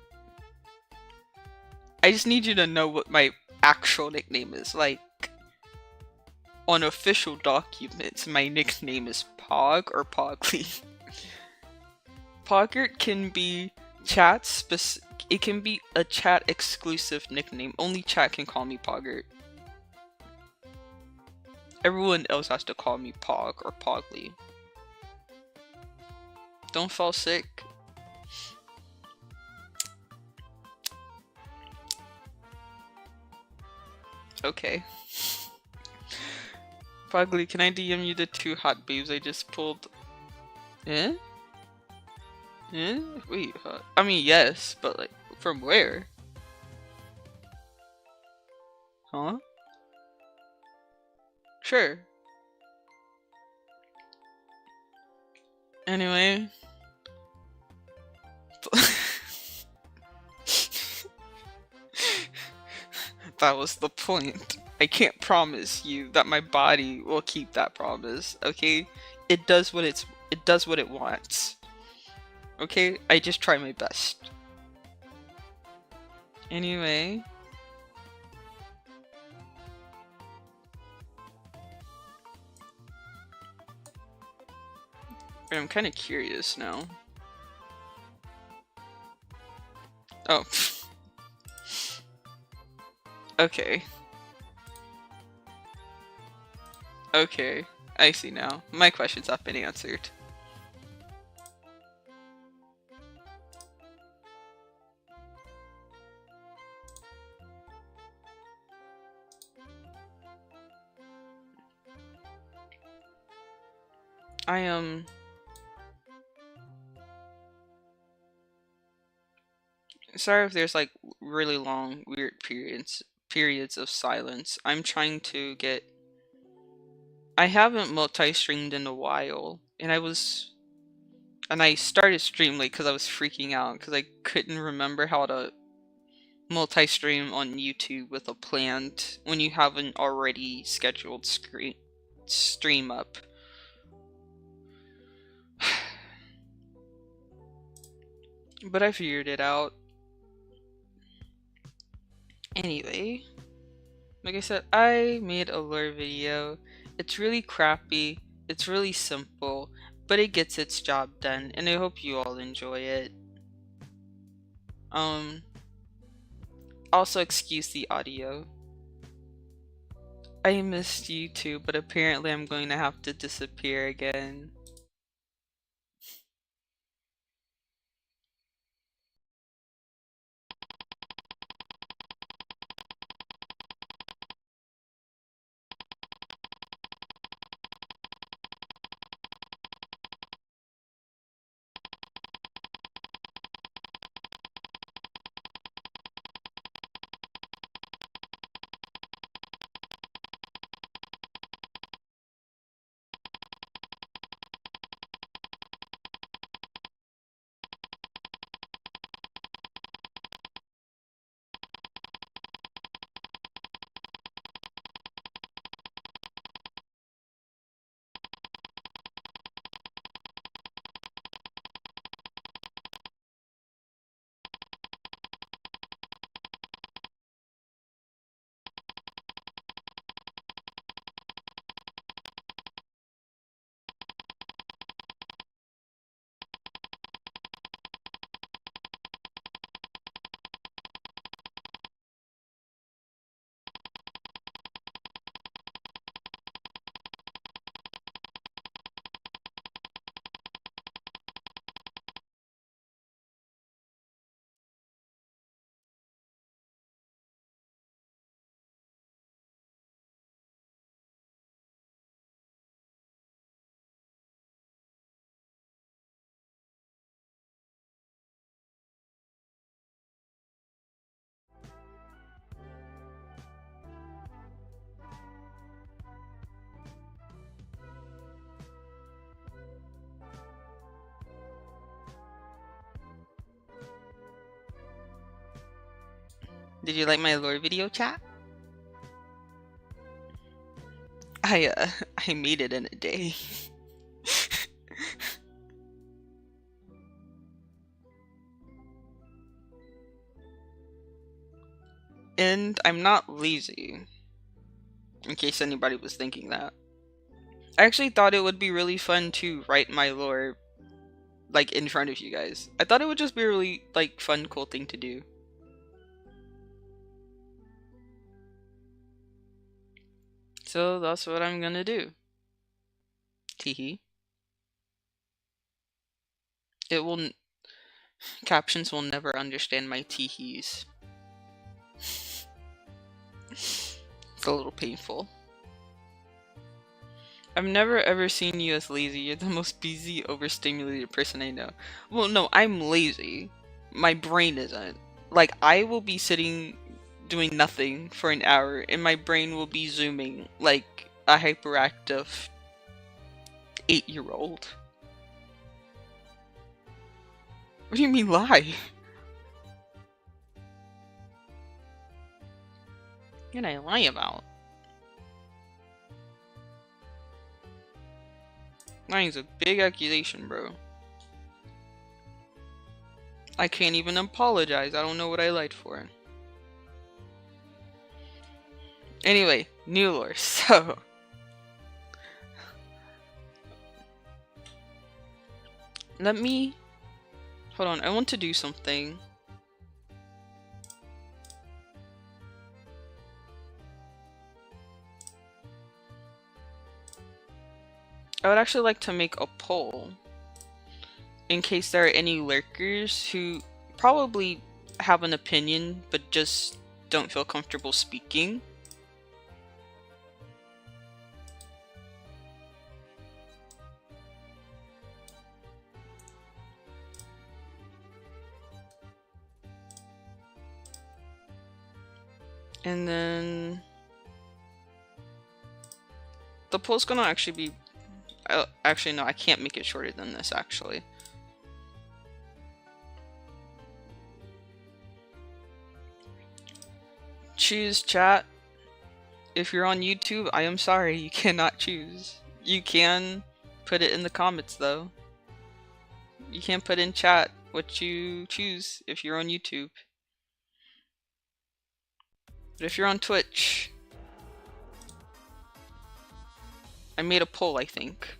I just need you to know what my actual nickname is. Like, on official documents, my nickname is Pog or Pogly. Poggert can be it can be a chat exclusive nickname. Only chat can call me Poggert. Everyone else has to call me Pog or Pogly. Don't fall sick. Okay. Pogly, can I DM you the 2 hot babes I just pulled? Eh? Eh? Wait, I mean, yes, but like, from where? Huh? Sure. Anyway. That was the point. I can't promise you that my body will keep that promise, okay? It does what it wants. Okay? I just try my best. Anyway. I'm kind of curious now. Oh. Okay. Okay. I see now. My questions have been answered. Sorry if there's like really long, weird periods of silence. I'm trying to get. I haven't multi-streamed in a while, and I started Streamlate because I was freaking out because I couldn't remember how to multi-stream on YouTube with a planned when you have an already scheduled stream up. But I figured it out. Anyway, like I said, I made a lore video. It's really crappy, it's really simple, but it gets its job done, and I hope you all enjoy it. Also excuse the audio. I missed you too, but apparently I'm going to have to disappear again. Did you like my lore video, chat? I made it in a day. And I'm not lazy, in case anybody was thinking that. I actually thought it would be really fun to write my lore, like, in front of you guys. I thought it would just be a really, like, fun, cool thing to do. So that's what I'm gonna do. Teehee. It will... Captions will never understand my teehees. It's a little painful. I've never ever seen you as lazy. You're the most busy, overstimulated person I know. Well, no, I'm lazy. My brain isn't. Like, I will be sitting doing nothing for an hour, and my brain will be zooming like a hyperactive 8-year-old. What do you mean lie? What can I lie about? Lying's a big accusation, bro. I can't even apologize. I don't know what I lied for. Anyway, new lore. So, let me... Hold on, I want to do something. I would actually like to make a poll in case there are any lurkers who probably have an opinion but just don't feel comfortable speaking. And then the poll's gonna actually be... actually, no, I can't make it shorter than this, actually. Choose chat. If you're on YouTube, I am sorry, you cannot choose. You can put it in the comments, though. You can put in chat what you choose if you're on YouTube. But if you're on Twitch... I made a poll, I think.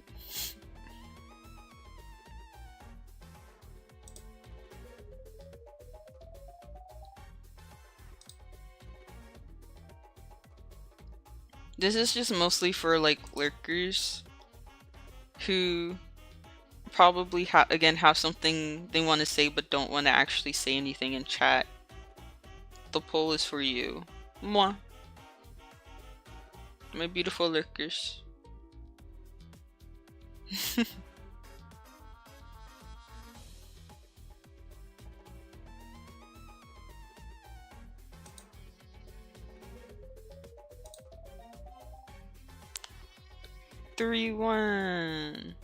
This is just mostly for, like, lurkers who probably again have something they want to say but don't want to actually say anything in chat. The poll is for you. Mwah. My beautiful lurkers. Three, 1.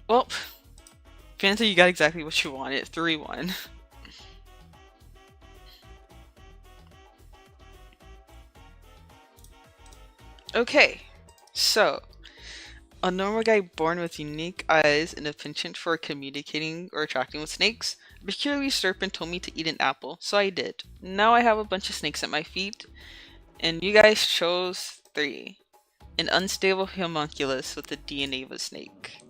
Well, Fanta, you got exactly what you wanted. 3-1. Okay, so a normal guy born with unique eyes and a penchant for communicating or attracting with snakes. A peculiar serpent told me to eat an apple, so I did. Now I have a bunch of snakes at my feet, and you guys chose 3. An unstable homunculus with the DNA of a snake.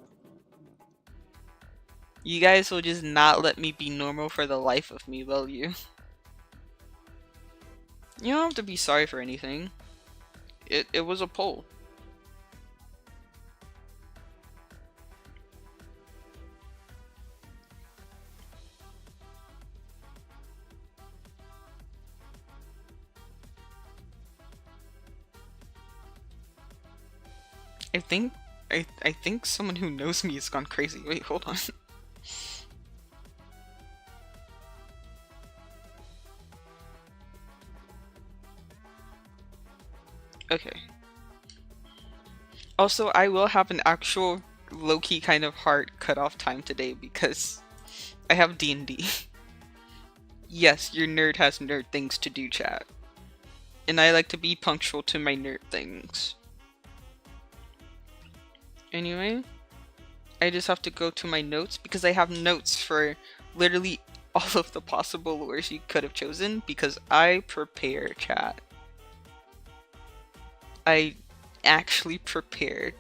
You guys will just not let me be normal for the life of me, will you? You don't have to be sorry for anything. It was a poll. I think someone who knows me has gone crazy. Wait, hold on. Okay. Also, I will have an actual low-key kind of hard cutoff time today because I have D&D. Yes, your nerd has nerd things to do, chat. And I like to be punctual to my nerd things. Anyway, I just have to go to my notes because I have notes for literally all of the possible lures you could have chosen because I prepare, chat. I actually prepared.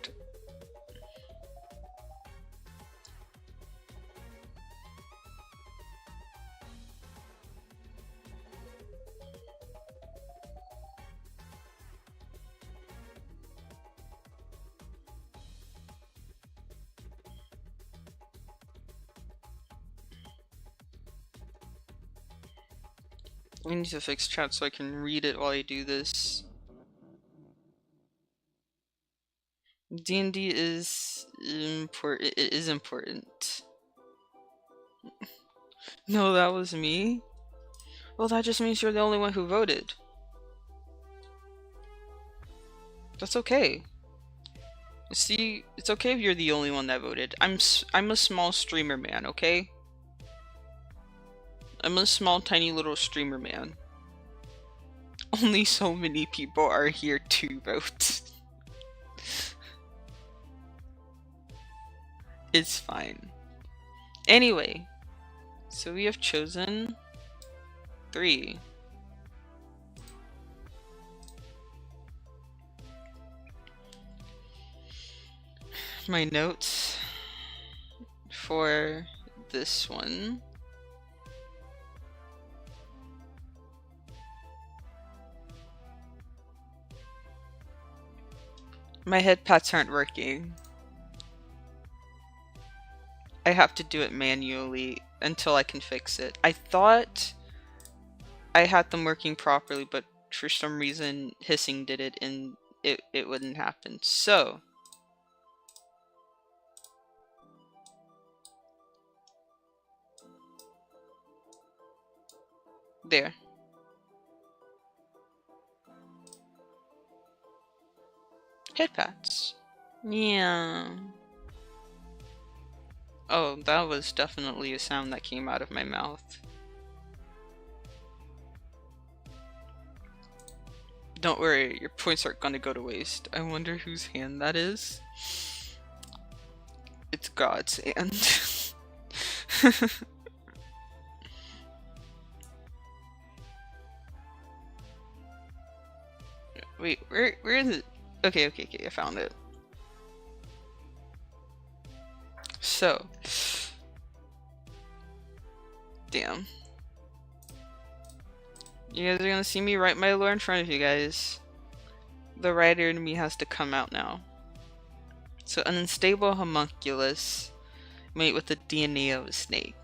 I need to fix chat so I can read it while I do this. D&D is important. It is important. No, that was me? Well, that just means you're the only one who voted. That's okay. See, it's okay if you're the only one that voted. I'm a small streamer man, okay? I'm a small, tiny little streamer man. Only so many people are here to vote. It's fine. Anyway, so we have chosen 3. My notes for this one. My head pats aren't working. I have to do it manually until I can fix it. I thought I had them working properly, but for some reason hissing did it and it wouldn't happen. So there. Head pats. Yeah. Oh, that was definitely a sound that came out of my mouth. Don't worry, your points aren't gonna go to waste. I wonder whose hand that is. It's God's hand. Wait, where is it? Okay, I found it. So, damn. You guys are gonna see me write my lore in front of you guys. The writer in me has to come out now. So, an unstable homunculus mate with the DNA of a snake.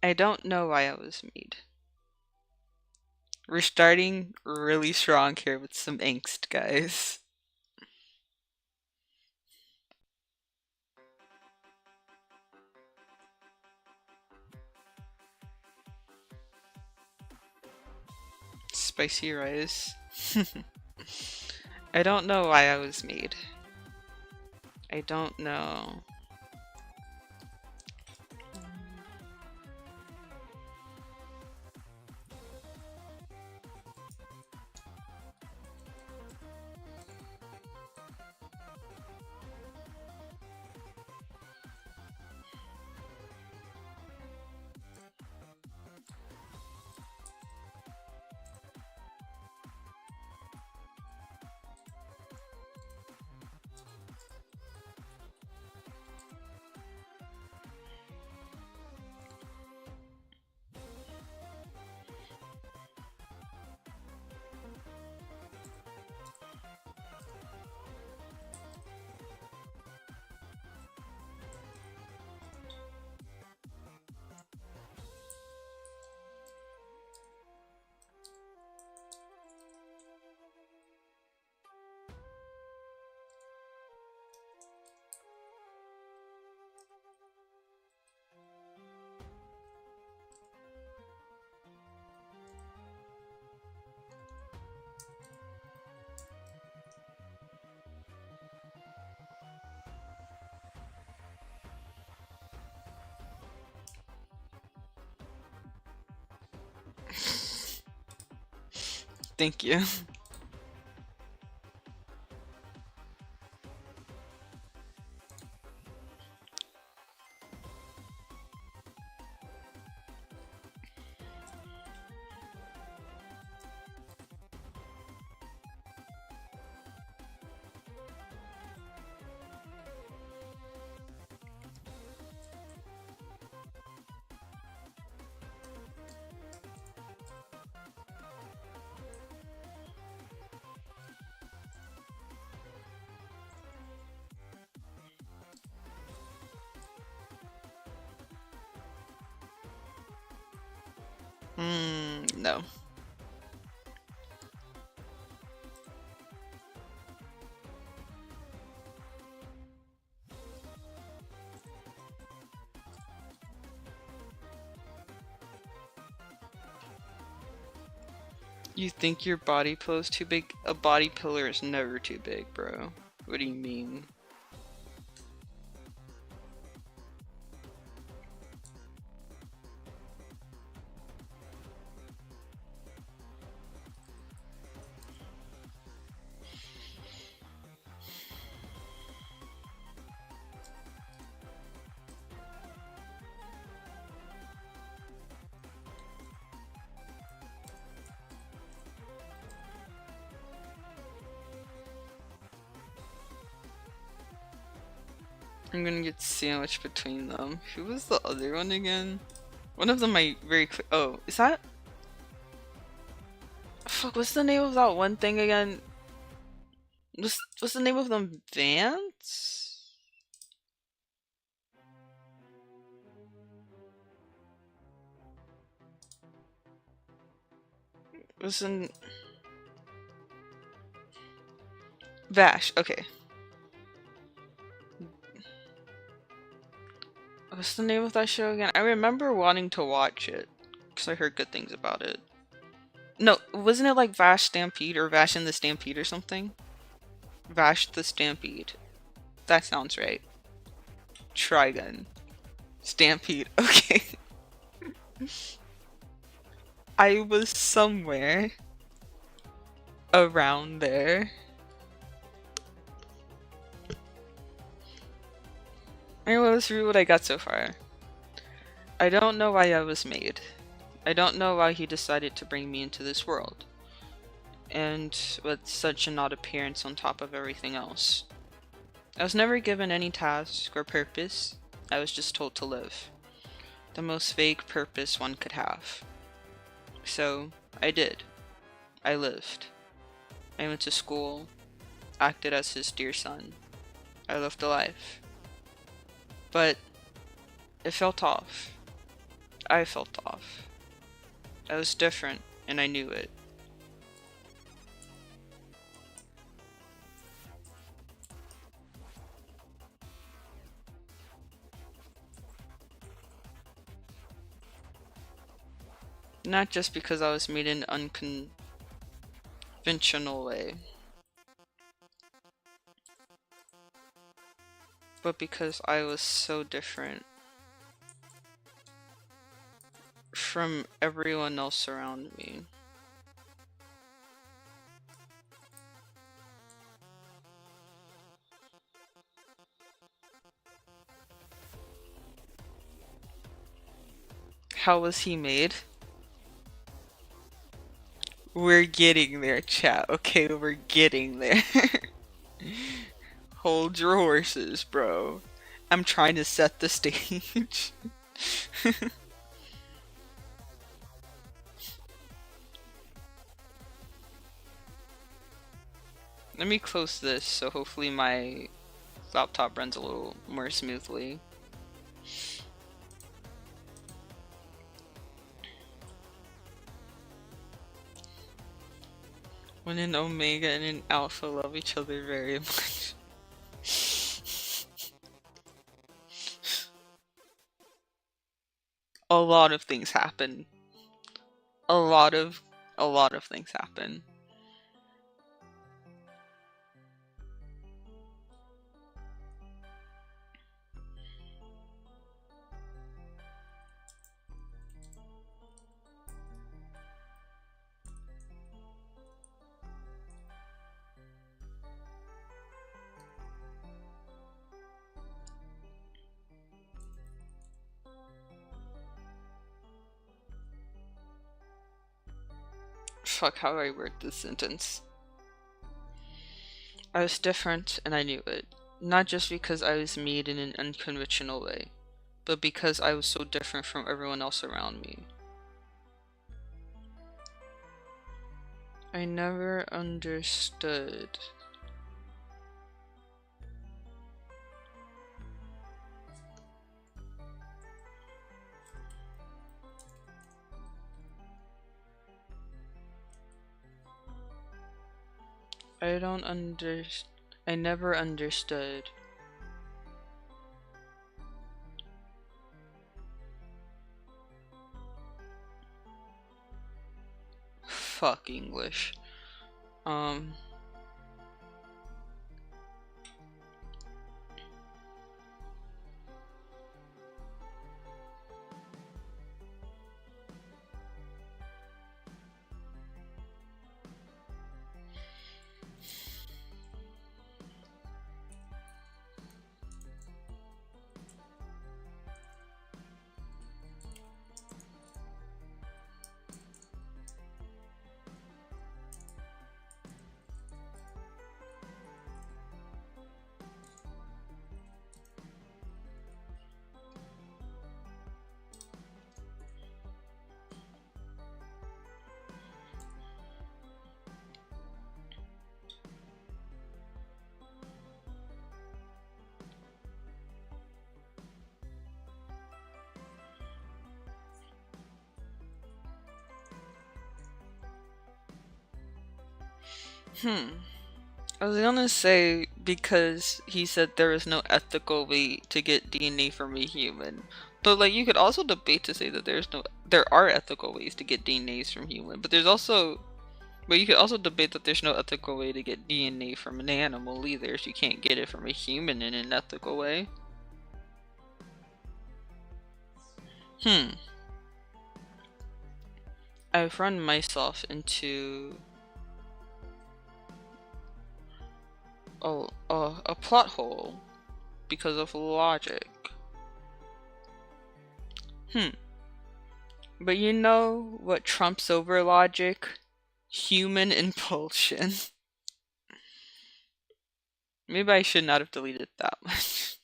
I don't know why I was made. We're starting really strong here with some angst, guys. Spicy rice. I don't know why I was made. I don't know. Thank you. No. You think your body pillow is too big? A body pillar is never too big, bro. What do you mean? I'm gonna get sandwiched between them. Who was the other one again? One of them I very oh, is that? Fuck, what's the name of that one thing again? What's the name of them? Vance? Was in Vash, okay. What's the name of that show again? I remember wanting to watch it because I heard good things about it. No, wasn't it like Vash Stampede or Vash and the Stampede or something? Vash the Stampede. That sounds right. Trigun. Stampede. Okay. I was somewhere around there. Anyway, let's read what I got so far. I don't know why I was made. I don't know why he decided to bring me into this world. And with such an odd appearance on top of everything else. I was never given any task or purpose. I was just told to live. The most vague purpose one could have. So, I did. I lived. I went to school, acted as his dear son. I lived a life. But it felt off. I felt off. I was different, and I knew it. Not just because I was made in an unconventional way, but because I was so different from everyone else around me. How was he made? We're getting there, chat. Okay, we're getting there. Hold your horses, bro. I'm trying to set the stage. Let me close this so hopefully my laptop runs a little more smoothly. When an Omega and an Alpha love each other very much. A lot of things happen. A lot of things happen. Fuck, how do I word this sentence? I was different and I knew it. Not just because I was made in an unconventional way, but because I was so different from everyone else around me. I never understood. I never understood. Fuck English. I was gonna say because he said there is no ethical way to get DNA from a human. But like you could also debate to say that there are ethical ways to get DNAs from human, but you could also debate that there's no ethical way to get DNA from an animal either, so you can't get it from a human in an ethical way. I've run myself into a plot hole because of logic. But you know what trumps over logic? Human impulsion. Maybe I should not have deleted that much.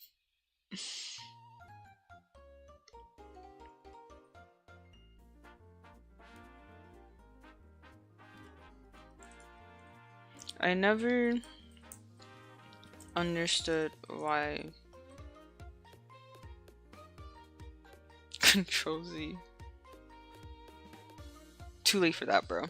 I never understood why Control Z. Too late for that, bro.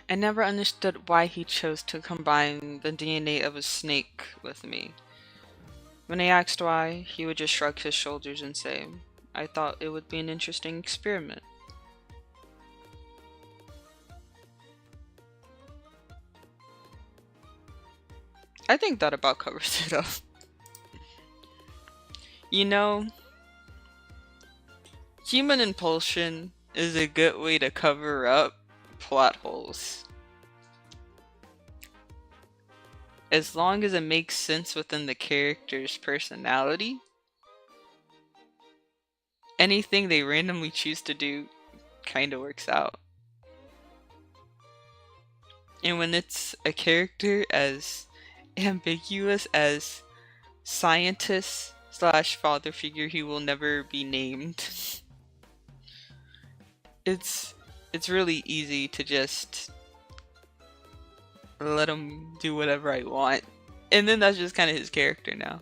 I never understood why he chose to combine the DNA of a snake with me. When I asked why, he would just shrug his shoulders and say, I thought it would be an interesting experiment. I think that about covers it up. You know, human impulsion is a good way to cover up plot holes. As long as it makes sense within the character's personality, anything they randomly choose to do kinda works out. And when it's a character as ambiguous as scientist slash father figure who will never be named. it's really easy to just let him do whatever I want. And then that's just kind of his character now.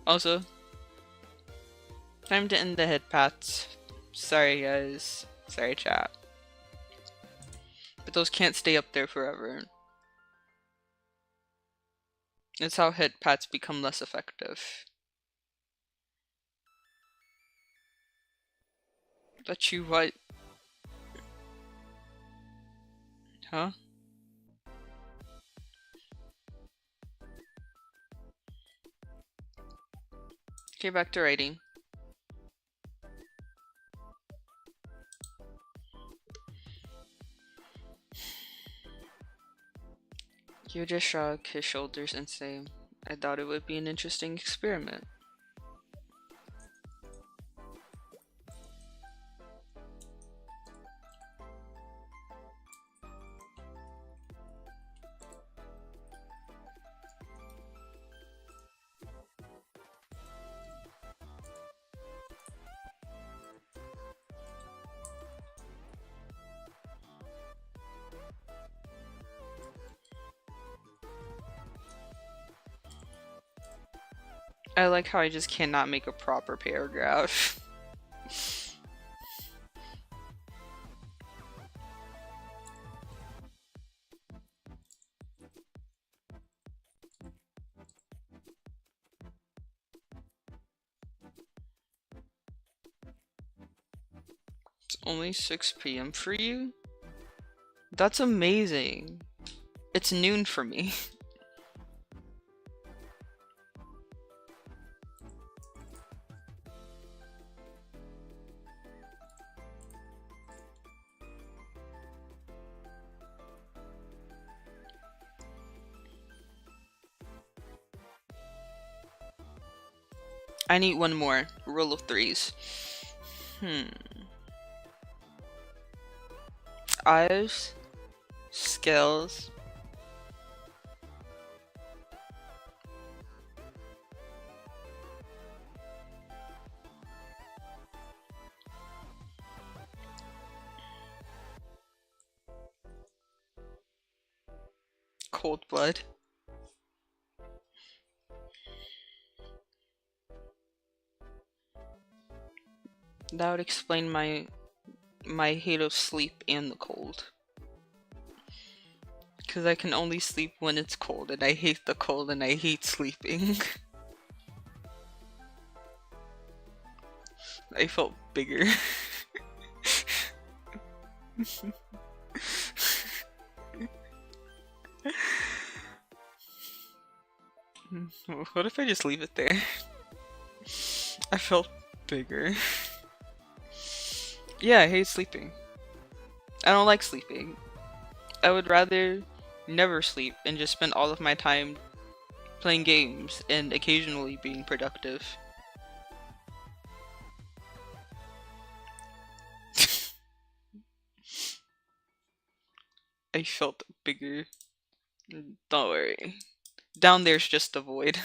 Also, time to end the head pats. Sorry guys. Sorry chat. But those can't stay up there forever. That's how head pats become less effective. But you what? Huh? Okay, back to writing. You just shrug his shoulders and say, I thought it would be an interesting experiment. I like how I just cannot make a proper paragraph. It's only 6 p.m. for you? That's amazing. It's noon for me. I need one more. Rule of threes. Eyes. Skills. Cold blood. That would explain my hate of sleep and the cold. Because I can only sleep when it's cold, and I hate the cold, and I hate sleeping. I felt bigger. What if I just leave it there? I felt bigger. Yeah, I hate sleeping. I don't like sleeping. I would rather never sleep and just spend all of my time playing games and occasionally being productive. I felt bigger. Don't worry. Down there's just a void.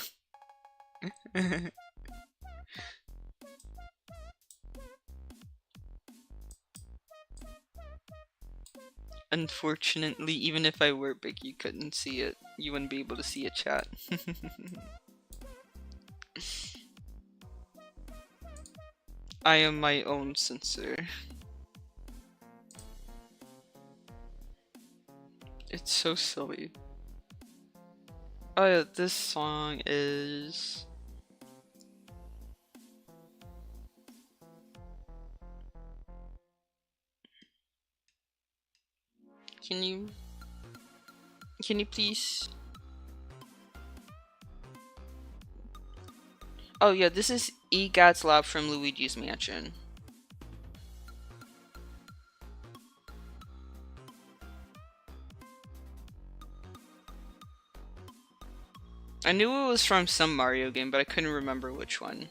Unfortunately, even if I were big, you couldn't see it. You wouldn't be able to see it, chat. I am my own censor. It's so silly. Oh yeah, this song is... Can you please... Oh yeah, this is EGAT's Lab from Luigi's Mansion. I knew it was from some Mario game, but I couldn't remember which one.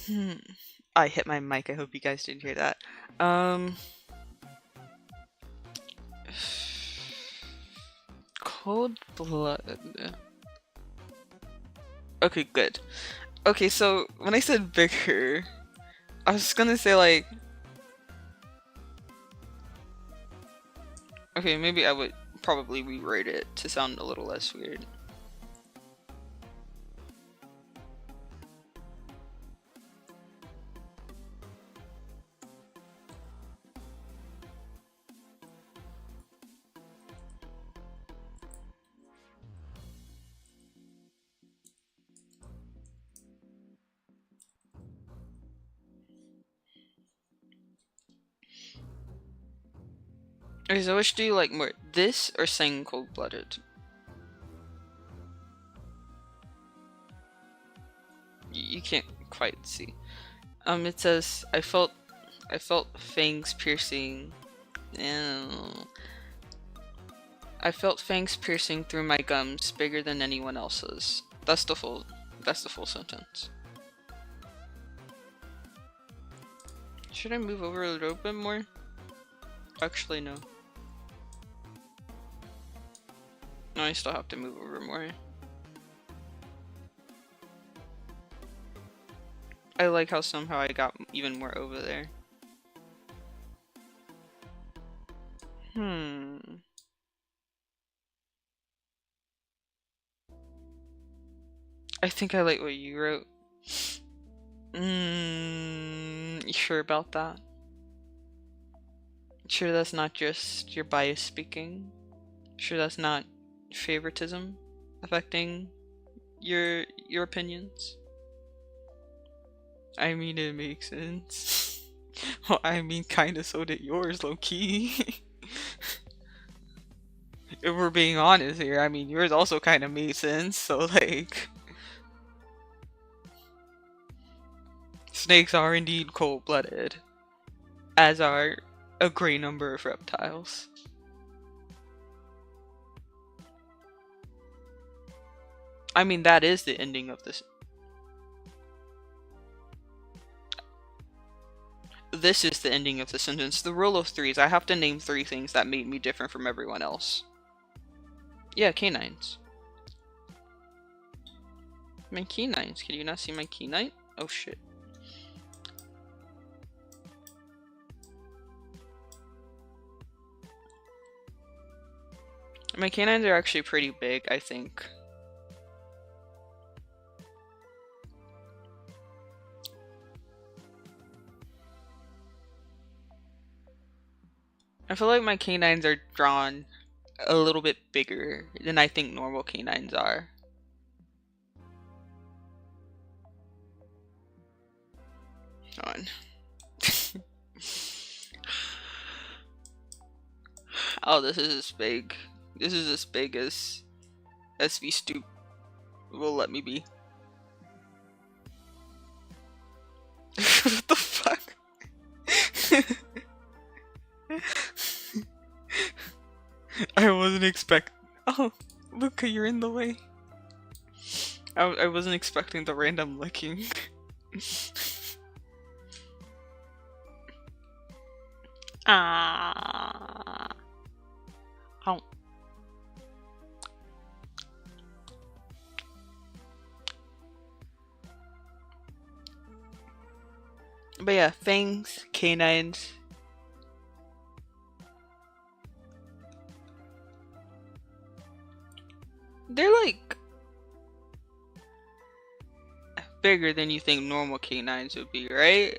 Hmm. I hit my mic. I hope you guys didn't hear that. Um. Cold blood. Okay, good. Okay, so when I said bigger, I was gonna say like. Okay, maybe I would probably rewrite it to sound a little less weird. Okay, so which do you like more? This or saying cold-blooded? You can't quite see. It says I felt fangs piercing. Ew. I felt fangs piercing through my gums, bigger than anyone else's. That's the full. That's the full sentence. Should I move over a little bit more? Actually, no. No, I still have to move over more. I like how somehow I got even more over there. I think I like what you wrote. You sure about that? Sure that's not just your bias speaking? Sure that's not favoritism affecting your opinions? I mean, it makes sense. Well, I mean, kinda so did yours, low-key. If we're being honest here, I mean, yours also kinda made sense, so like... Snakes are indeed cold-blooded, as are a great number of reptiles. I mean, that is the ending of this. This is the ending of the sentence. The rule of threes. I have to name 3 things that made me different from everyone else. Yeah, canines. My canines. Can you not see my canine? Oh shit. My canines are actually pretty big, I think. I feel like my canines are drawn a little bit bigger than I think normal canines are. Hold on. Oh, this is as big. This is as big as SV Stoop will let me be. What the fuck? I wasn't expect. Oh, Luca, you're in the way. I wasn't expecting the random licking. Ah. Oh. But yeah, fangs, canines. They're like bigger than you think normal canines would be, right?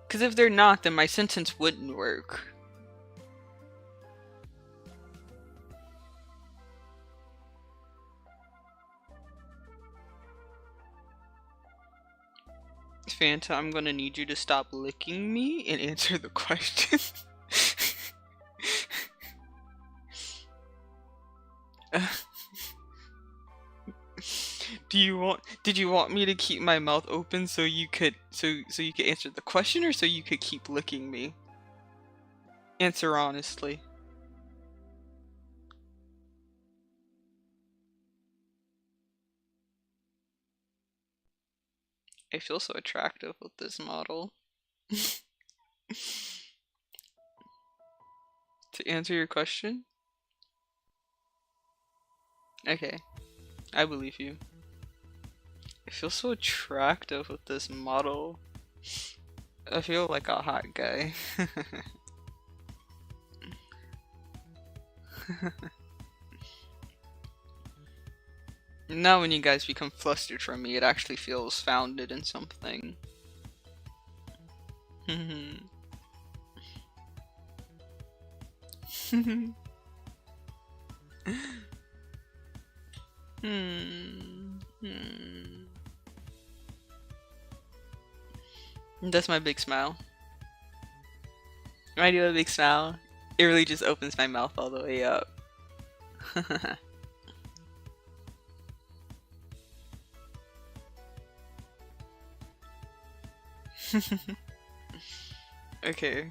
Because if they're not, then my sentence wouldn't work. Fanta, I'm gonna need you to stop licking me and answer the question. Did you want me to keep my mouth open so you could answer the question, or so you could keep licking me? Answer honestly. I feel so attractive with this model. To answer your question? Okay, I believe you. I feel so attractive with this model. I feel like a hot guy. Now when you guys become flustered from me, it actually feels founded in something. That's my big smile. When I do a big smile, it really just opens my mouth all the way up. Okay.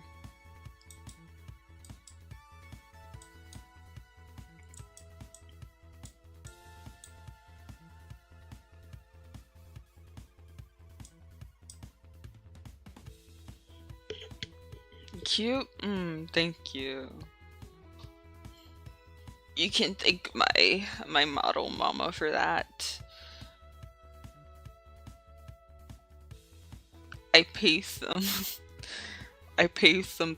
Cute? Thank you. You can thank my model mama for that. I pay them I pay them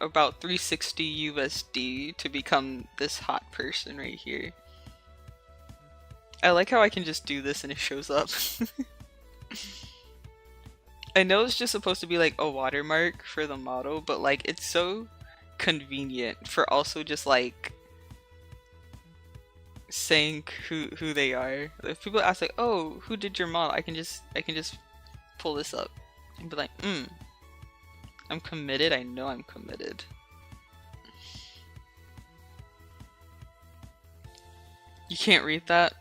about 360 USD to become this hot person right here. I like how I can just do this and it shows up. I know it's just supposed to be like a watermark for the model, but like it's so convenient for also just like saying who they are. If people ask like, "Oh, who did your model?" I can just pull this up and be like, I'm committed. I know I'm committed." You can't read that?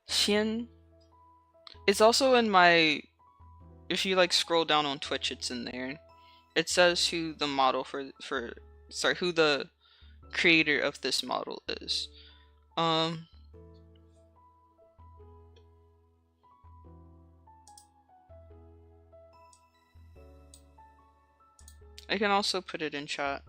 Xian. It's also in my, if you like scroll down on Twitch, it's in there. It says who the model who the creator of this model is. I can also put it in chat.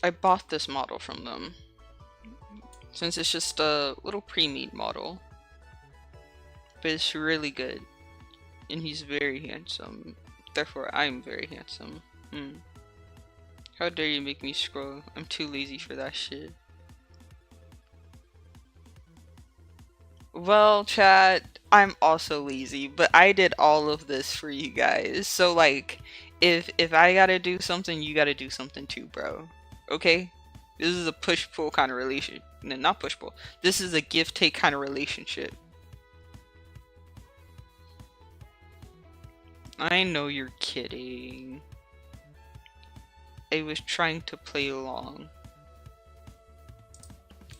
I bought this model from them, since it's just a little pre-made model, but it's really good, and he's very handsome, therefore I'm very handsome. How dare you make me scroll? I'm too lazy for that shit. Well, chat, I'm also lazy, but I did all of this for you guys, so like, if I gotta do something, you gotta do something too, bro. Okay? This is a push-pull kind of relation. No, not push-pull. This is a give-take kind of relationship. I know you're kidding. I was trying to play along.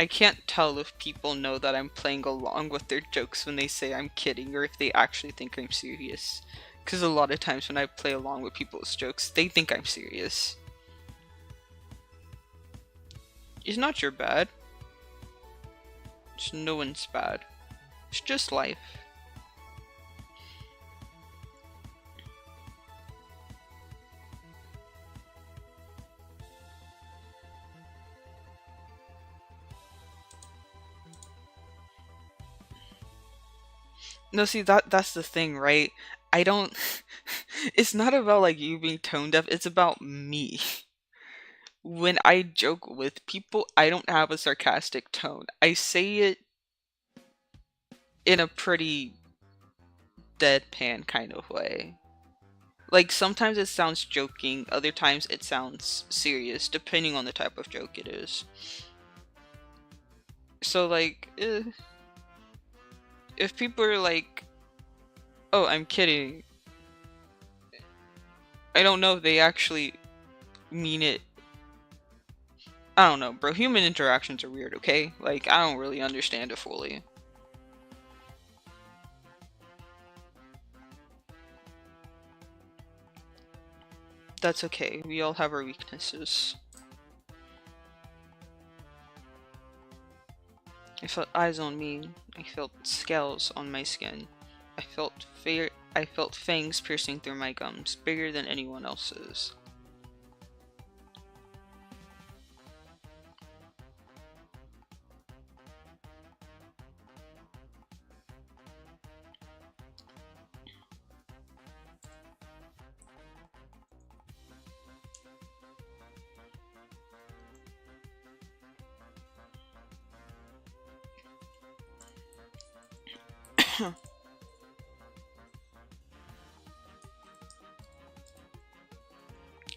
I can't tell if people know that I'm playing along with their jokes when they say I'm kidding or if they actually think I'm serious. Because a lot of times when I play along with people's jokes, they think I'm serious. It's not your bad. It's no one's bad. It's just life. No, see, that's the thing, right? I don't... It's not about, like, you being tone deaf, it's about me. When I joke with people, I don't have a sarcastic tone. I say it in a pretty deadpan kind of way. Like, sometimes it sounds joking, other times it sounds serious, depending on the type of joke it is. So, like, if people are like, "Oh, I'm kidding," I don't know if they actually mean it I don't know, bro. Human interactions are weird, okay? Like, I don't really understand it fully. That's okay. We all have our weaknesses. I felt eyes on me. I felt scales on my skin. I felt fangs piercing through my gums, bigger than anyone else's.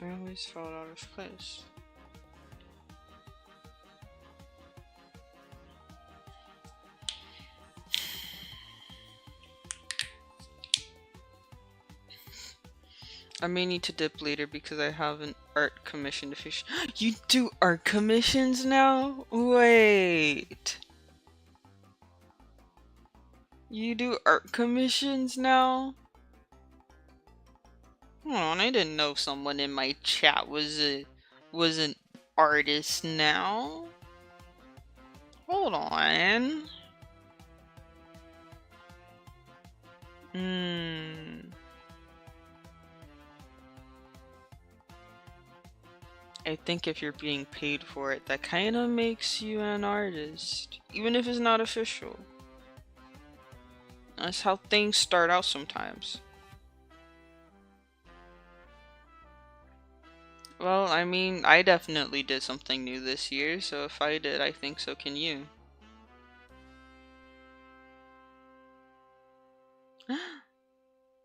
I always felt out of place. I may need to dip later because I have an art commission to fish. You do art commissions now? Wait. You do art commissions now? Hold on, I didn't know someone in my chat was an artist now. Hold on. I think if you're being paid for it, that kind of makes you an artist, even if it's not official. That's how things start out sometimes. Well, I mean, I definitely did something new this year, so if I did, I think so can you.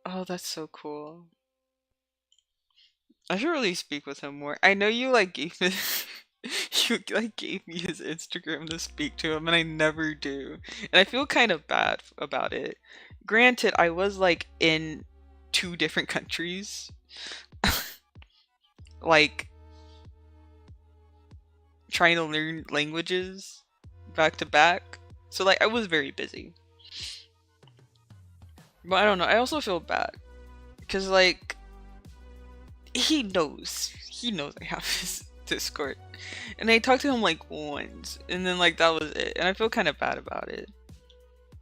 Oh, that's so cool. I should really speak with him more. I know you like gave me you like gave me his Instagram to speak to him and I never do. And I feel kind of bad about it. Granted, I was like in 2 different countries. Like trying to learn languages back to back. So like I was very busy. But I don't know. I also feel bad cuz like he knows I have his Discord. And I talked to him like once, and then like that was it. And I feel kind of bad about it.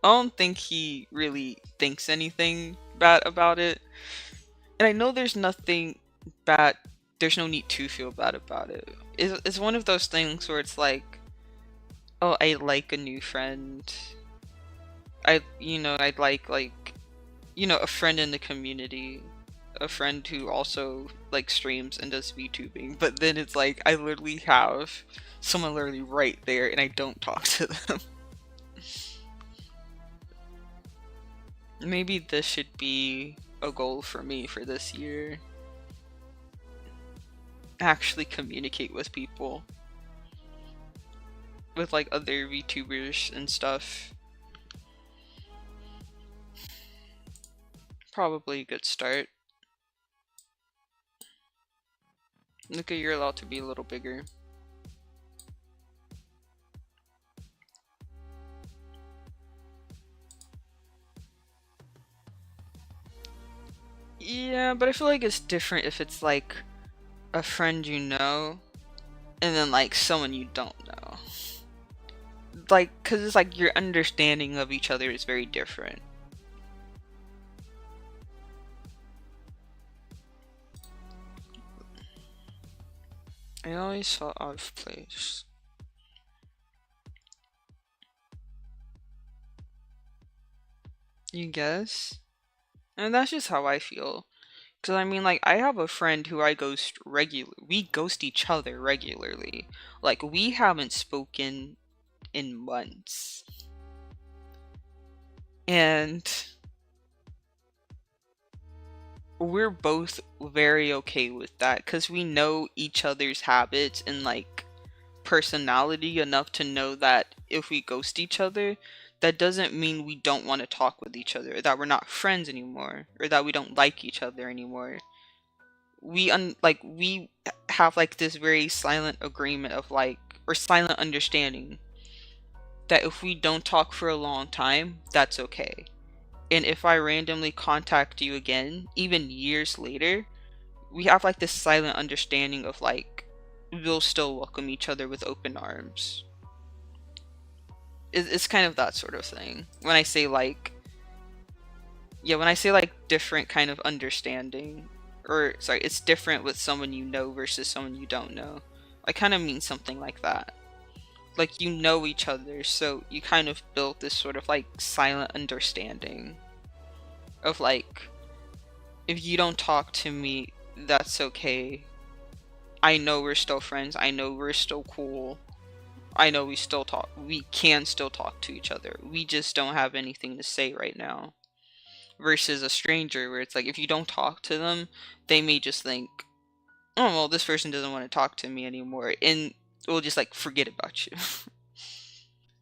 I don't think he really thinks anything bad about it. And I know there's nothing bad, there's no need to feel bad about it. It's one of those things where it's like, oh, I like a new friend. I'd like, a friend in the community. A friend who also like streams and does VTubing, but then it's like I literally have someone literally right there and I don't talk to them. Maybe this should be a goal for me for this year. Actually communicate with people. With like other VTubers and stuff. Probably a good start. Look at you're allowed to be a little bigger. Yeah, but I feel like it's different if it's like a friend you know and then like someone you don't know. Like, cause it's like your understanding of each other is very different. I always felt out of place. You guess? And that's just how I feel. Cause I mean, like, I have a friend who I ghost we ghost each other regularly. Like, we haven't spoken in months. And we're both very okay with that because we know each other's habits and like personality enough to know that if we ghost each other, that doesn't mean we don't want to talk with each other, that we're not friends anymore, or that we don't like each other anymore. We have like this very silent agreement of like, or silent understanding that if we don't talk for a long time, that's okay. And if I randomly contact you again, even years later, we have like this silent understanding of like, we'll still welcome each other with open arms. It's kind of that sort of thing. When I say like, yeah, when I say like different kind of understanding, or sorry, it's different with someone you know versus someone you don't know. I kind of mean something like that. Like, you know each other, so you kind of built this sort of like silent understanding of like, if you don't talk to me, that's okay. I know we're still friends. I know we're still cool. I know we can still talk to each other. We just don't have anything to say right now. Versus a stranger where it's like, if you don't talk to them, they may just think, oh, well, this person doesn't want to talk to me anymore, and we'll just like forget about you.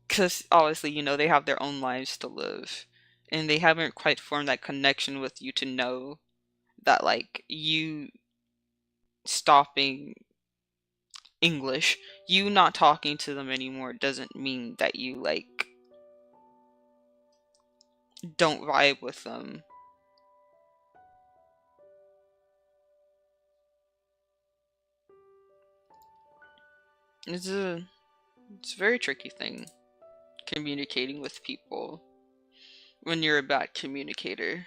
Because obviously, you know, they have their own lives to live, and they haven't quite formed that connection with you to know that like, you stopping English, you not talking to them anymore doesn't mean that you like don't vibe with them. It's a very tricky thing, communicating with people when you're a bad communicator.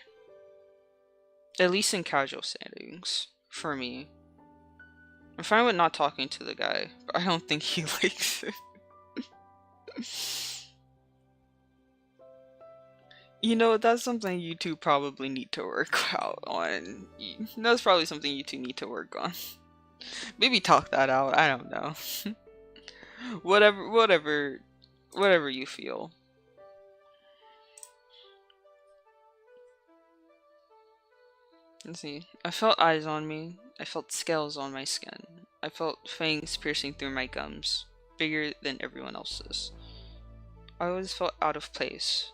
At least in casual settings, for me. I'm fine with not talking to the guy, but I don't think he likes it. You know, that's something you two probably need to work out on. That's probably something you two need to work on. Maybe talk that out, I don't know. Whatever you feel. Let's see. I felt eyes on me. I felt scales on my skin. I felt fangs piercing through my gums, bigger than everyone else's. I always felt out of place.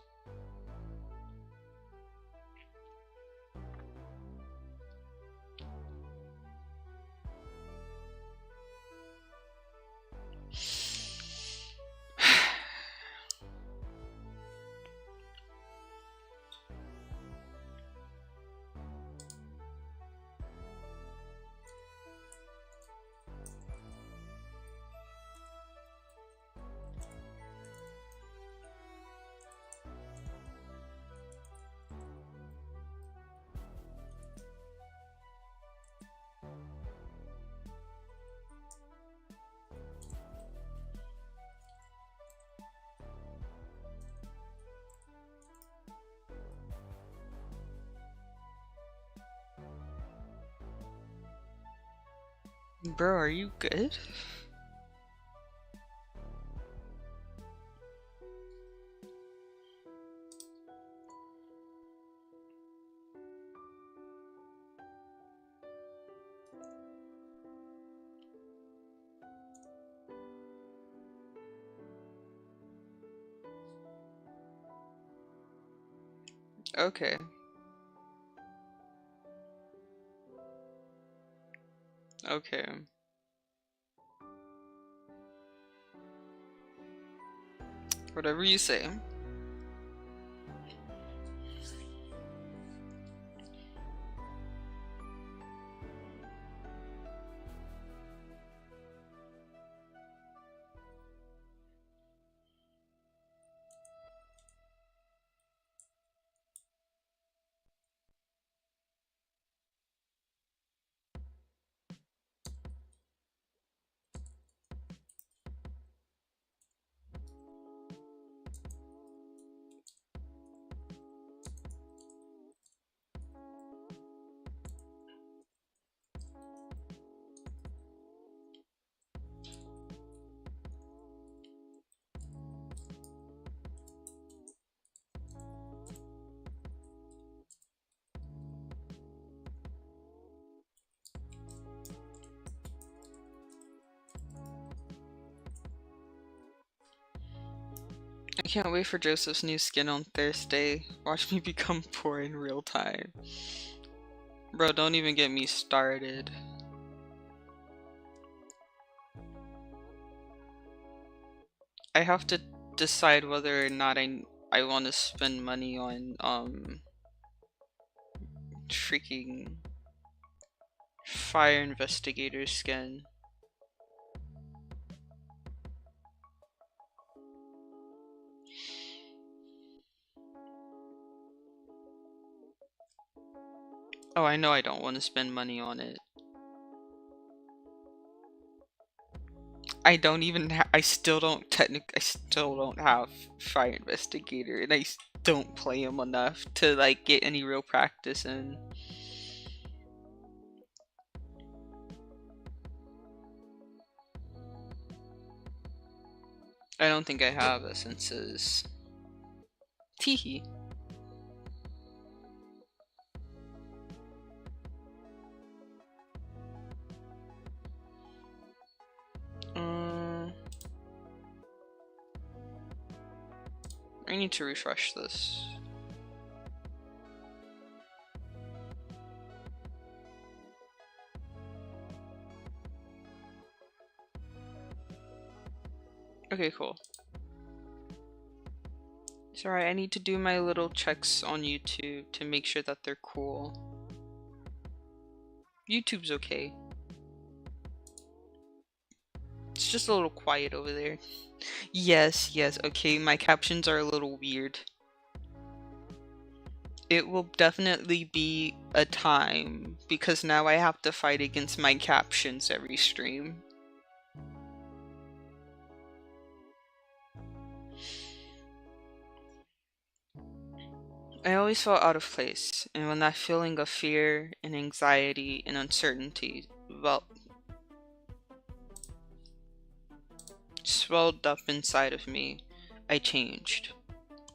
Bro, are you good? Okay. Okay. Whatever you say. I can't wait for Joseph's new skin on Thursday. Watch me become poor in real time. Bro, don't even get me started. I have to decide whether or not I want to spend money on freaking fire investigator skin. Oh, I know I don't want to spend money on it. I don't even I still don't have fire investigator, and I don't play him enough to like get any real practice in. I don't think I have essences. Teehee. I need to refresh this. Okay, cool. Sorry, I need to do my little checks on YouTube to make sure that they're cool. YouTube's okay. It's just a little quiet over there. Yes, okay, my captions are a little weird. It will definitely be a time, because now I have to fight against my captions every stream. I always felt out of place, and when that feeling of fear and anxiety and uncertainty swelled up inside of me, I changed.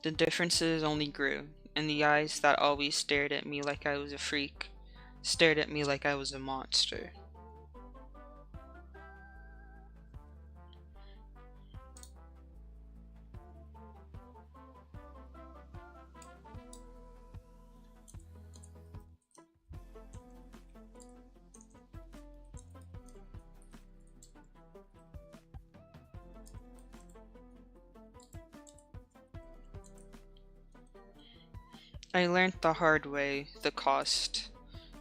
The differences only grew, and the eyes that always stared at me like I was a freak stared at me like I was a monster. I learned the hard way the cost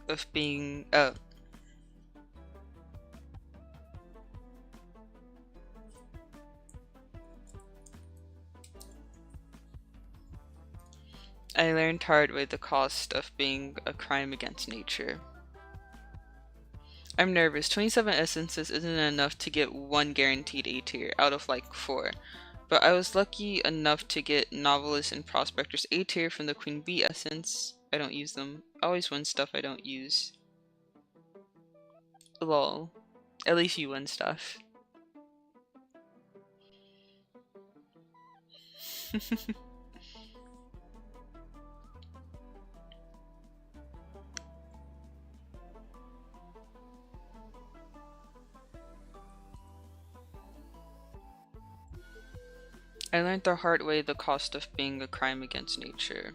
of being I learned hard way the cost of being a crime against nature. I'm nervous. 27 essences isn't enough to get one guaranteed A tier out of like 4. But I was lucky enough to get Novelist and Prospector's A tier from the Queen Bee essence. I don't use them. I always win stuff I don't use. Lol. At least you win stuff. I learned the hard way the cost of being a crime against nature.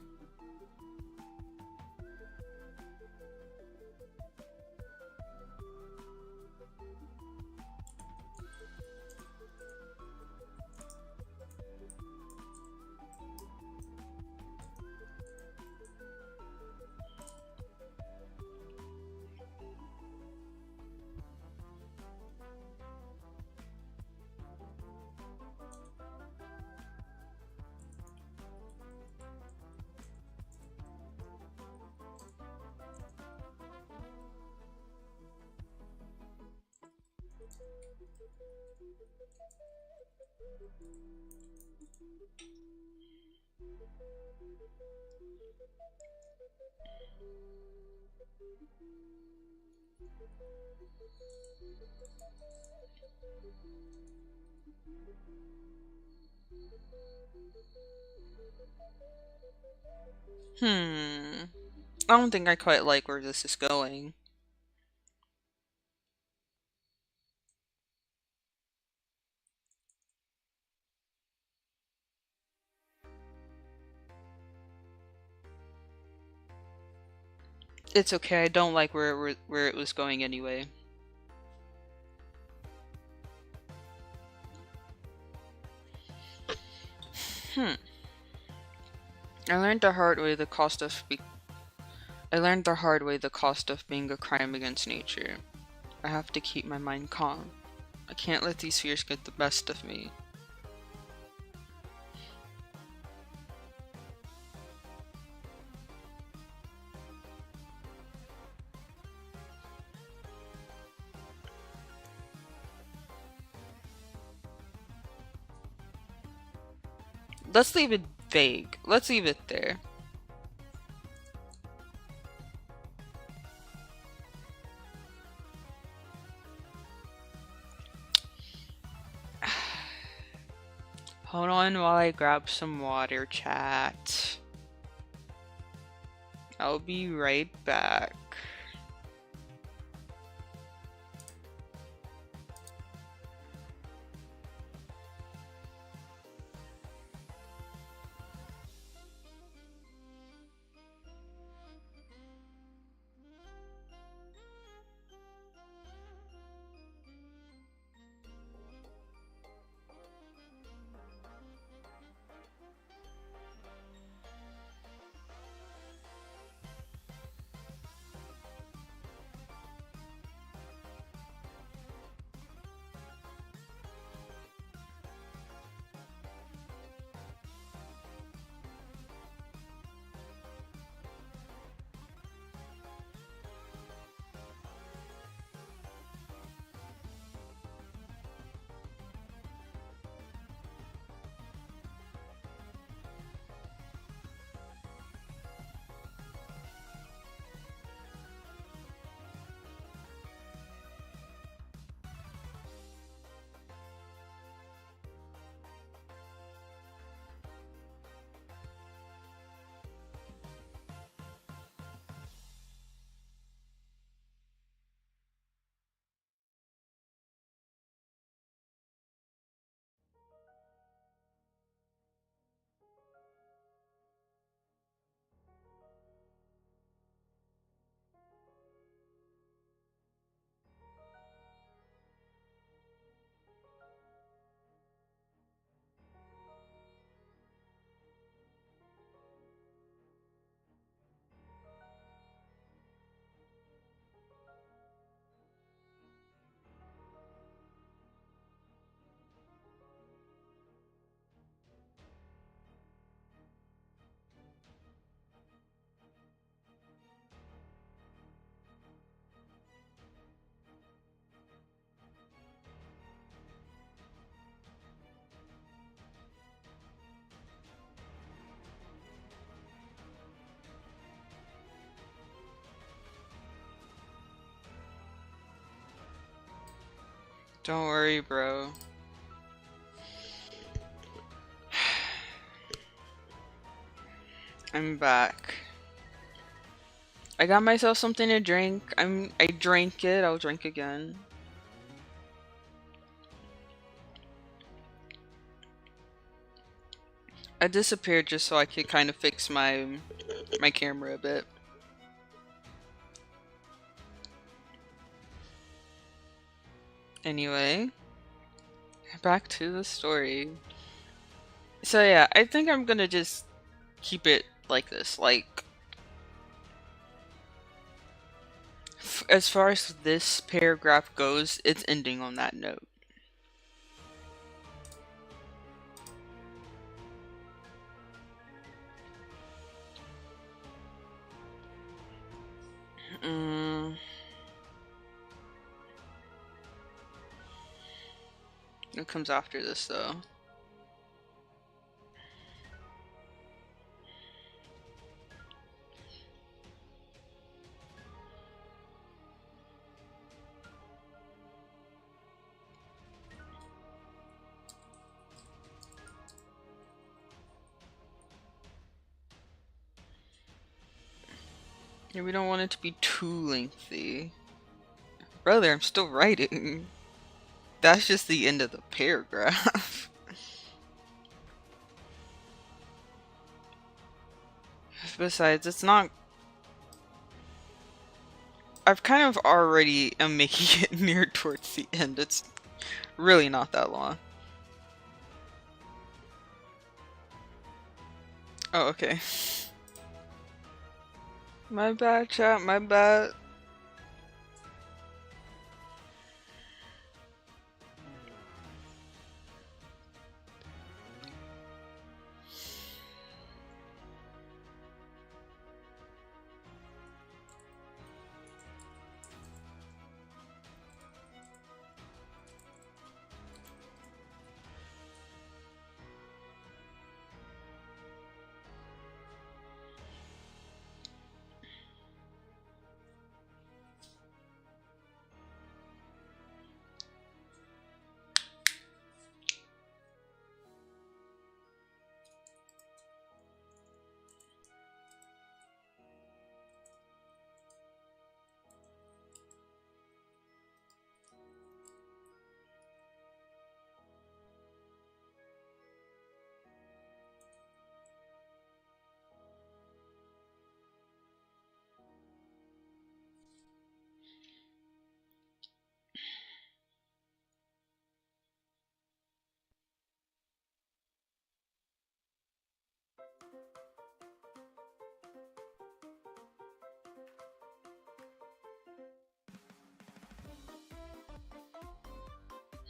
I don't think I quite like where this is going. It's okay, I don't like where it was going anyway. I learned the hard way the cost of being a crime against nature. I have to keep my mind calm. I can't let these fears get the best of me. Let's leave it vague. Let's leave it there. Hold on while I grab some water, chat. I'll be right back. Don't worry, bro. I'm back. I got myself something to drink. I drank it. I'll drink again. I disappeared just so I could kind of fix my camera a bit. Anyway, back to the story. So yeah, I think I'm gonna just keep it like this. Like, as far as this paragraph goes, it's ending on that note. It comes after this, though. Yeah, we don't want it to be too lengthy. Brother, I'm still writing. That's just the end of the paragraph. Besides, it's not... I've kind of already am making it near towards the end. It's really not that long. Oh, okay. My bad, chat, my bad.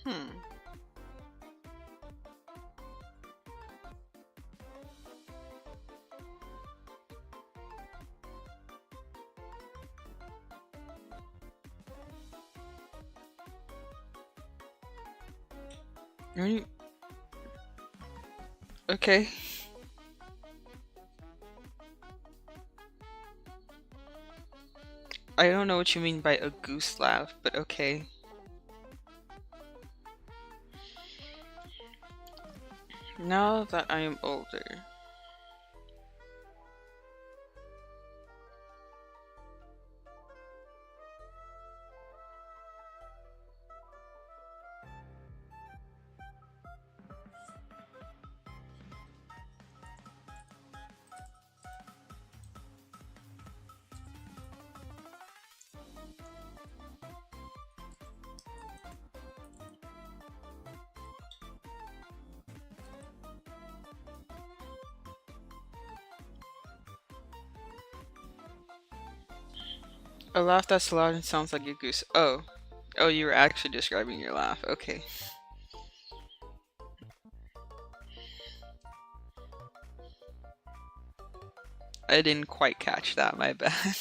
Hmm. Okay. I don't know what you mean by a goose laugh, but okay. Now that I am older. A laugh that's loud and sounds like a goose. Oh. Oh, you were actually describing your laugh. Okay. I didn't quite catch that, my bad.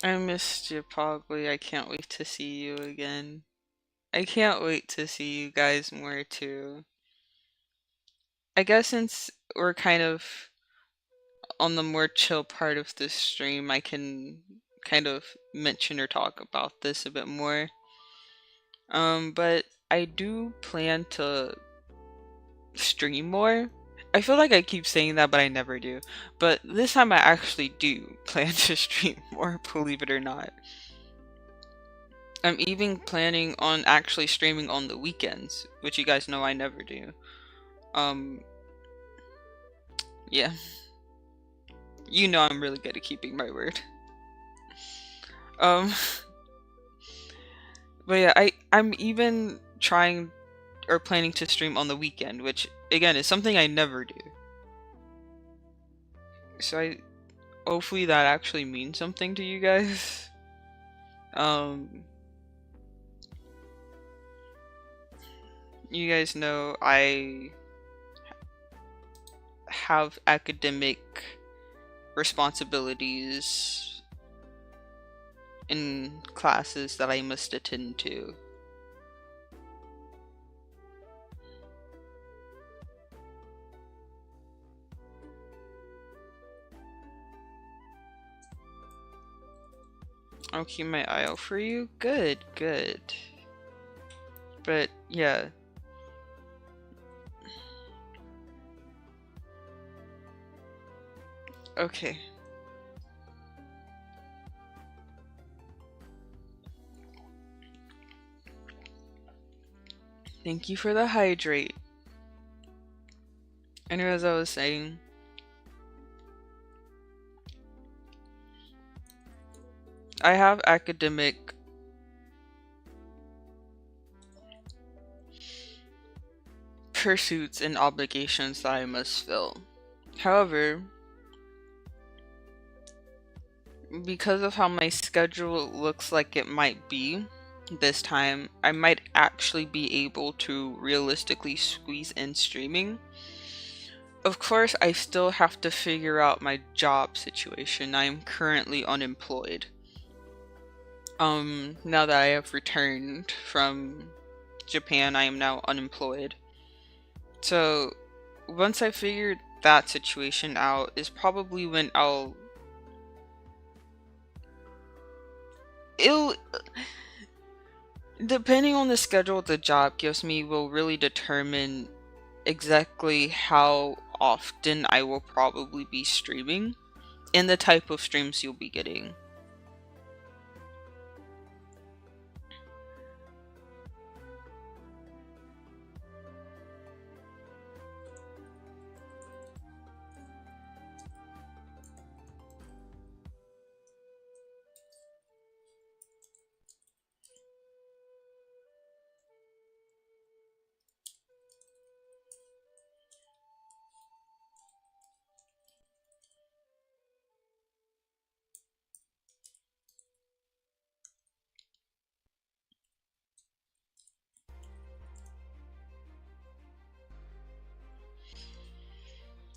I missed you, Pogly. I can't wait to see you again. I can't wait to see you guys more too. I guess since we're kind of on the more chill part of this stream, I can kind of mention or talk about this a bit more. But I do plan to stream more. I feel like I keep saying that, but I never do. But this time I actually do plan to stream more, believe it or not. I'm even planning on actually streaming on the weekends, which you guys know I never do. Yeah. You know I'm really good at keeping my word. Um, but yeah, I'm even trying or planning to stream on the weekend, which again is something I never do. So hopefully that actually means something to you guys. You guys know I have academic responsibilities in classes that I must attend to. I'll keep my eye out for you. Good, good. But yeah. Okay. Thank you for the hydrate. Anyway, as I was saying, I have academic pursuits and obligations that I must fill. However, because of how my schedule looks like it might be this time, I might actually be able to realistically squeeze in streaming. Of course, I still have to figure out my job situation. I am currently unemployed. Now that I have returned from Japan, I am now unemployed. So, once I figure that situation out is probably when depending on the schedule the job gives me will really determine exactly how often I will probably be streaming and the type of streams you'll be getting.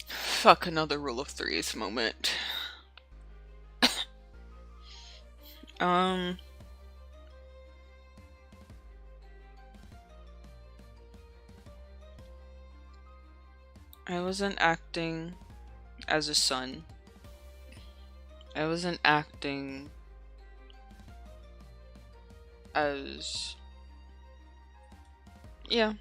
Fuck, another rule of threes moment. I wasn't acting as a son. I wasn't acting as... yeah.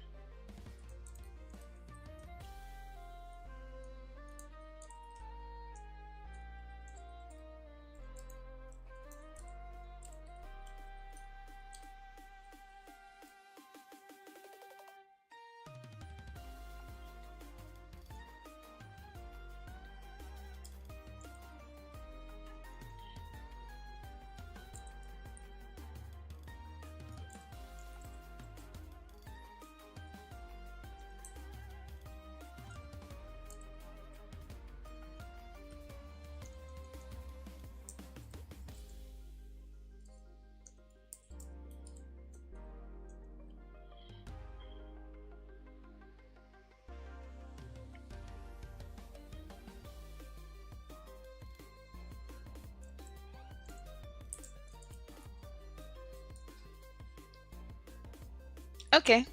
Okay.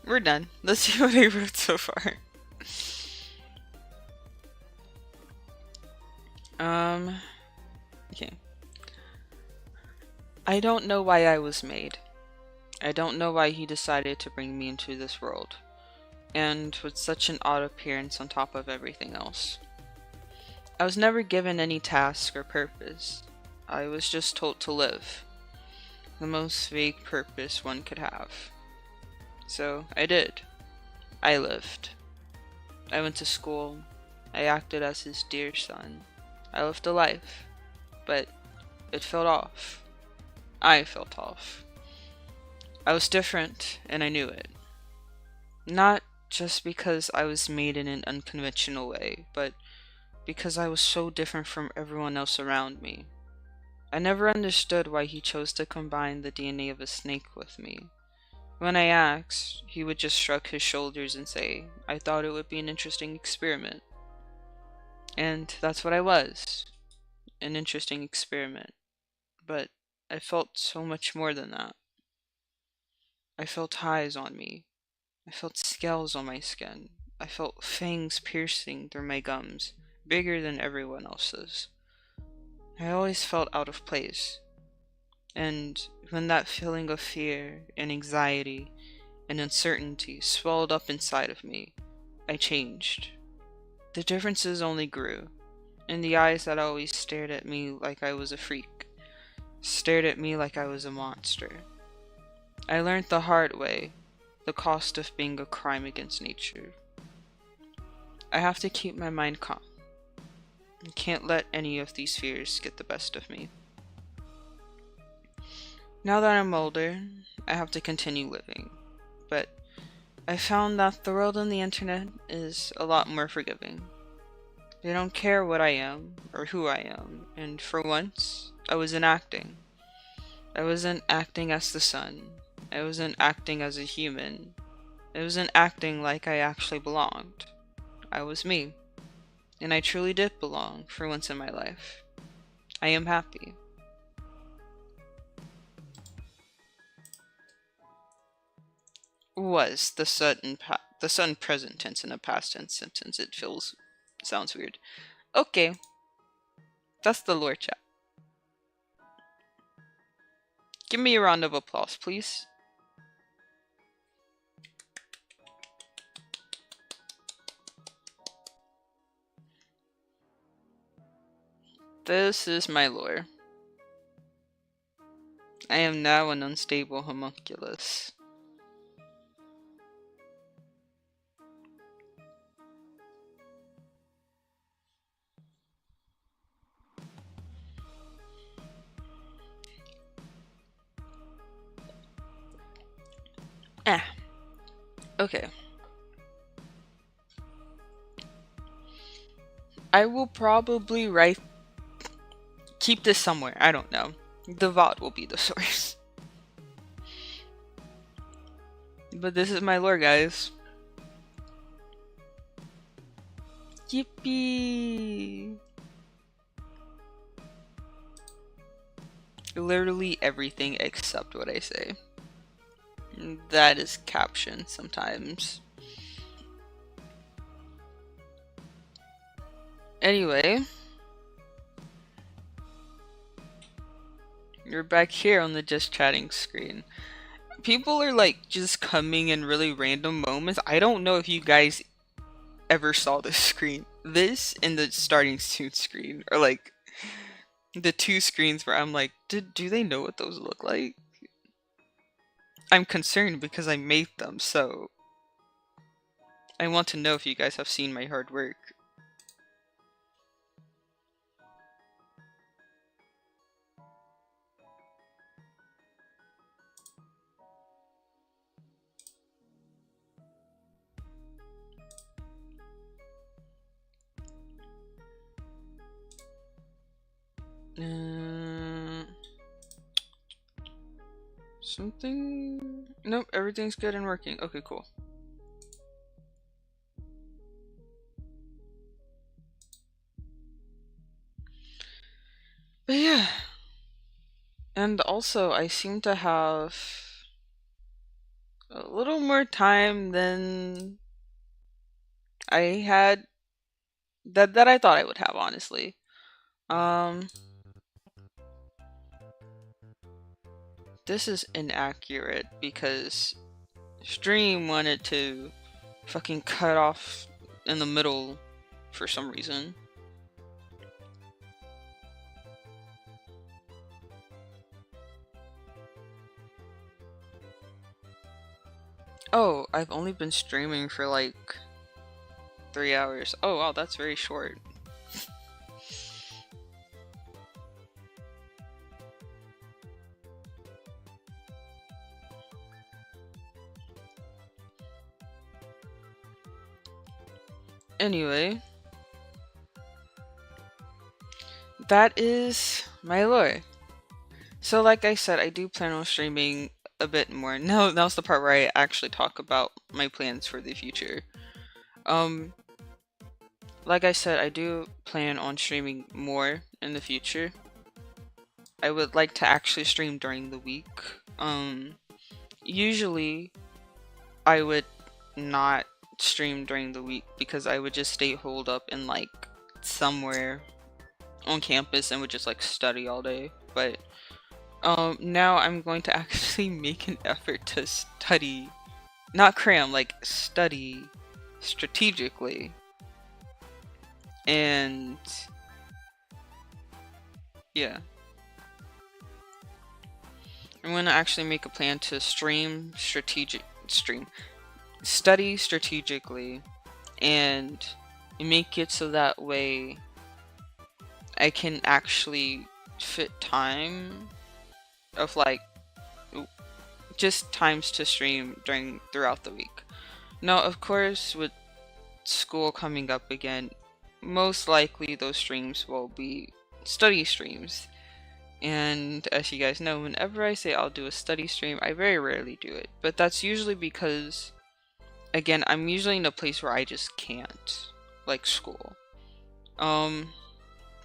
We're done. Let's see what I wrote so far. Okay. I don't know why I was made. I don't know why he decided to bring me into this world. And with such an odd appearance on top of everything else. I was never given any task or purpose. I was just told to live. The most vague purpose one could have. So I did. I lived. I went to school. I acted as his dear son. I lived a life. But it felt off. I felt off. I was different, and I knew it. Not just because I was made in an unconventional way, but because I was so different from everyone else around me. I never understood why he chose to combine the DNA of a snake with me. When I asked, he would just shrug his shoulders and say, I thought it would be an interesting experiment. And that's what I was, an interesting experiment. But I felt so much more than that. I felt highs on me. I felt scales on my skin. I felt fangs piercing through my gums, bigger than everyone else's. I always felt out of place. And when that feeling of fear and anxiety and uncertainty swelled up inside of me, I changed. The differences only grew, and the eyes that always stared at me like I was a freak, stared at me like I was a monster. I learned the hard way, the cost of being a crime against nature. I have to keep my mind calm. I can't let any of these fears get the best of me. Now that I'm older, I have to continue living, but I found that the world on the internet is a lot more forgiving. They don't care what I am or who I am, and for once, I wasn't acting. I wasn't acting as the sun. I wasn't acting as a human. I wasn't acting like I actually belonged. I was me, and I truly did belong for once in my life. I am happy. Was the sudden present tense in a past tense sentence? It sounds weird. Okay, that's the lore chat. Give me a round of applause, please. This is my lore. I am now an unstable homunculus. Okay. I will probably keep this somewhere, I don't know. The VOD will be the source. But this is my lore, guys. Yippee! Literally everything except what I say. That is caption sometimes. Anyway, you're back here on the just chatting screen. People are like just coming in really random moments. I don't know if you guys ever saw this screen. This and the starting soon screen are like the two screens where I'm like, do they know what those look like? I'm concerned because I made them, so I want to know if you guys have seen my hard work. Something? Nope, everything's good and working. Okay, cool. But yeah. And also, I seem to have a little more time than I had that I thought I would have, honestly. This is inaccurate because Stream wanted to fucking cut off in the middle for some reason. Oh, I've only been streaming for like 3 hours. Oh wow, that's very short. Anyway, that is my lore. So like I said, I do plan on streaming a bit more. Now's the part where I actually talk about my plans for the future. Um, like I said, I do plan on streaming more in the future. I would like to actually stream during the week. Usually I would not stream during the week because I would just stay holed up in like somewhere on campus and would just like study all day. But now I'm going to actually make an effort to study, not cram, like study strategically. And yeah, I'm going to actually make a plan to study strategically and make it so that way I can actually fit time of like just times to stream throughout the week. Now, of course, with school coming up again, most likely those streams will be study streams. And as you guys know, whenever I say I'll do a study stream, I very rarely do it. But that's usually because, again, I'm usually in a place where I just can't, like school. But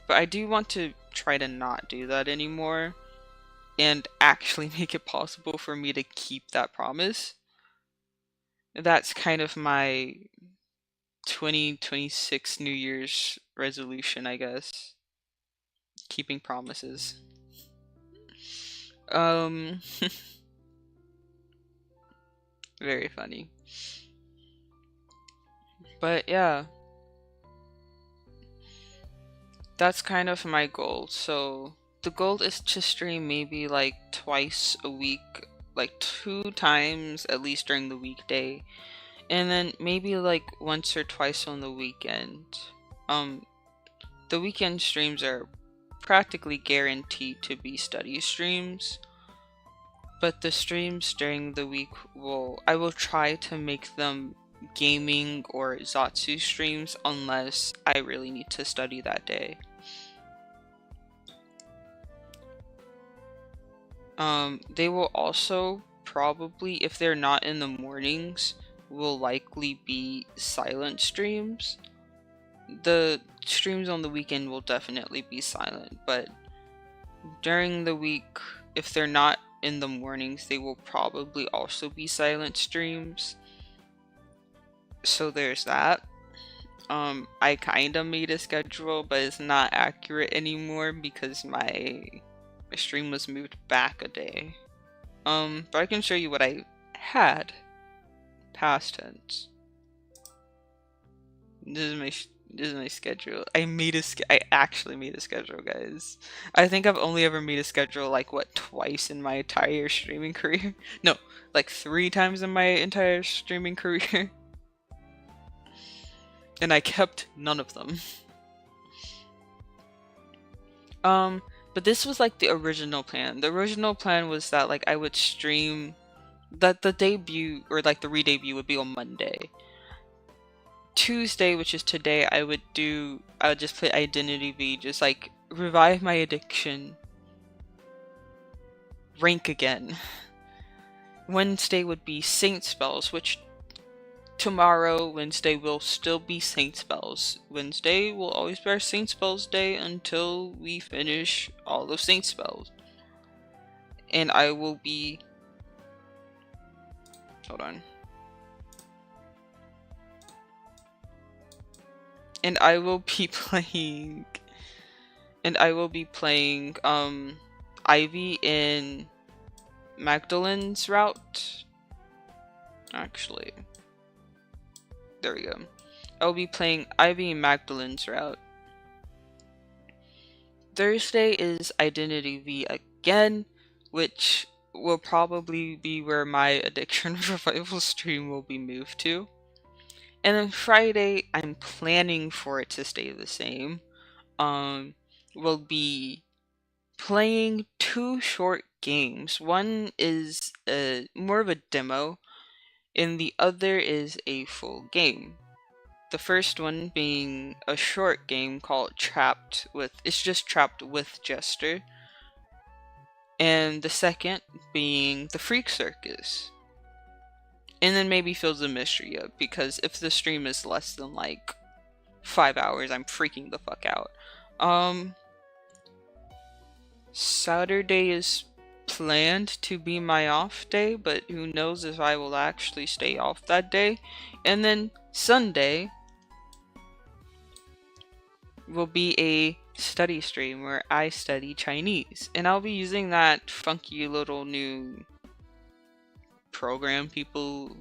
I do want to try to not do that anymore and actually make it possible for me to keep that promise. That's kind of my 2026 New Year's resolution, I guess. Keeping promises. Very funny. But yeah. That's kind of my goal. So the goal is to stream maybe like twice a week, like 2 times at least during the weekday, and then maybe like once or twice on the weekend. The weekend streams are practically guaranteed to be study streams, but the streams during the week I will try to make them gaming or Zatsu streams unless I really need to study that day. They will also probably, if they're not in the mornings, will likely be silent streams. The streams on the weekend will definitely be silent, but during the week, if they're not in the mornings, they will probably also be silent streams. So there's that. I kinda made a schedule, but it's not accurate anymore because my stream was moved back a day. But I can show you what I had. Past tense. This is my schedule. I actually made a schedule, guys. I think I've only ever made a schedule like what, twice in my entire streaming career? No, like 3 times in my entire streaming career. And I kept none of them. But this was like the original plan. The original plan was that like I would stream, that the debut or like the re-debut would be on Monday. Tuesday, which is today, I would just play Identity V, just like revive my addiction, rank again. Wednesday would be Saint Spells, which tomorrow, Wednesday, will still be Saint Spells. Wednesday will always be our Saint Spells day until we finish all of Saint Spells. And I will be... Hold on. And I will be playing... Ivy in Magdalen's route. Actually... There we go. I'll be playing Ivy and Magdalen's route. Thursday is Identity V again, which will probably be where my Addiction Revival stream will be moved to. And then Friday, I'm planning for it to stay the same. We'll be playing 2 short games. One is more of a demo, and the other is a full game. The first one being a short game called Trapped with Jester. and the second being the Freak Circus. And then maybe fill the mystery up, because if the stream is less than like 5 hours, I'm freaking the fuck out. Saturday is planned to be my off day, but who knows if I will actually stay off that day. And then Sunday will be a study stream where I study Chinese, and I'll be using that funky little new program people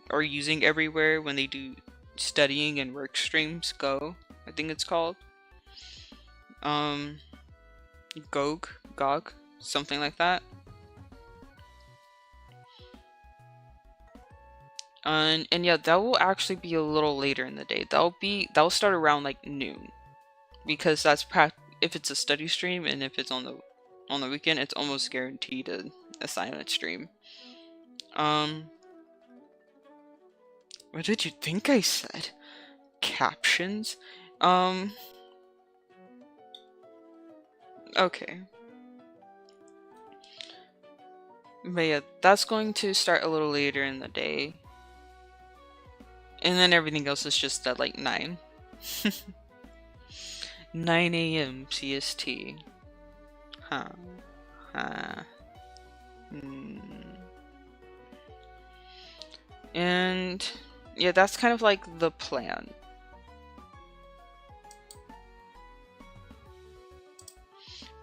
are using everywhere when they do studying and work streams. Go, I think it's called. GOG, something like that. And yeah, that will actually be a little later in the day. That'll start around like noon, because that's if it's a study stream, and if it's on the weekend, it's almost guaranteed a silent stream. What did you think I said? Captions? Okay. But yeah, that's going to start a little later in the day. And then everything else is just at like 9. 9 a.m. CST. Huh. And yeah, that's kind of like the plan.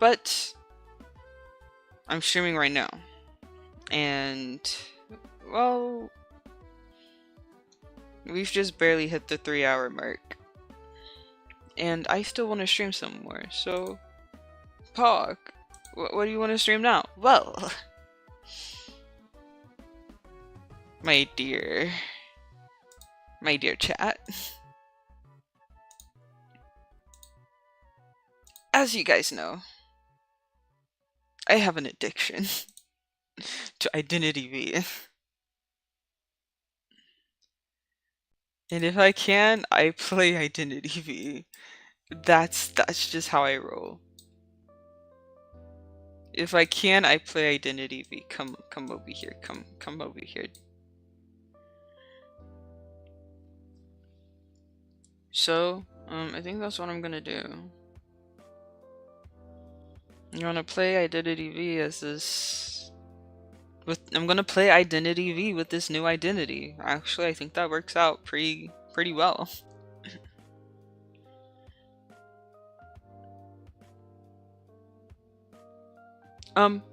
But I'm streaming right now, and well, we've just barely hit the 3-hour mark, and I still want to stream some more. So Pog, what do you want to stream now? Well, my dear chat, as you guys know, I have an addiction to Identity V. And if I can, I play Identity V. That's just how I roll. If I can, I play Identity V. Come over here. Come over here. So, I think that's what I'm gonna do. You wanna play Identity V as this... I'm gonna play Identity V with this new identity. Actually, I think that works out pretty well.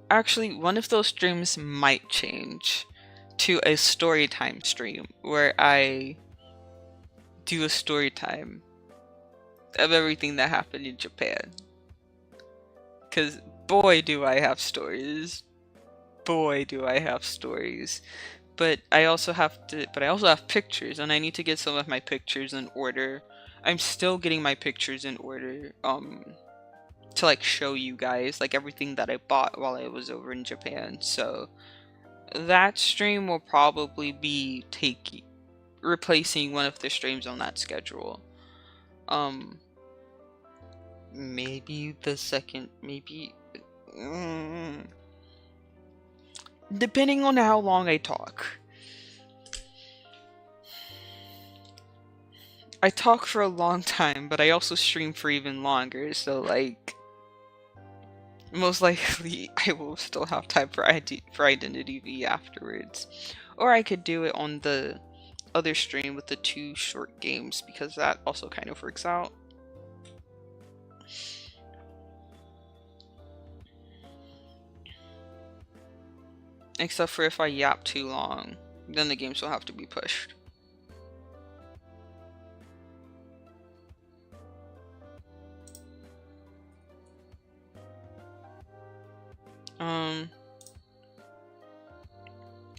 Actually, one of those streams might change to a story time stream, where I do a story time of everything that happened in Japan. Cause boy do I have stories. Boy do I have stories. But I also have pictures, and I need to get some of my pictures in order. I'm still getting my pictures in order to like show you guys like everything that I bought while I was over in Japan. So that stream will probably be replacing one of the streams on that schedule. Maybe the second, maybe depending on how long I talk. I talk for a long time, but I also stream for even longer, so like most likely I will still have time for Identity V afterwards. Or I could do it on the other stream with the 2 short games, because that also kind of works out. Except for if I yap too long, then the games will have to be pushed.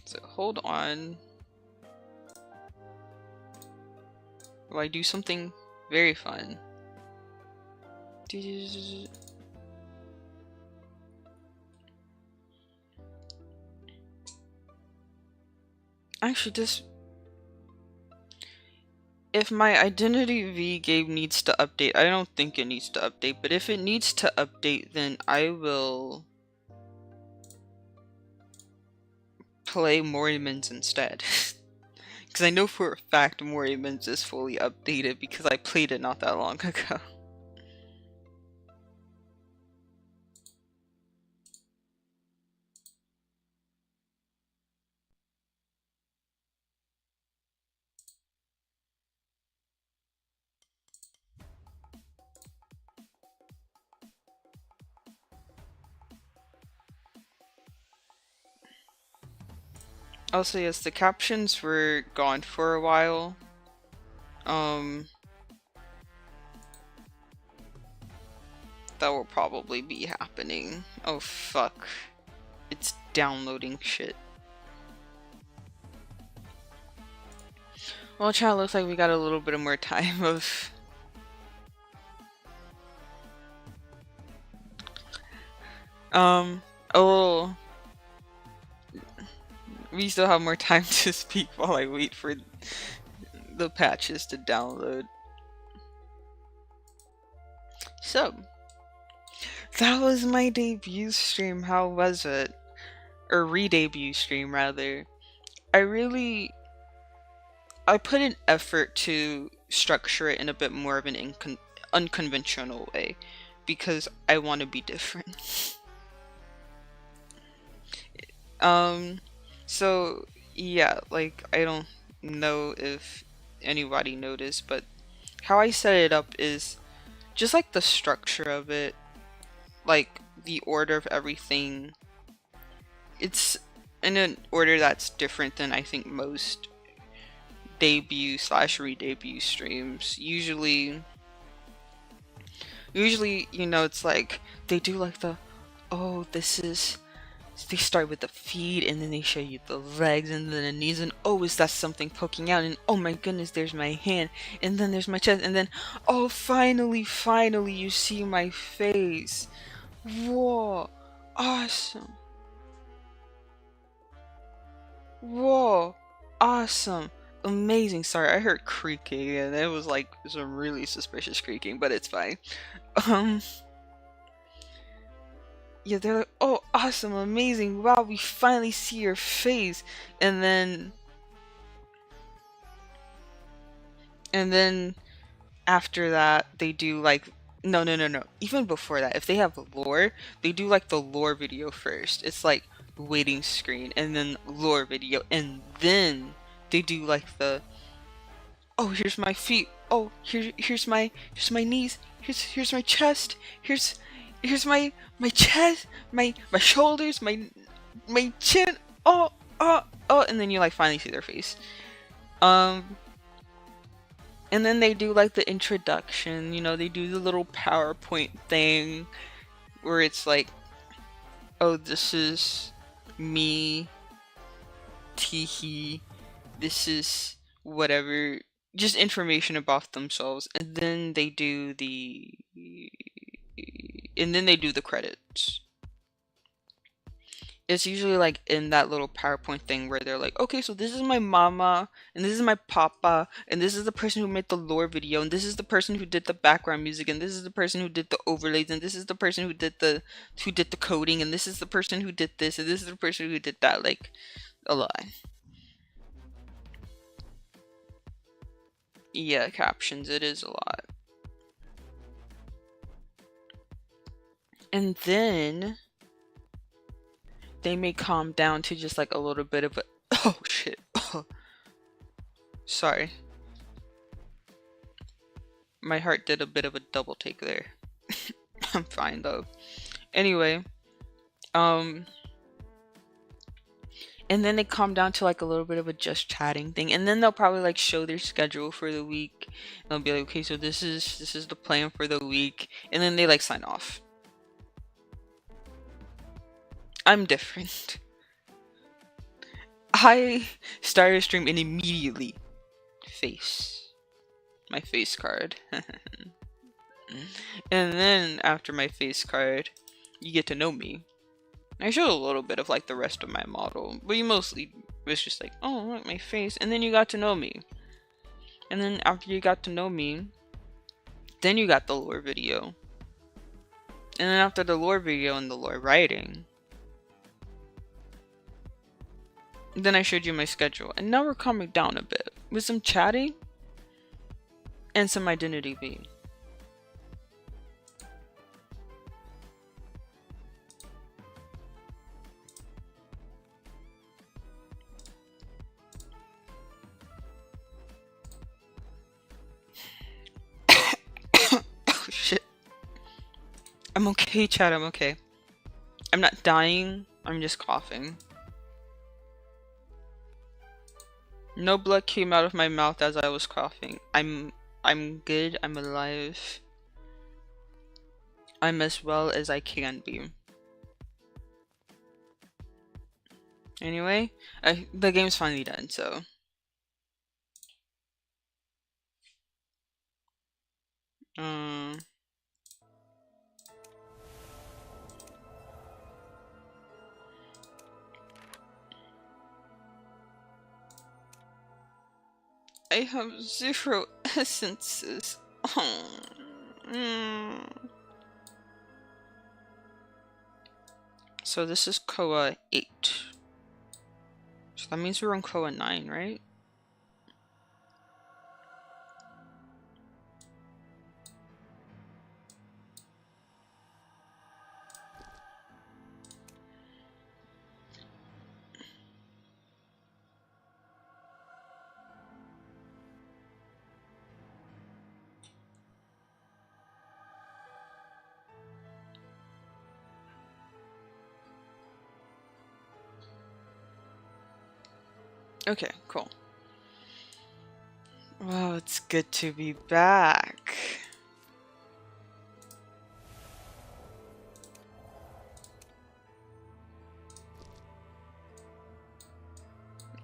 So hold on. Will I do something very fun? Actually, if my Identity V game needs to update, I don't think it needs to update, but if it needs to update, then I will play Morrimans instead. Because I know for a fact Morrimans is fully updated because I played it not that long ago. Also, yes, the captions were gone for a while. That will probably be happening. Oh fuck. It's downloading shit. Well, chat, looks like we got a little bit of more time of... Oh... We still have more time to speak while I wait for the patches to download. So, that was my debut stream. How was it? Or re-debut stream, rather. I put an effort to structure it in a bit more of an unconventional way because I want to be different. So yeah, like, I don't know if anybody noticed, but how I set it up is just like the structure of it, like the order of everything. It's in an order that's different than I think most debut / re-debut streams. Usually, you know, it's like they do like the, oh, this is, they start with the feet and then they show you the legs and then the knees and, oh, is that something poking out, and oh my goodness, there's my hand, and then there's my chest, and then, oh, finally you see my face. Whoa, awesome. Whoa, awesome, amazing. Sorry, I heard creaking and it was like some really suspicious creaking, but it's fine. Yeah, they're like, oh, awesome, amazing, wow, we finally see your face. And then after that, they do like, no. Even before that, if they have lore, they do like the lore video first. It's like waiting screen and then lore video, and then they do like the, oh, here's my feet, oh, here's my knees, here's my chest, here's my chest, my shoulders, my chin, oh, and then you like finally see their face. And then they do like the introduction, you know, they do the little PowerPoint thing where it's like, oh, this is me, teehee, this is whatever, just information about themselves, and then they do the credits. It's usually like in that little PowerPoint thing where they're like, okay, so this is my mama, and this is my papa, and this is the person who made the lore video, and this is the person who did the background music, and this is the person who did the overlays, and this is the person who did the coding, and this is the person who did this, and this is the person who did that, like a lot. Yeah, captions, it is a lot. And then they may calm down to just like a little bit of a, oh shit, sorry, my heart did a bit of a double take there. I'm fine though. Anyway, and then they calm down to like a little bit of a just chatting thing, and then they'll probably like show their schedule for the week. They'll be like, okay, so this is the plan for the week, and then they like sign off. I'm different. I started a stream and immediately my face card. And then after my face card, you get to know me. I showed a little bit of like the rest of my model, but you mostly was just like, oh, look, my face, and then you got to know me. And then after you got to know me, then you got the lore video. And then after the lore video and the lore writing, Then I showed you my schedule, and now we're calming down a bit with some chatting and some identity being. Oh shit. I'm okay, chat, I'm okay. I'm not dying, I'm just coughing. No blood came out of my mouth as I was coughing. I'm good, I'm alive. I'm as well as I can be. Anyway, the game's finally done, so. I have 0 essences. So this is Koa 8. So that means we're on Koa 9, right? Okay, cool. Wow, it's good to be back.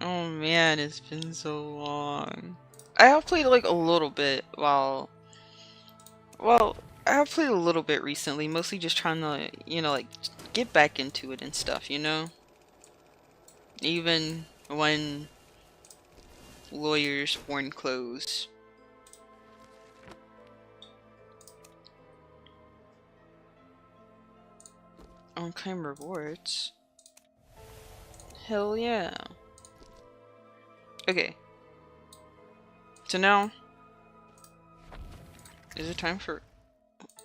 Oh man, it's been so long. I have played like a little bit well, I have played a little bit recently, mostly just trying to, you know, like, get back into it and stuff, you know? Even when lawyers worn clothes. Unclaimed rewards? Hell yeah. Okay. So now, is it time for...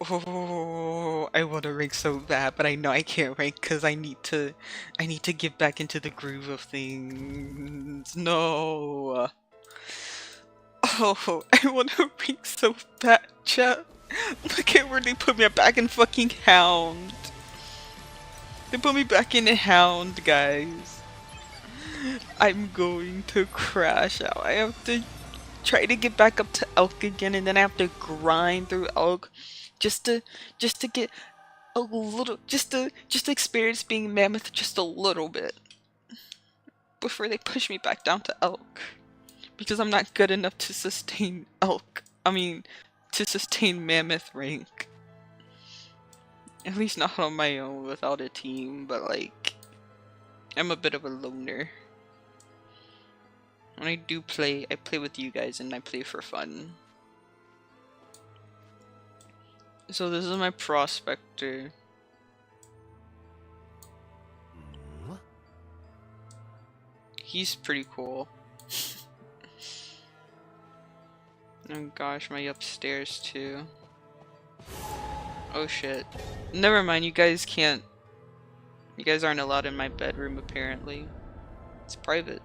Oh, I want to rank so bad, but I know I can't rank because I need to get back into the groove of things. No. Oh, I want to rank so bad, chat. Look at where they put me back in fucking Hound. They put me back in Hound, guys. I'm going to crash out. I have to try to get back up to Elk again, and then I have to grind through Elk just to get a little, just to experience being Mammoth just a little bit before they push me back down to Elk, because I'm not good enough to sustain Elk. I mean, to sustain Mammoth rank. At least not on my own without a team, but like, I'm a bit of a loner. When I do play, I play with you guys and I play for fun. So this is my prospector. He's pretty cool. Oh gosh, my upstairs too. Oh shit. Never mind, you guys can't. You guys aren't allowed in my bedroom apparently. It's private.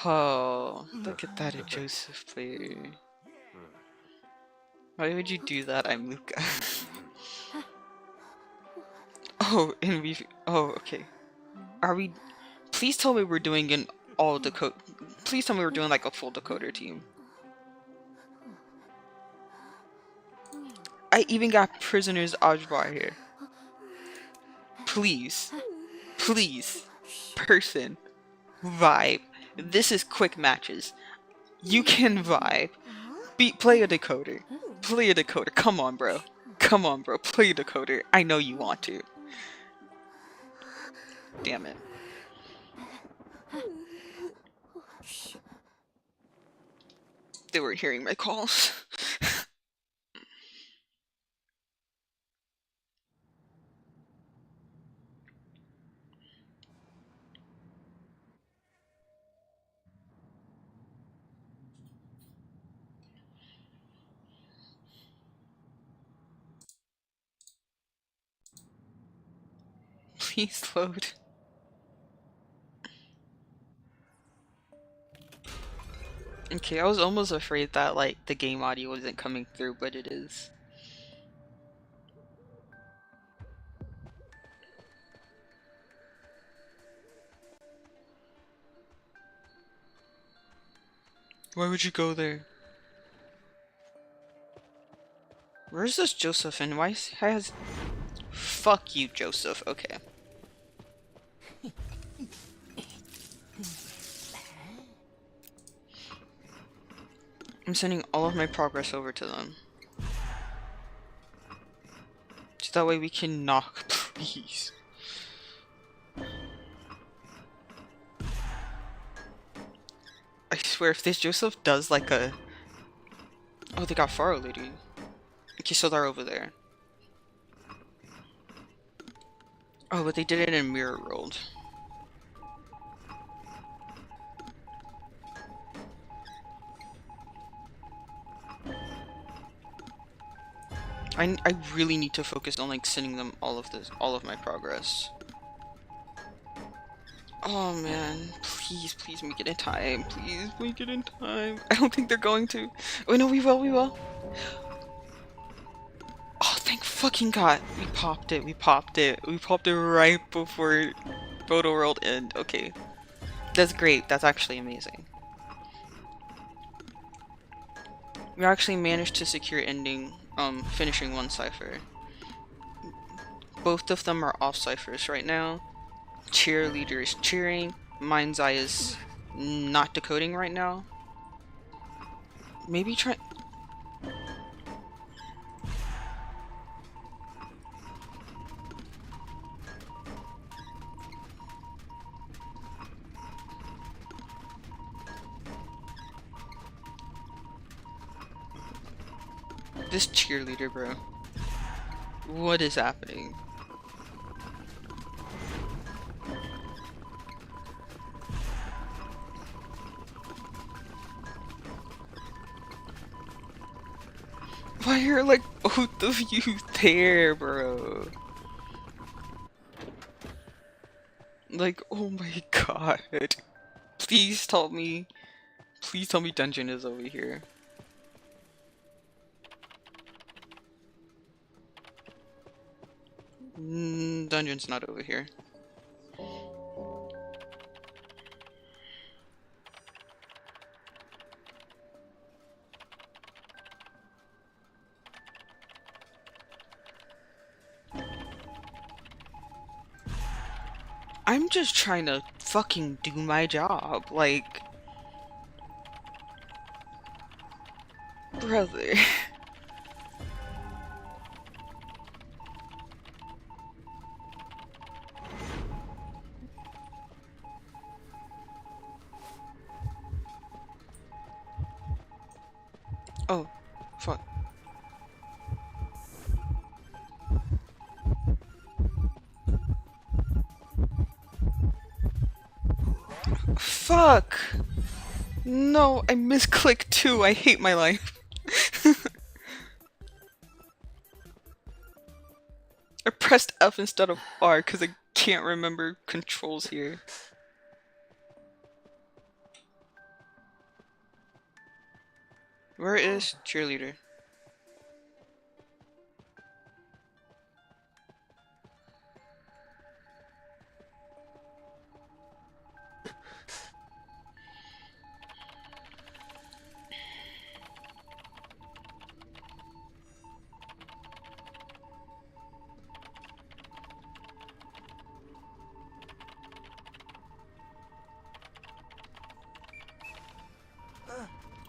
Oh, look at that, a Joseph player. Why would you do that? I'm Luca. Oh, and we. Oh, okay. Are we? Please tell me we're doing an all decode. Please tell me we're doing like a full decoder team. I even got Prisoners Ajbar here. Please. Please. Person. Vibe. This is quick matches. You can vibe. Play a decoder. Play a decoder. Come on, bro. Come on, bro. Play a decoder. I know you want to. Damn it. They were hearing my calls. Please load. Okay, I was almost afraid that like the game audio wasn't coming through, but it is. Why would you go there? Where's this Joseph and why has... Fuck you, Joseph. Okay. I'm sending all of my progress over to them. So that way we can knock, please. I swear, if this Joseph does like a... Oh, they got Faro Lady. Okay, so they're over there. Oh, but they did it in Mirror World. I really need to focus on like sending them all of my progress. Oh man, please make it in time. Please make it in time. I don't think they're going to. Oh no, we will. Oh, thank fucking God. We popped it. We popped it right before Photo World end. Okay. That's great. That's actually amazing. We actually managed to secure ending, finishing one cipher. Both of them are off ciphers right now. Cheerleader is cheering. Mind's Eye is not decoding right now. Maybe try... This cheerleader, bro. What is happening? Why are like both of you there, bro? Like, oh my God. Please tell me dungeon is over here. Dungeon's not over here. I'm just trying to fucking do my job, like... Brother. Oh, fuck. Fuck! No, I misclicked too. I hate my life. I pressed F instead of R because I can't remember controls here. Where is cheerleader?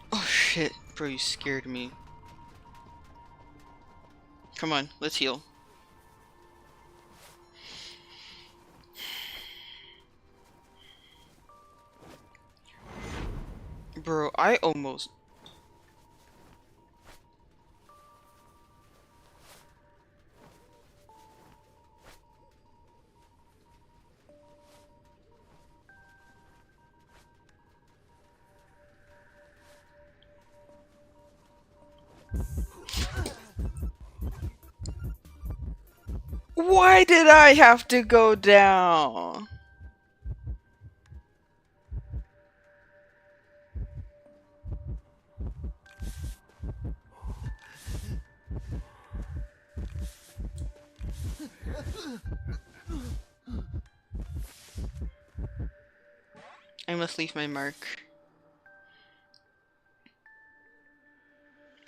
Oh shit, bro, you scared me. Come on, let's heal. Bro, I almost... Why did I have to go down? I must leave my mark.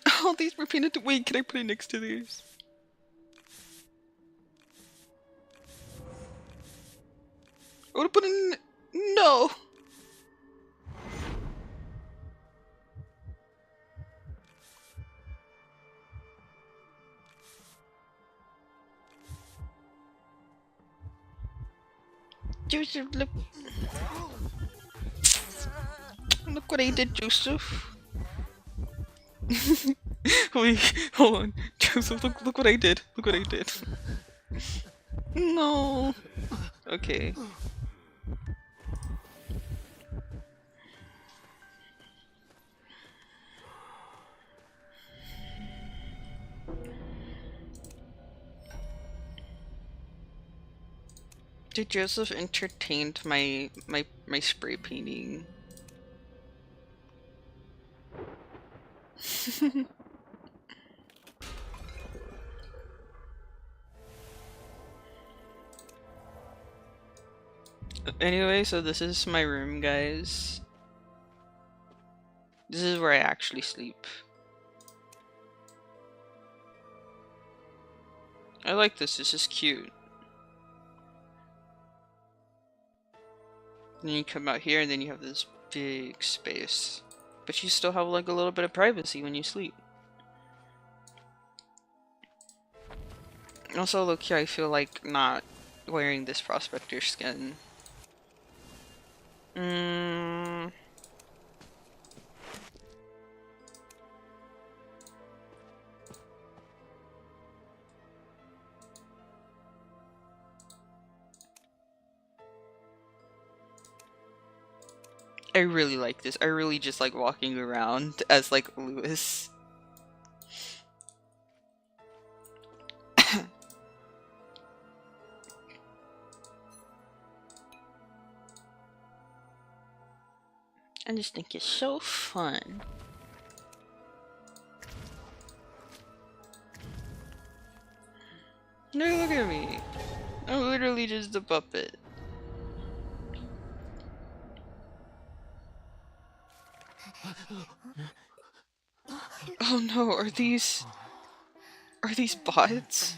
Oh, these were painted. Wait, can I put it next to these? I would've put in. No! Joseph, look. Look what I did, Joseph. Wait, hold on. Joseph, look what I did. Look what I did. No. Okay. Dude, Joseph entertained my spray painting. Anyway, so this is my room, guys. This is where I actually sleep. I like this. This is cute. Then you come out here and then you have this big space. But you still have like a little bit of privacy when you sleep. Also, look here, I feel like not wearing this prospector skin. I really like this. I really just like walking around as like Lewis. I just think it's so fun. No, look at me. I'm literally just a puppet. Oh no, are these bots?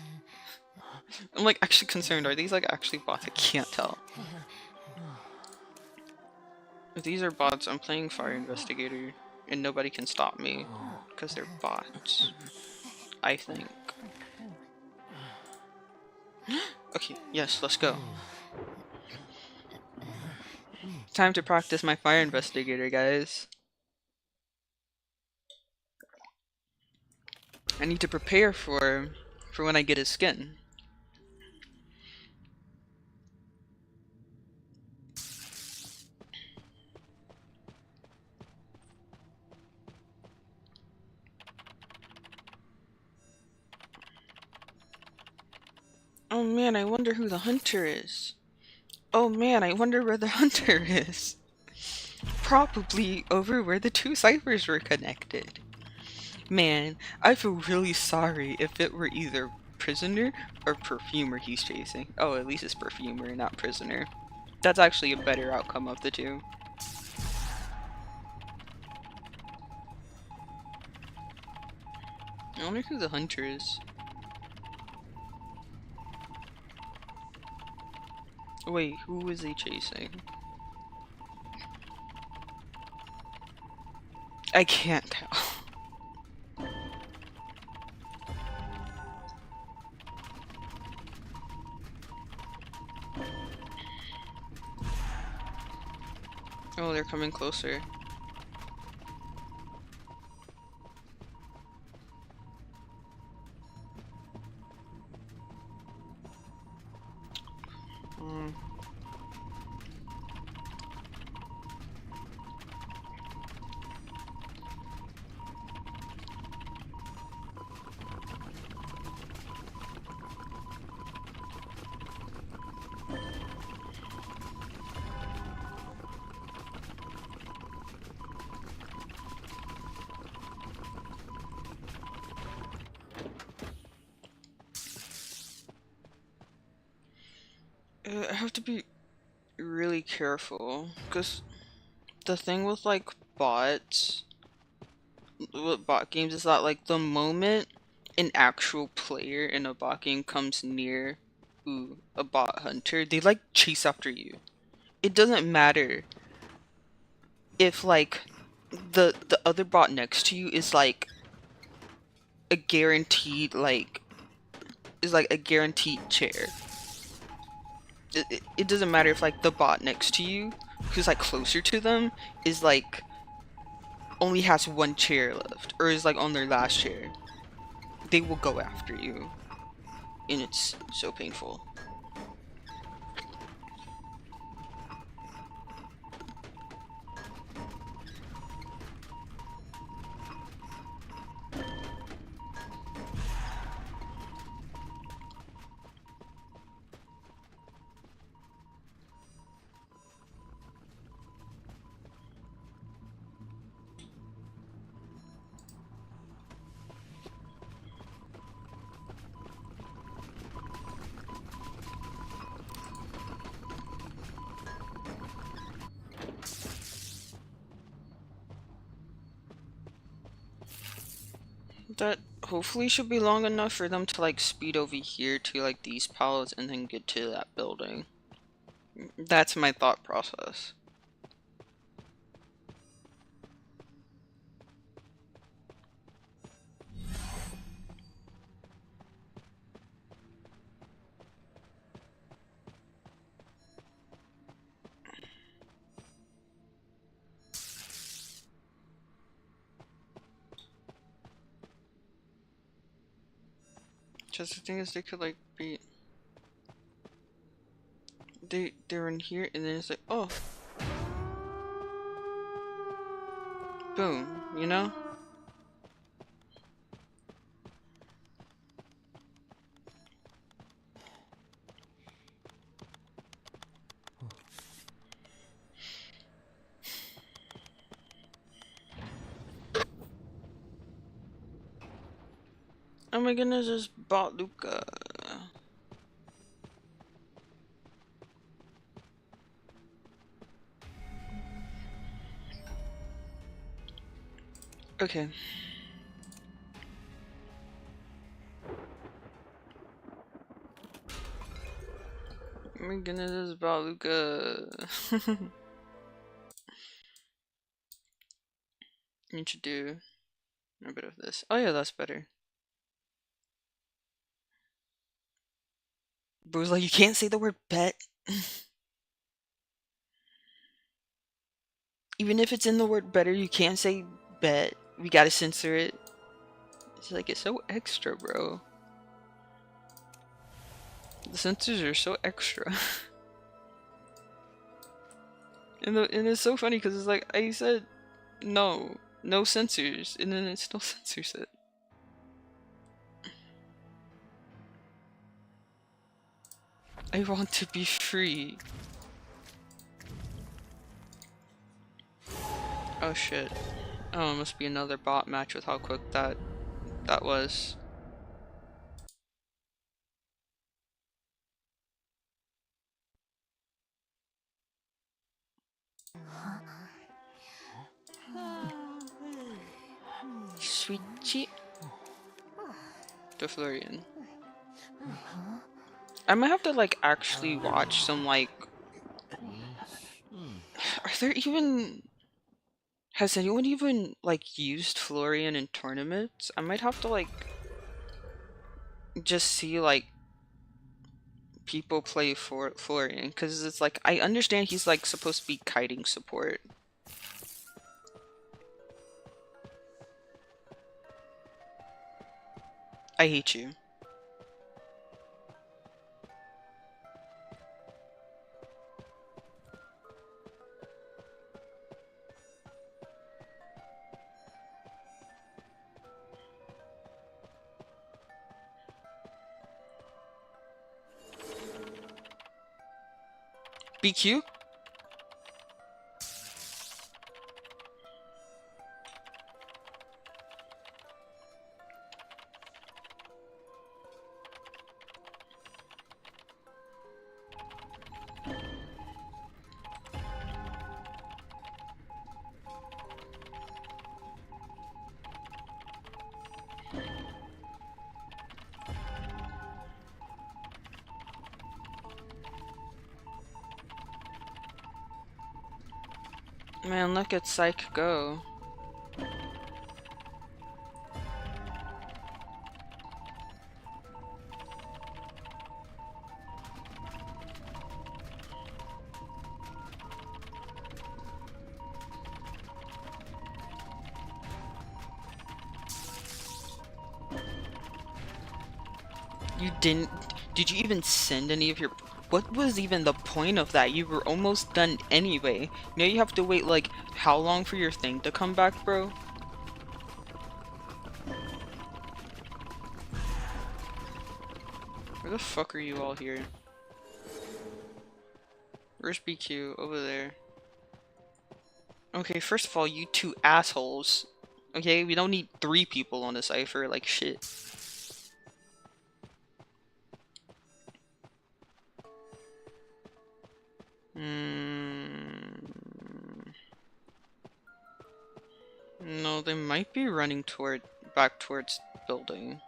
I'm like actually concerned. Are these like actually bots? I can't tell. If these are bots, I'm playing Fire Investigator and nobody can stop me because they're bots. I think. Okay, yes, let's go. Time to practice my Fire Investigator, guys. I need to prepare for when I get his skin. Oh man, I wonder who the hunter is. Oh man, I wonder where the hunter is. Probably over where the two ciphers were connected. Man, I feel really sorry if it were either prisoner or perfumer he's chasing. Oh, at least it's perfumer, not prisoner. That's actually a better outcome of the two. I wonder who the hunter is. Wait, who is he chasing? I can't tell. Oh, they're coming closer. I have to be really careful, because the thing with like bots, with bot games, is that like the moment an actual player in a bot game comes near a bot hunter, they like chase after you. It doesn't matter if like the other bot next to you is like a guaranteed a guaranteed chair. It doesn't matter if like the bot next to you who's like closer to them is like only has one chair left or is like on their last chair. They will go after you, and it's so painful. That hopefully should be long enough for them to like speed over here to like these pallets and then get to that building. That's my thought process. Just the thing is, they could like be they're in here and then it's like, oh, boom, you know? Oh my goodness, it's bought Luca. Okay. Oh my goodness, it's bought Luca. Need to do a bit of this. Oh yeah, that's better. Bro's like, you can't say the word bet. Even if it's in the word better, you can't say bet. We gotta censor it. It's like, it's so extra, bro. The censors are so extra. and it's so funny because it's like, I said no censors, and then it still censors it. I want to be free. Oh shit. Oh, it must be another bot match with how quick that was. Sweetie. The Florian. I might have to like actually watch some like. Are there even? Has anyone even like used Florian in tournaments? I might have to like just see like people play for Florian, because it's like, I understand he's like supposed to be kiting support. I hate you. BQ? Man, look at Psych go. You didn't... Did you even send any of your... What was even the point of that? You were almost done anyway. Now you have to wait, like, how long for your thing to come back, bro? Where the fuck are you all here? Where's BQ? Over there. Okay, first of all, you two assholes. Okay, we don't need 3 people on the cipher, like shit. No, they might be running back towards building.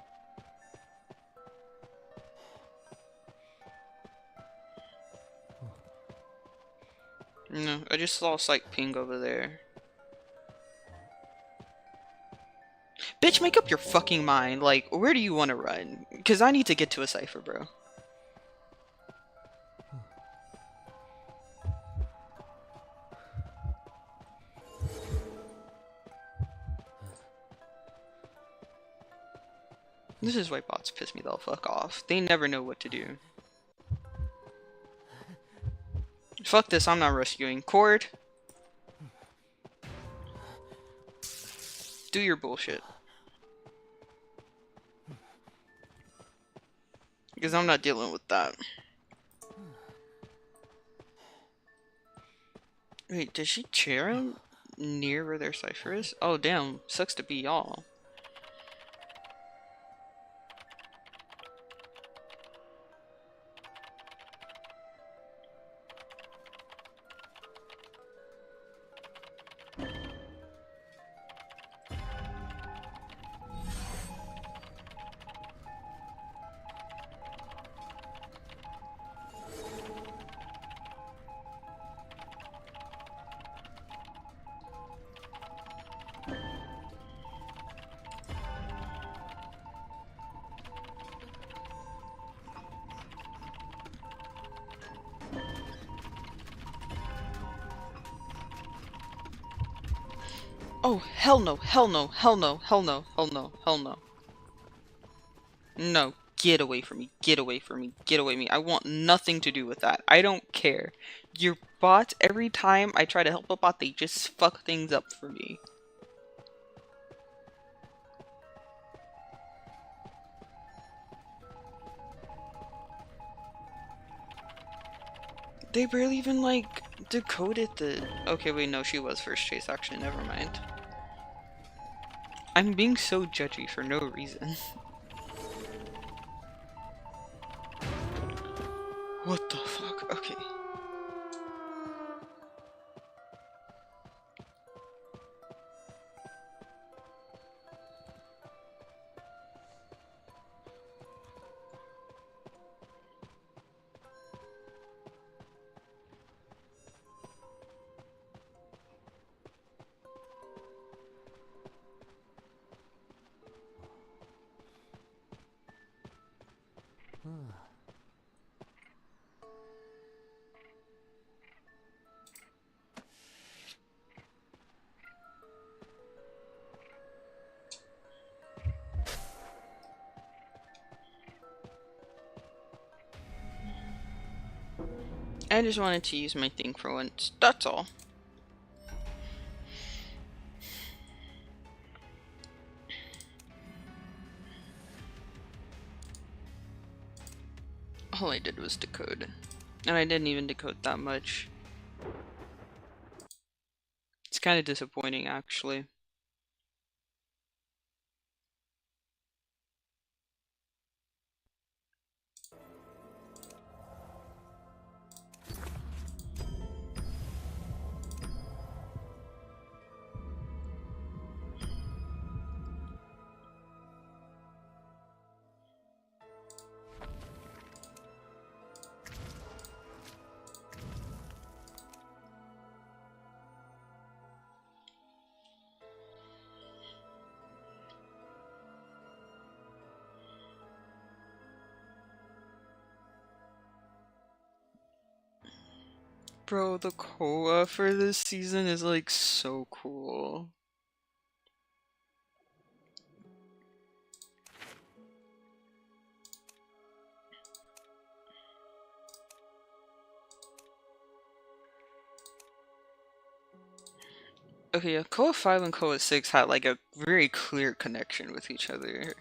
No, I just saw a Psych ping over there. Bitch, make up your fucking mind. Like, where do you want to run? Because I need to get to a cipher, bro. This is why bots piss me the fuck off. They never know what to do. Fuck this, I'm not rescuing. Cord. Do your bullshit. Because I'm not dealing with that. Wait, did she chair him near where their cipher is? Oh damn, sucks to be y'all. Oh, hell no, hell no, hell no, hell no, hell no, hell no. No, get away from me, get away from me, get away from me. I want nothing to do with that. I don't care. Your bots, every time I try to help a bot, they just fuck things up for me. They barely even, like, decoded the... Okay, wait, no, she was first chase, actually, never mind. I'm being so judgy for no reason. What the fuck? Okay. I just wanted to use my thing for once. That's all. All I did was decode. And I didn't even decode that much. It's kind of disappointing, actually. Bro, the Koa for this season is like so cool. Okay, yeah, Koa 5 and Koa 6 had like a very clear connection with each other.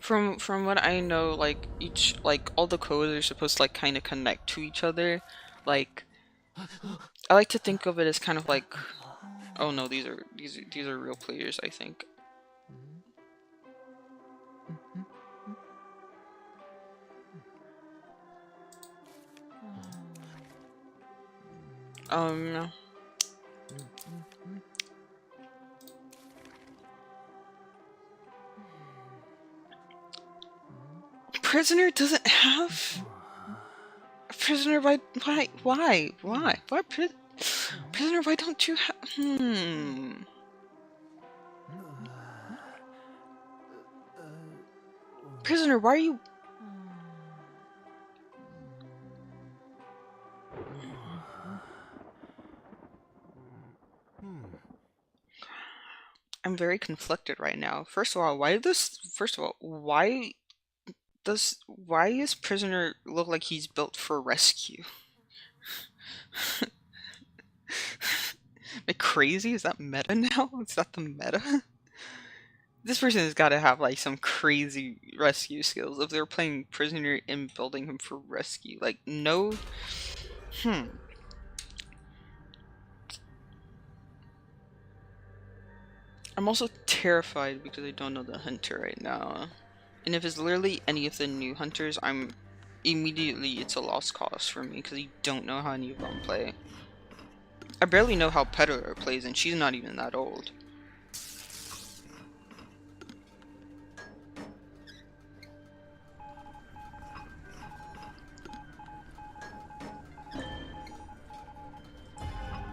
From what I know, like all the codes are supposed to like kind of connect to each other. Like I like to think of it as kind of like, oh no, these are real players, I think. Um, Prisoner doesn't have Prisoner. Why Prisoner? Why don't you have? Prisoner, why are you? I'm very conflicted right now. First of all, why is Prisoner look like he's built for rescue? Am I crazy? Is that meta now? Is that the meta? This person has got to have like some crazy rescue skills if they're playing Prisoner and building him for rescue. Like, no. I'm also terrified because I don't know the hunter right now. And if it's literally any of the new hunters, it's a lost cause for me because I don't know how any of them play. I barely know how Peddler plays, and she's not even that old.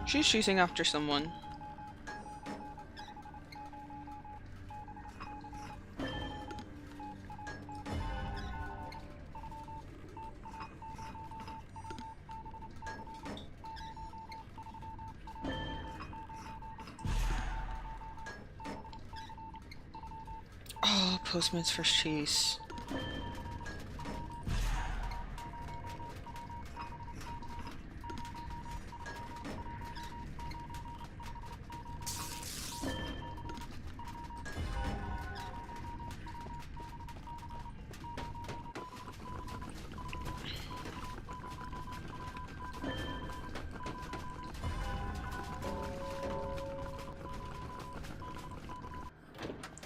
She's chasing after someone. Oh, Postman's first chase.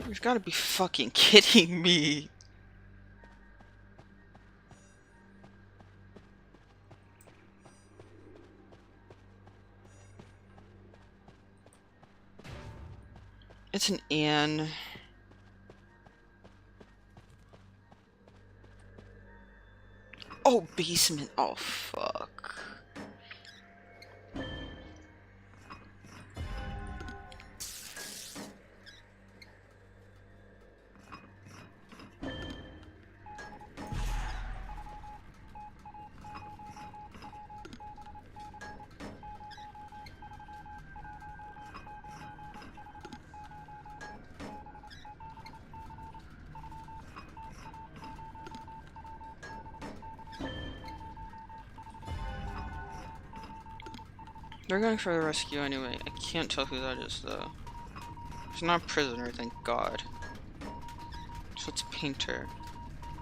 You've got to be fucking kidding me. It's an Anne. Oh, basement. Oh, fuck. They're going for the rescue anyway. I can't tell who that is, though. It's not a prisoner, thank God. So it's Painter.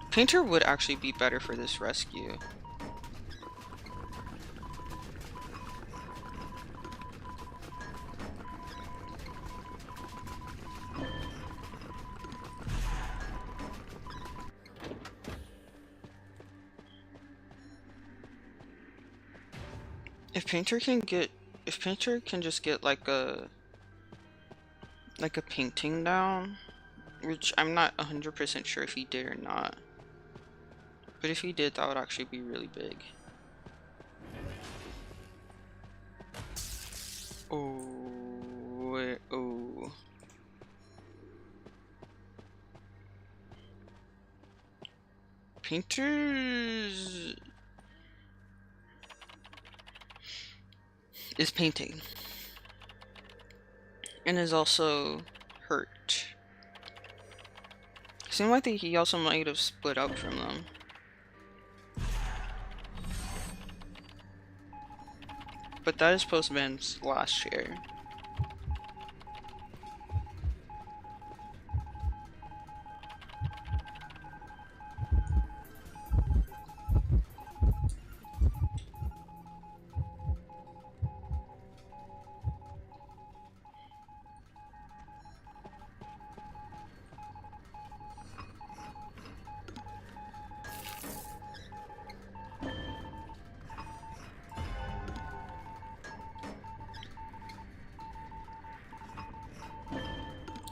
Painter would actually be better for this rescue. If Painter can just get like a painting down, which I'm not 100% sure if he did or not. But if he did, that would actually be really big. Oh, oh. Painters is painting and is also hurt. Seemed like he also might have split up from them. But that is Postman's last year.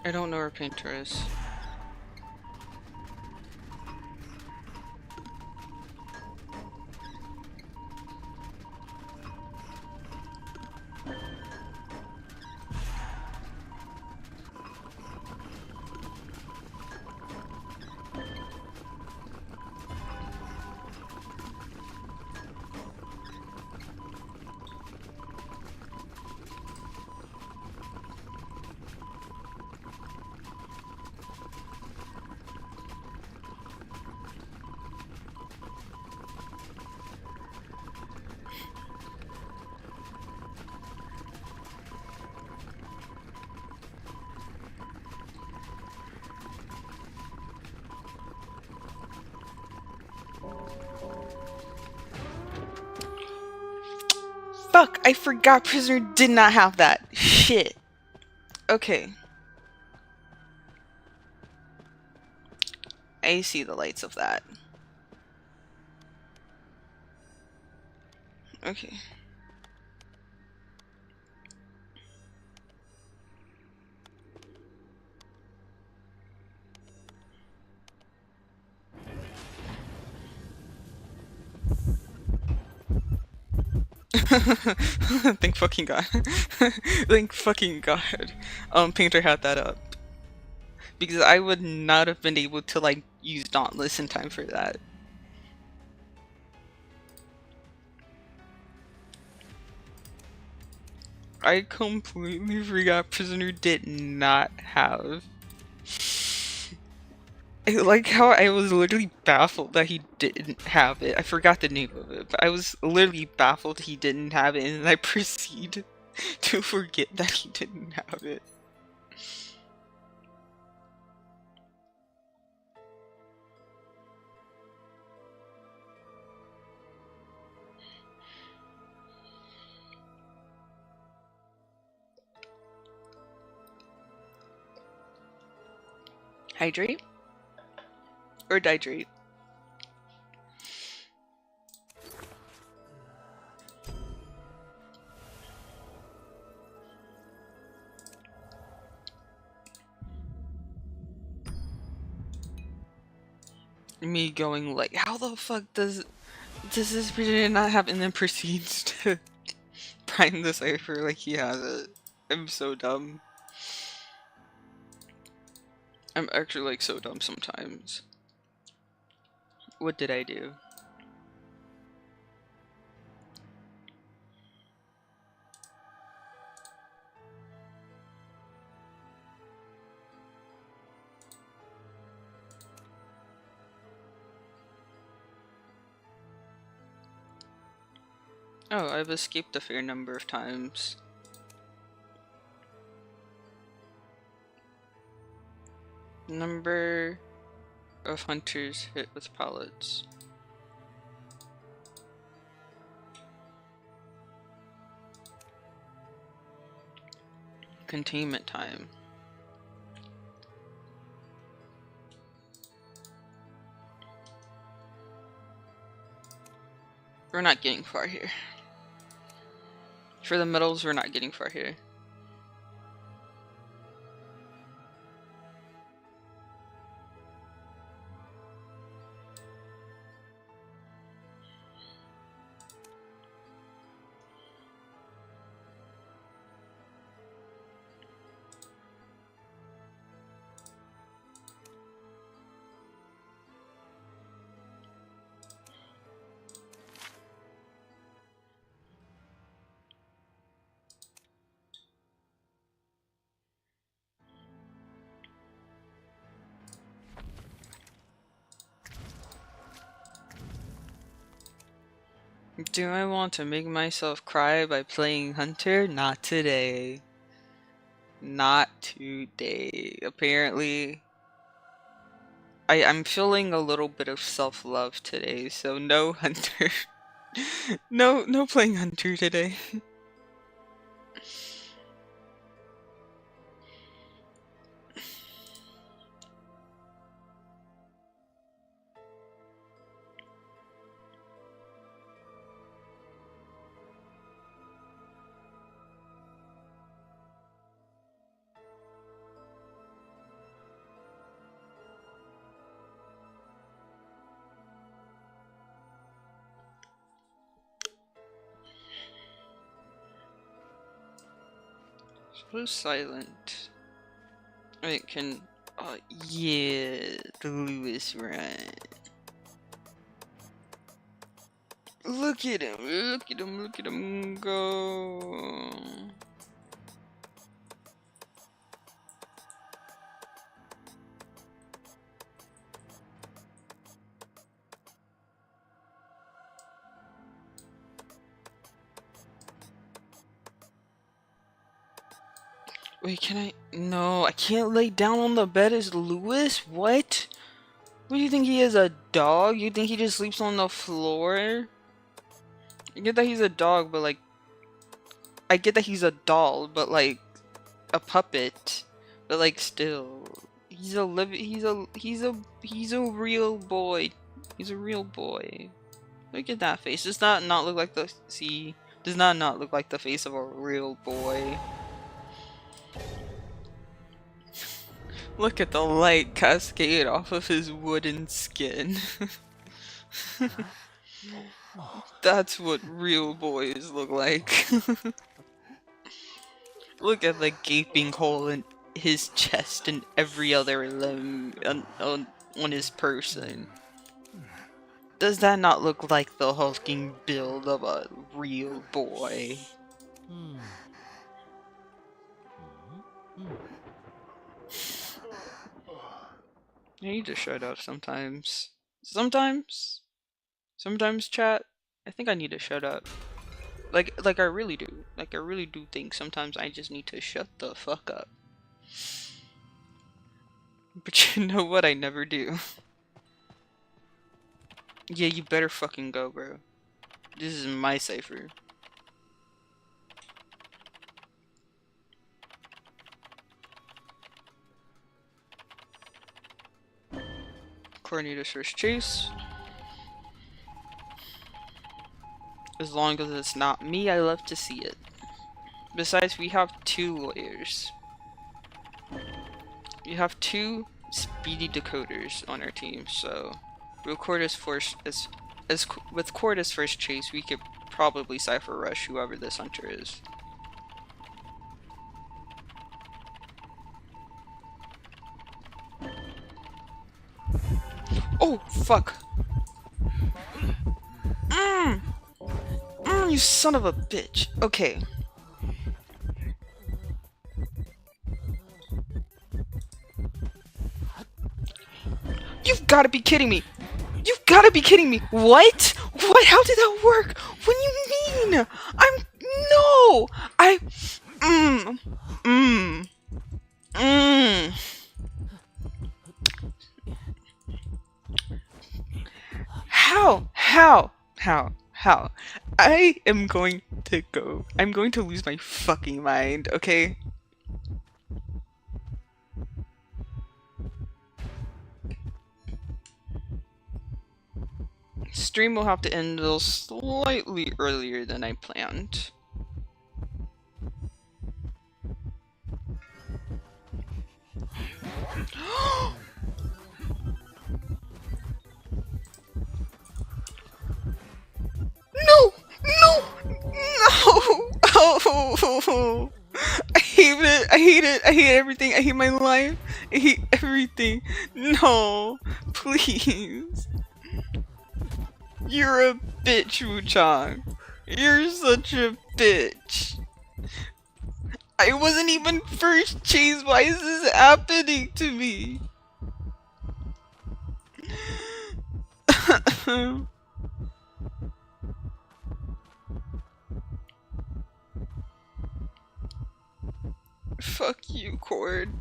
I don't know where Painter is. Fuck! I forgot Prisoner did not have that. Shit. Okay. I see the lights of that. Okay. Thank fucking god. Thank fucking god. Painter had that up. Because I would not have been able to, like, use Dauntless in time for that. I completely forgot Prisoner did not have. I like how I was literally baffled that he didn't have it. I forgot the name of it, but I was literally baffled he didn't have it, and I proceed to forget that he didn't have it. Hydrate? Or dihydrate? Me going like, how the fuck does this prisoner not have, and then proceeds to prime the cipher like he has it. I'm so dumb. I'm actually like so dumb sometimes. What did I do? Oh, I've escaped a fair number of times. Number of hunters hit with pallets. Containment time. We're not getting far here. For the medals, we're not getting far here. Do I want to make myself cry by playing Hunter? Not today. Not today. Apparently, I'm feeling a little bit of self-love today, so no Hunter. No playing Hunter today. So silent. Wait, can... yeah, the Lewis run. Look at him, look at him, look at him go. Wait, can I? No, I can't lay down on the bed as Lewis? What? What do you think he is, a dog? You think he just sleeps on the floor? I get that he's a dog, but like... I get that he's a doll, but like... a puppet. But like, still... He's a real boy. He's a real boy. Look at that face. Does that not look like the... See? Does not look like the face of a real boy? Look at the light cascade off of his wooden skin. That's what real boys look like. Look at the gaping hole in his chest and every other limb on his person. Does that not look like the hulking build of a real boy? I need to shut up sometimes. Sometimes, chat. I think I need to shut up. Like I really do. Like I really do think sometimes I just need to shut the fuck up. But you know what? I never do. Yeah, you better fucking go, bro. This is my cipher. Coordinator search chase. As long as it's not me, I love to see it. Besides, we have 2 lawyers. We have 2 speedy decoders on our team, so with Court as first chase, we could probably cipher rush whoever this hunter is. Oh fuck! You son of a bitch. Okay. You've got to be kidding me. You've got to be kidding me. What? What? How did that work? What do you mean? No. How? I am going to go. I'm going to lose my fucking mind, okay? Stream will have to end a little slightly earlier than I planned. No! No! No! Oh! I hate it! I hate it! I hate everything! I hate my life! I hate everything! No! Please! You're a bitch, Wu-Chang! You're such a bitch! I wasn't even first chase! Why is this happening to me? Fuck you, Cord.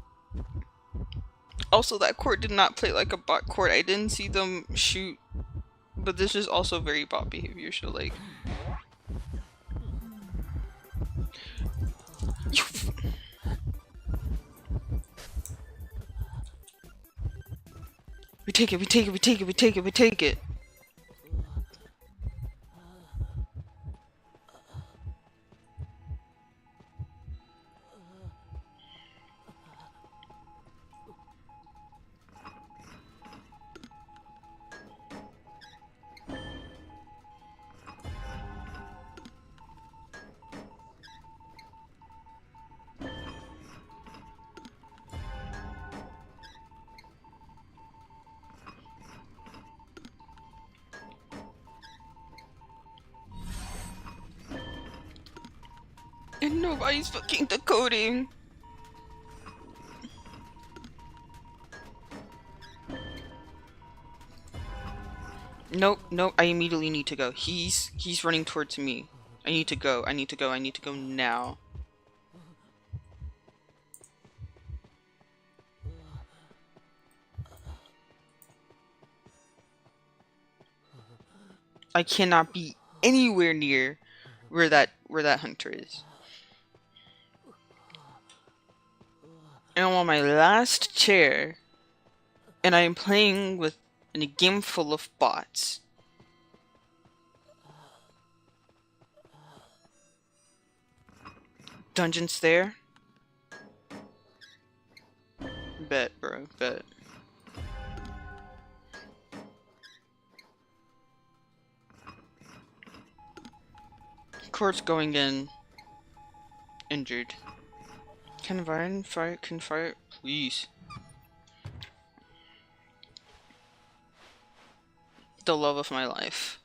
Also, that Cord did not play like a bot Cord. I didn't see them shoot, but this is also very bot behavior, so like... We take it, we take it, we take it, we take it, we take it. And nobody's fucking decoding. Nope, nope, I immediately need to go. He's running towards me. I need to go, I need to go, I need to go now. I cannot be anywhere near where that hunter is. And I'm on my last chair, and I am playing with in a game full of bots. Dungeons there? Bet, bro, bet. Court's going in. Injured. Can Vine fight? Can fight? Please. The love of my life.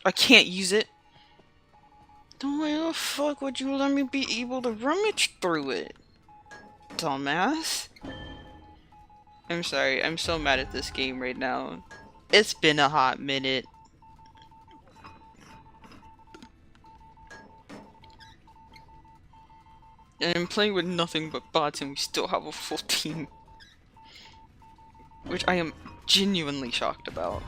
I can't use it. Then why the fuck would you let me be able to rummage through it? Dumbass. I'm sorry, I'm so mad at this game right now. It's been a hot minute. And I'm playing with nothing but bots and we still have a full team. Which I am genuinely shocked about.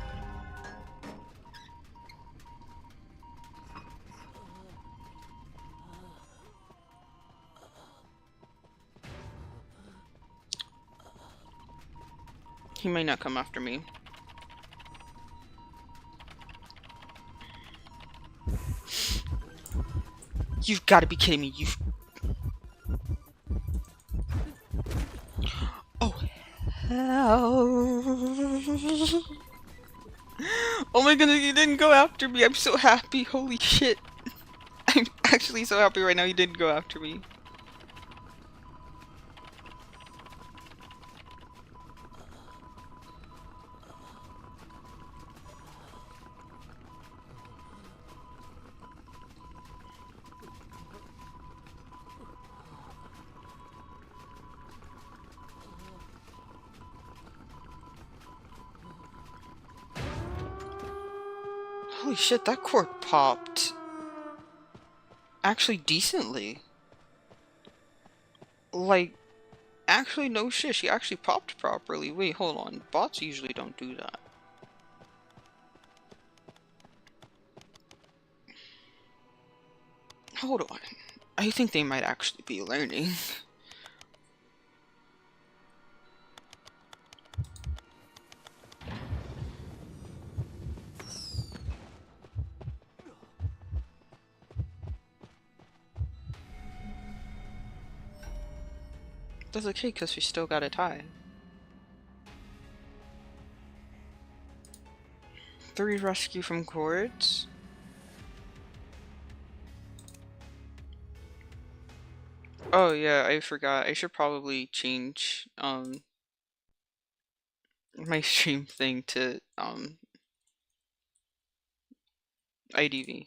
He might not come after me. You've got to be kidding me. Oh, hell. Oh my goodness, you didn't go after me. I'm so happy. Holy shit. I'm actually so happy right now you didn't go after me. Holy shit, that cord popped. Actually decently. Like, actually no shit, she actually popped properly. Wait, hold on. Bots usually don't do that. Hold on. I think they might actually be learning. That's okay, because we still got a tie. 3 rescue from cords. Oh yeah, I forgot. I should probably change my stream thing to IDV.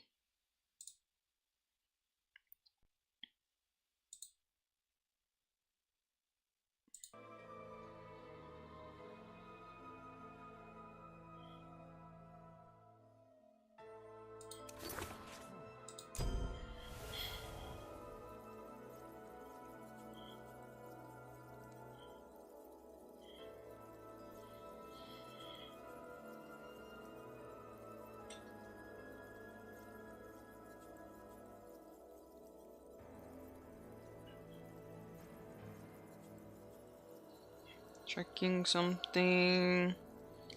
Checking something.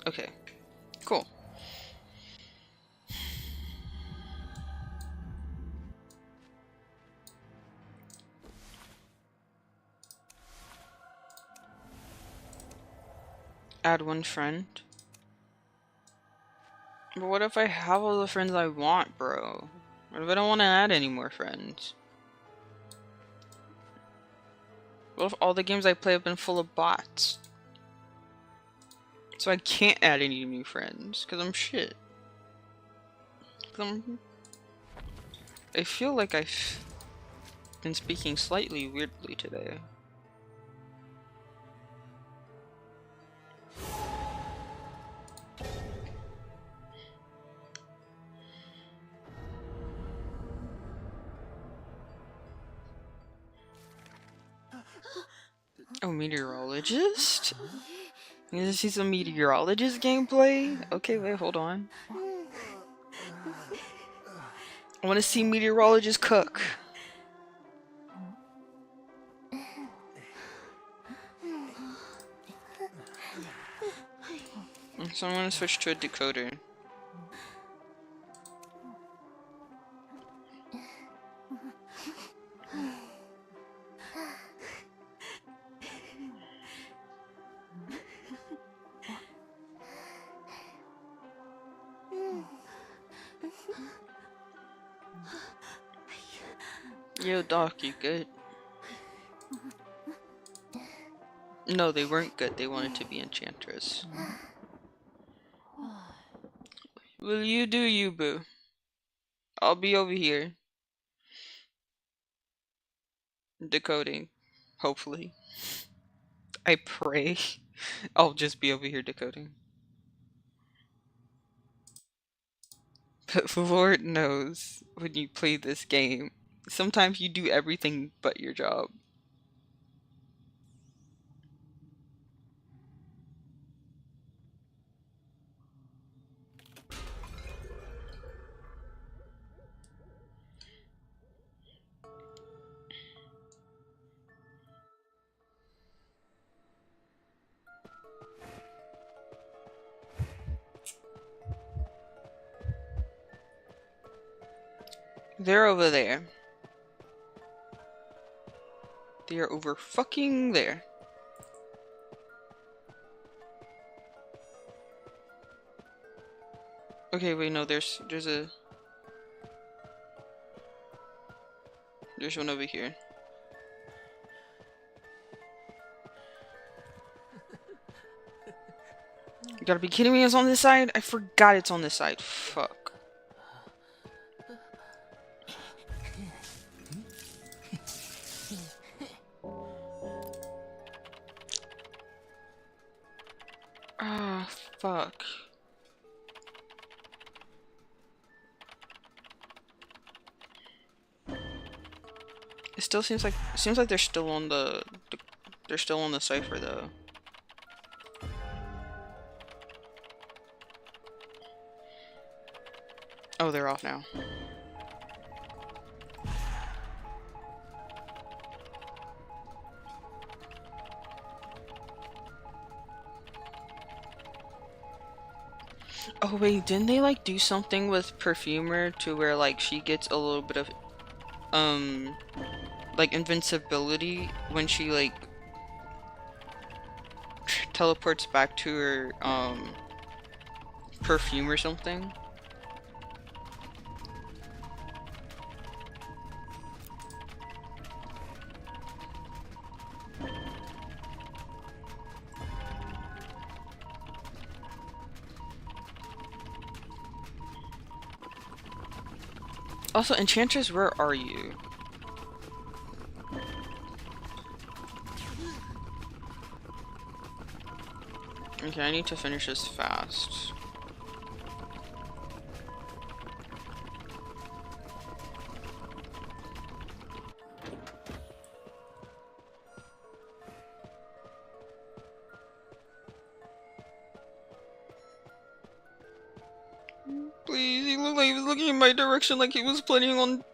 Okay, cool. Add one friend. But what if I have all the friends I want, bro? What if I don't want to add any more friends? What if all the games I play have been full of bots? So I can't add any new friends, because I'm shit. I feel like I've been speaking slightly weirdly today. Oh, meteorologist? You gonna see some meteorologist gameplay? Okay, wait, hold on. I wanna see meteorologist cook. So I'm gonna switch to a decoder. Yo, Doc, you good? No, they weren't good. They wanted to be enchantress. Will you do you, boo? I'll be over here. Decoding. Hopefully. I pray. I'll just be over here decoding. But Lord knows, when you play this game, sometimes you do everything but your job. They're over there. They are over fucking there. Okay, wait, no, there's one over here. You gotta be kidding me, it's on this side? I forgot it's on this side. Fuck. Ah, fuck. It still seems like they're still on the cipher though. Oh, they're off now. Oh wait, didn't they like do something with Perfumer to where like she gets a little bit of like invincibility when she like teleports back to her perfume or something? Also, Enchantress, where are you? Okay, I need to finish this fast. Please, he looked like he was looking in my direction like he was planning on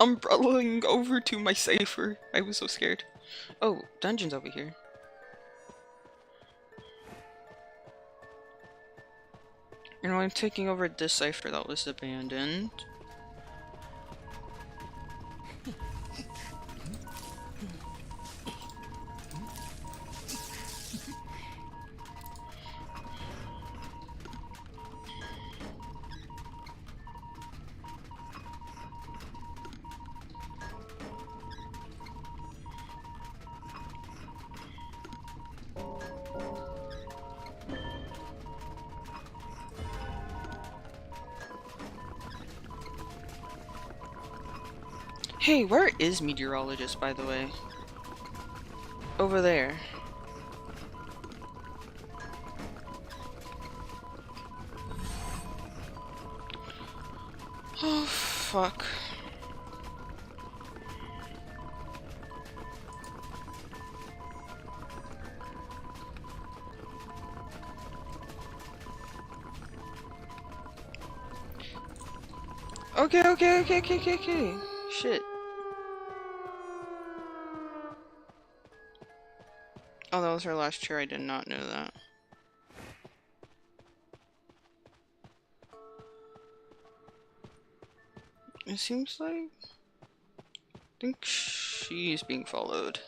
umbrellaing over to my cipher. I was so scared. Oh, dungeon's over here. You know, I'm taking over this cipher that was abandoned. Hey, where is meteorologist, by the way? Over there. Oh, fuck. Okay. Shit. Oh, that was her last chair. I did not know that. It seems like... I think she's being followed.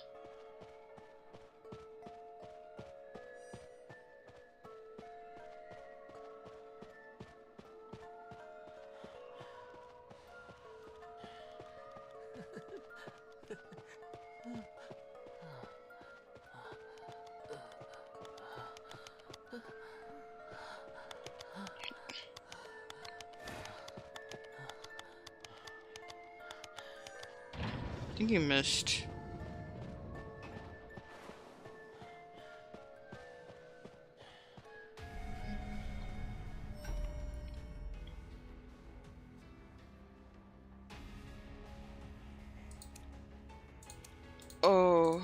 I think you missed. Oh.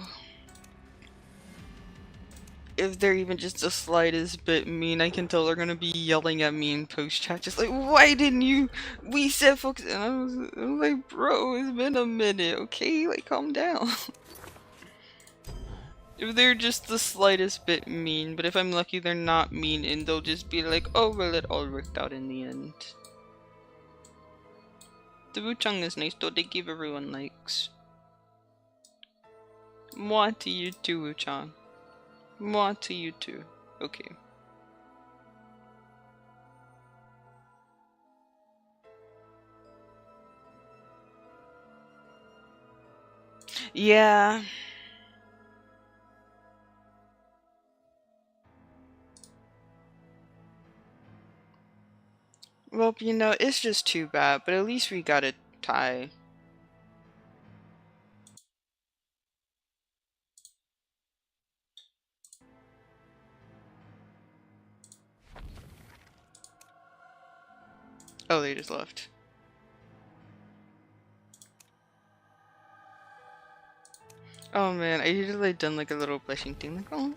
If they're even just the slightest bit mean, I can tell they're gonna be yelling at me in post chat, just like, why didn't you? We said focus. And I was like, bro, it's been a minute, okay? Like, calm down. If they're just the slightest bit mean, but if I'm lucky, they're not mean, and they'll just be like, oh, well, it all worked out in the end. The Wuchang is nice, though. They give everyone likes. Moi to you too, Wuchang. Moi to you too. Okay. Yeah. Well, you know, it's just too bad, but at least we got a tie. Oh, they just left. Oh man, I usually done like a little blushing thing, like, oh.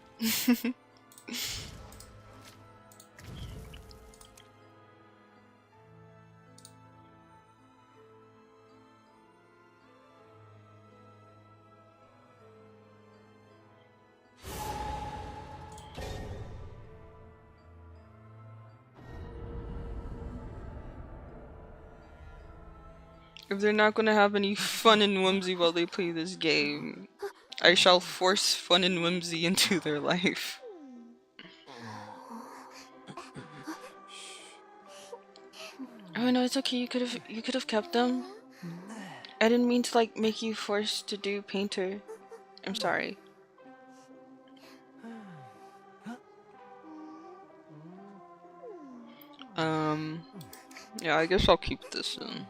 If they're not gonna have any fun and whimsy while they play this game, I shall force fun and whimsy into their life. Oh no, it's okay. You could have kept them. I didn't mean to like make you forced to do painter. I'm sorry. Yeah, I guess I'll keep this in.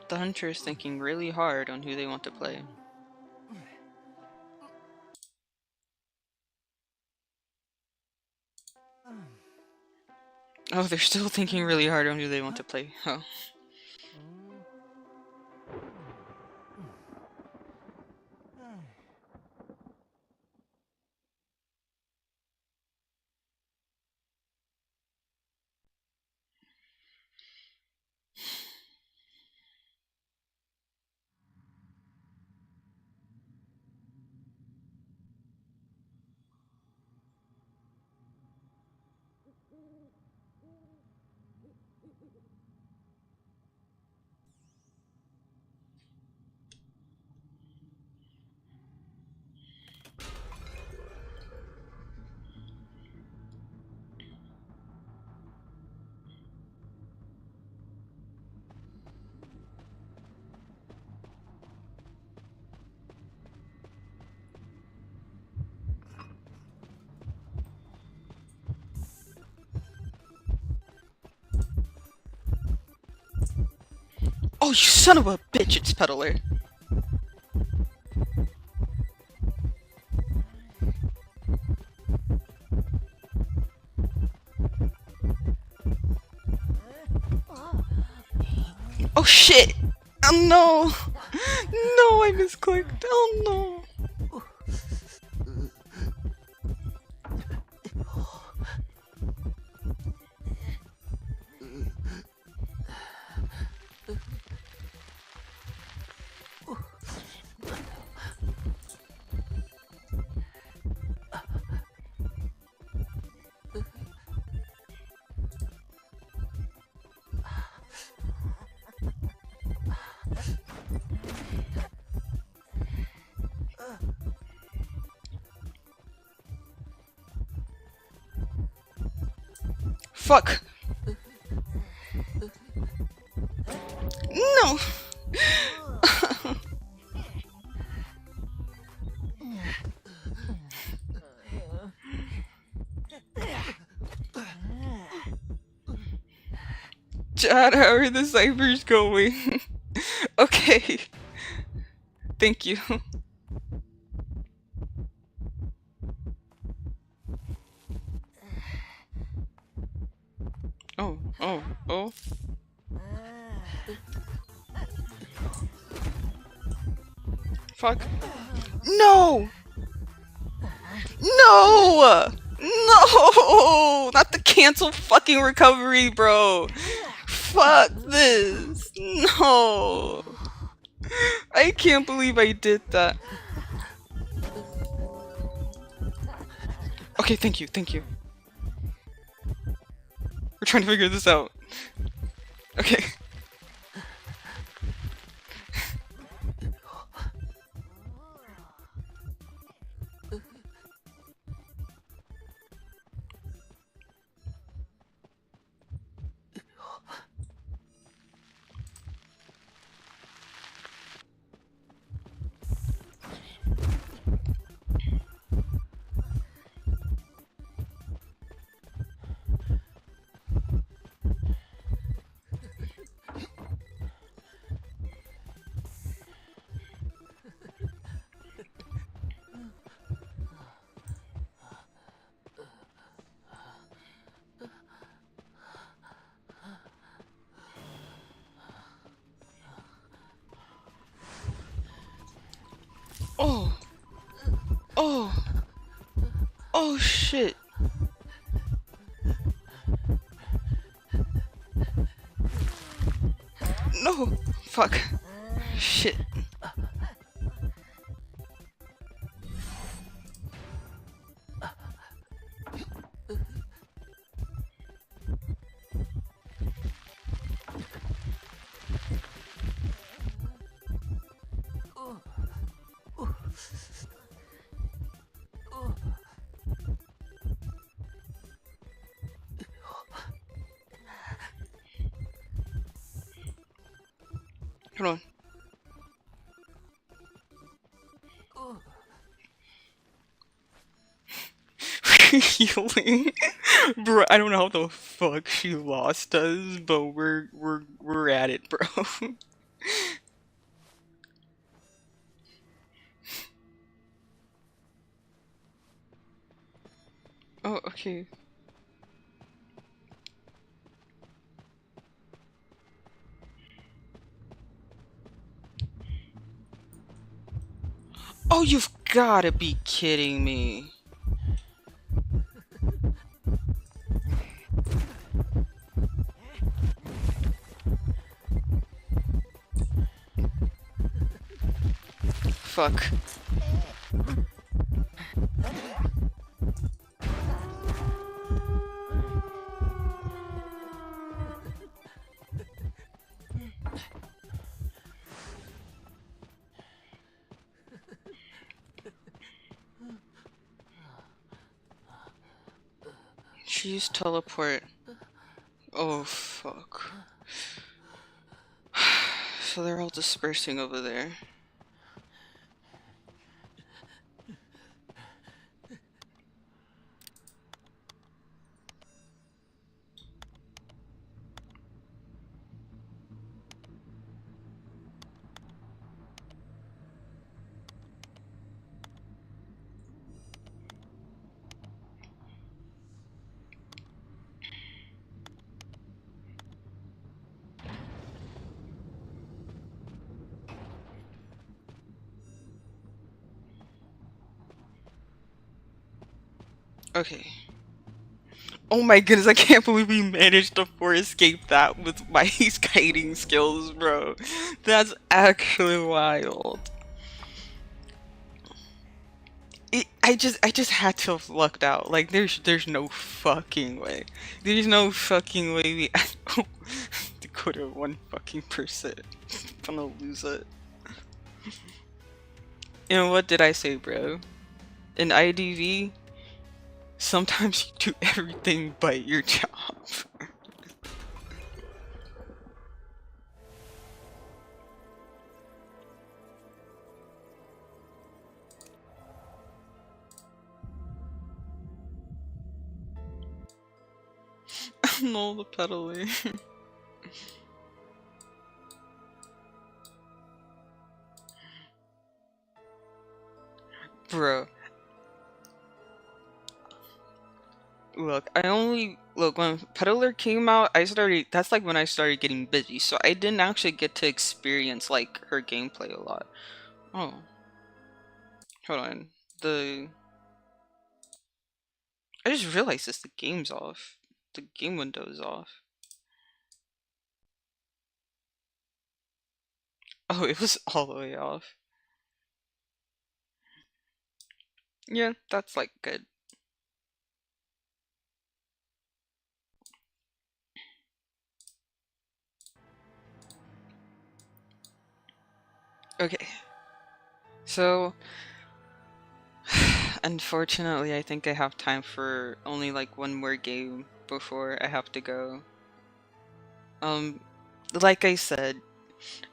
The hunter is thinking really hard on who they want to play. Oh, they're still thinking really hard on who they want to play. Oh. you son of a bitch, it's Peddler. Oh shit! Oh no! No, I misclicked. Oh no! Fuck! No! Chad, how are the ciphers going? Okay. Thank you. Oh. Fuck. No! No! No! Not the cancel fucking recovery, bro. Fuck this. No. I can't believe I did that. Okay, thank you. We're trying to figure this out. Okay. Oh. Oh shit. No. Fuck. Shit. Hold on. Healing. Bro, I don't know how the fuck she lost us, but we're at it, bro. Oh, okay. Oh, you've gotta be kidding me. Fuck. She used teleport. Oh, fuck. So they're all dispersing over there. Okay. Oh my goodness, I can't believe we managed to escape that with my skating skills, bro. That's actually wild. I just had to have lucked out. Like there's no fucking way. There's no fucking way we to go to 1% gonna lose it. And what did I say, bro? In IDV, sometimes you do everything but your job. No, the pedaling. Bro, look, when Peddler came out, that's like when I started getting busy, so I didn't actually get to experience like her gameplay a lot. Oh, hold on. I just realized the game's off. The game window is off. Oh, it was all the way off. Yeah, that's like good. Okay. So, unfortunately, I think I have time for only like one more game before I have to go. Um, like I said,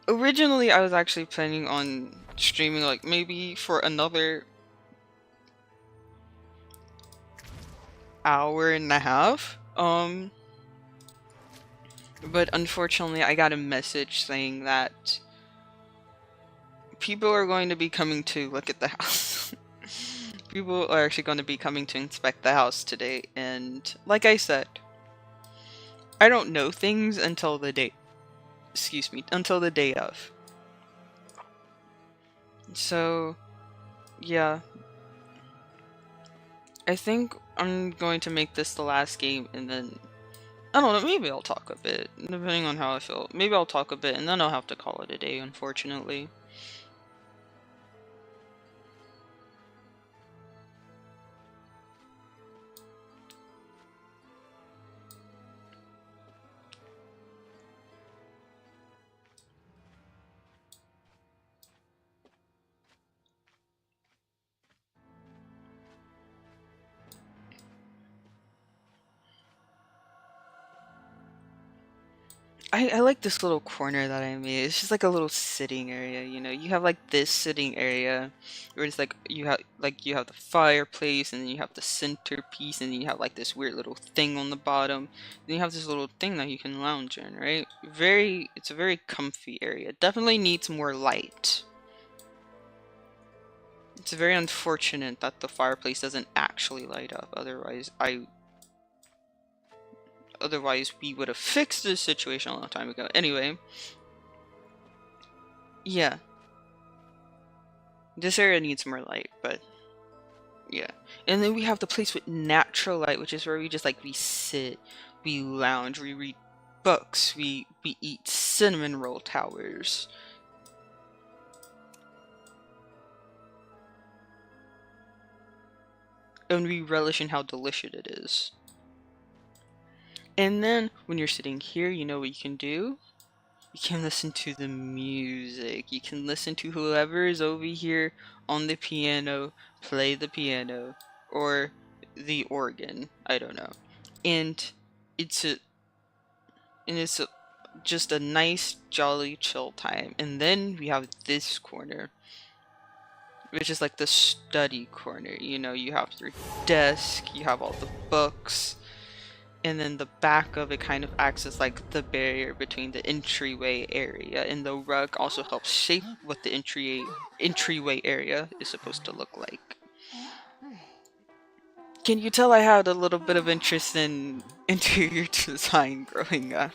originally I was actually planning on streaming like maybe for another hour and a half. But unfortunately I got a message saying that people are going to be coming to look at the house. People are actually going to be coming to inspect the house today, and like I said, I don't know things until the day, excuse me, until the day of. So, yeah, I think I'm going to make this the last game, and then, I don't know, maybe I'll talk a bit, depending on how I feel. Maybe I'll talk a bit, and then I'll have to call it a day, unfortunately. I like this little corner that I made. It's just like a little sitting area, you know. You have like this sitting area where it's like you have the fireplace, and then you have the centerpiece, and then you have like this weird little thing on the bottom. Then you have this little thing that you can lounge in, right? It's a very comfy area. Definitely needs more light. It's very unfortunate that the fireplace doesn't actually light up. Otherwise we would have fixed this situation a long time ago. Anyway, yeah, this area needs more light, but yeah. And then we have the place with natural light, which is where we sit, we lounge, we read books, we eat cinnamon roll towers. And we relish in how delicious it is. And then when you're sitting here, you know what you can do? You can listen to the music. You can listen to whoever is over here on the piano play the piano or the organ. I don't know. And it's a just a nice jolly chill time. And then we have this corner, which is like the study corner. You know, you have your desk, you have all the books, and then the back of it kind of acts as like the barrier between the entryway area, and the rug also helps shape what the entryway area is supposed to look like. Can you tell I had a little bit of interest in interior design growing up?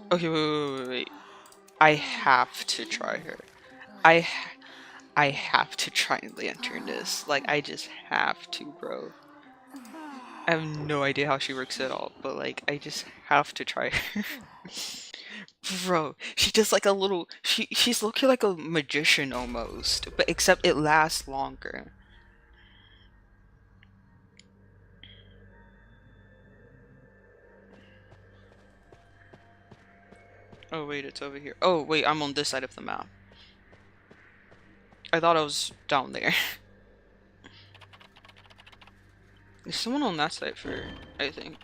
Okay, wait. I have to try her. I I have to try and lantern this. Like, I just have to, bro. I have no idea how she works at all, but like, I just have to try her. Bro, she does like a little, she's looking like a magician almost, but except it lasts longer. Oh wait, it's over here. Oh wait, I'm on this side of the map. I thought I was down there. There's someone on that side for, I think.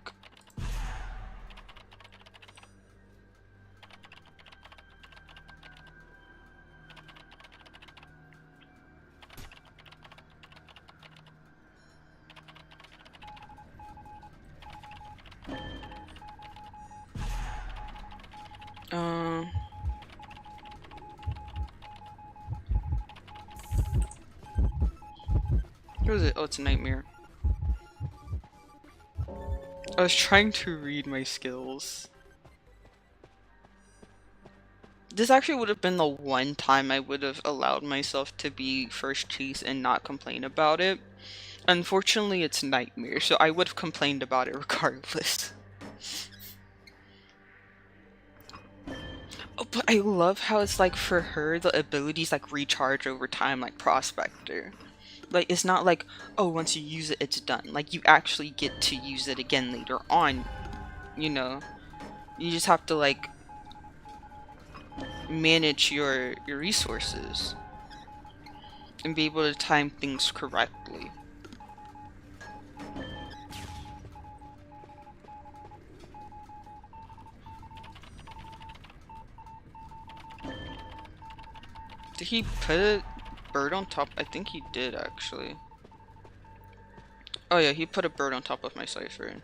What is it? Oh, it's a nightmare. I was trying to read my skills. This actually would have been the one time I would have allowed myself to be first cheese and not complain about it. Unfortunately, it's nightmare, so I would have complained about it regardless. Oh, but I love how it's like for her, the abilities like recharge over time, like Prospector. Like, it's not like, oh, once you use it, it's done. Like, you actually get to use it again later on, you know? You just have to, like, manage your resources and be able to time things correctly. Did he put a bird on top? I think he did, actually. Oh yeah, he put a bird on top of my cipher.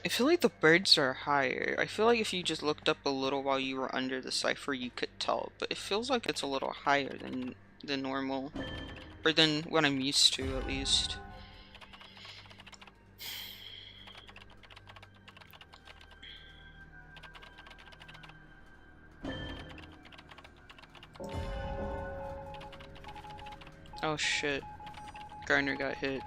I feel like the birds are higher. I feel like if you just looked up a little while you were under the cipher, you could tell. But it feels like it's a little higher than normal. Or than what I'm used to, at least. Oh shit. Garner got hit.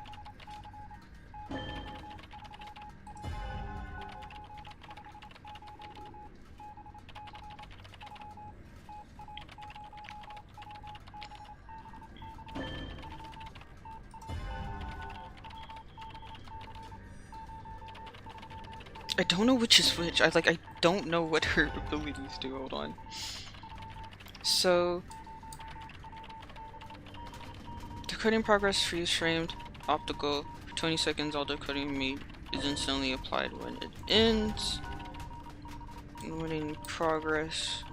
I don't know which is which. I don't know what her abilities do. Hold on. So, decoding progress freeze framed optical for 20 seconds. All decoding made is instantly applied when it ends. Winning progress.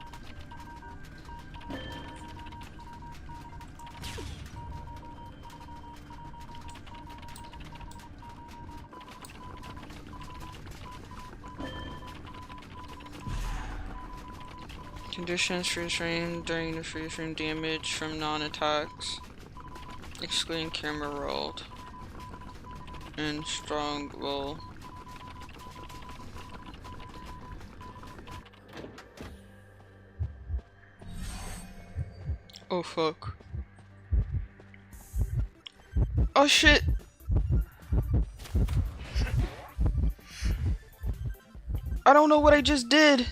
Conditions freeze frame during the freeze frame damage from non-attacks, excluding camera rolled, and strong will. Oh fuck. Oh shit! I don't know what I just did!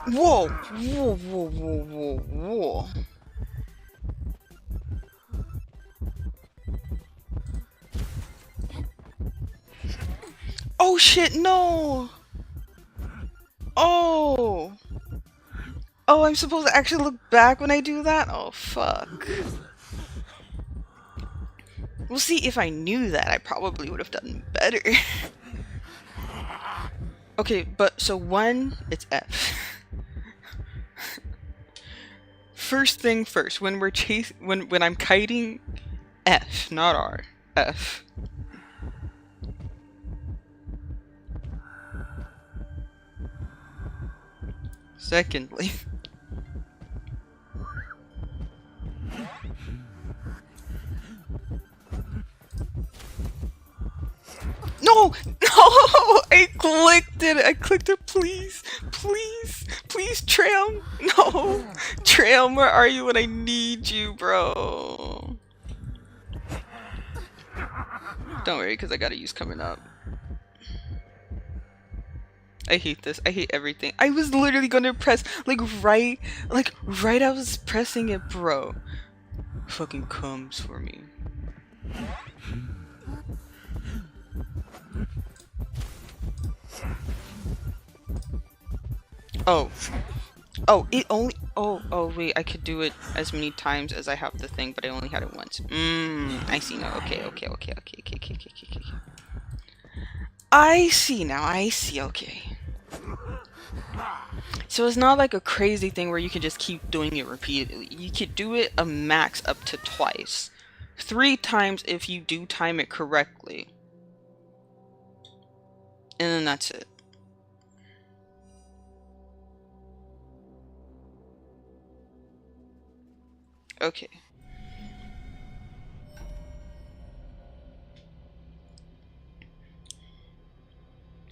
Whoa! Whoa, whoa, whoa, whoa, whoa. Oh shit, no! Oh! Oh, I'm supposed to actually look back when I do that? Oh, fuck. We'll see, if I knew that, I probably would have done better. Okay, but, so one, it's F. First thing first, when we're when I'm kiting, F, not R. F. Secondly, No! No! I clicked it! I clicked it, please! Please! Please, Tram! No! Tram, where are you when I need you, bro? Don't worry, because I got a use coming up. I hate this. I hate everything. I was literally gonna press, right I was pressing it, bro. Fucking comes for me. Oh. Oh, it only. Oh, wait. I could do it as many times as I have the thing, but I only had it once. I see now. Okay. I see now. I see. Okay. So it's not like a crazy thing where you can just keep doing it repeatedly. You could do it a max up to twice. 3 times if you do time it correctly. And then that's it. Okay.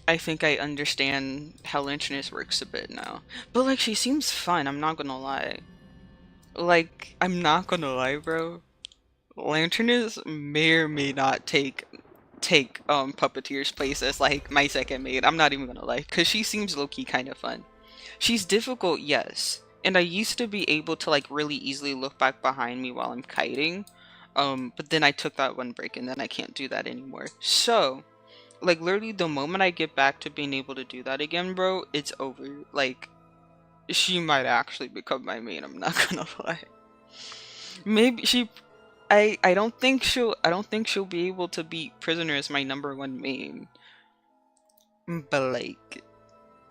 I think I understand how Lanternus works a bit now. But like, she seems fun, I'm not gonna lie. Like, I'm not gonna lie, bro. Lanternus may or may not take Puppeteer's place as like my second maid. I'm not even gonna lie, because she seems low-key kind of fun. She's difficult, yes. And I used to be able to like really easily look back behind me while I'm kiting. But then I took that one break and then I can't do that anymore. So, like literally the moment I get back to being able to do that again, bro, it's over. Like, she might actually become my main, I'm not gonna lie. Maybe she I don't think she'll be able to beat Prisoner as my #1 main. But like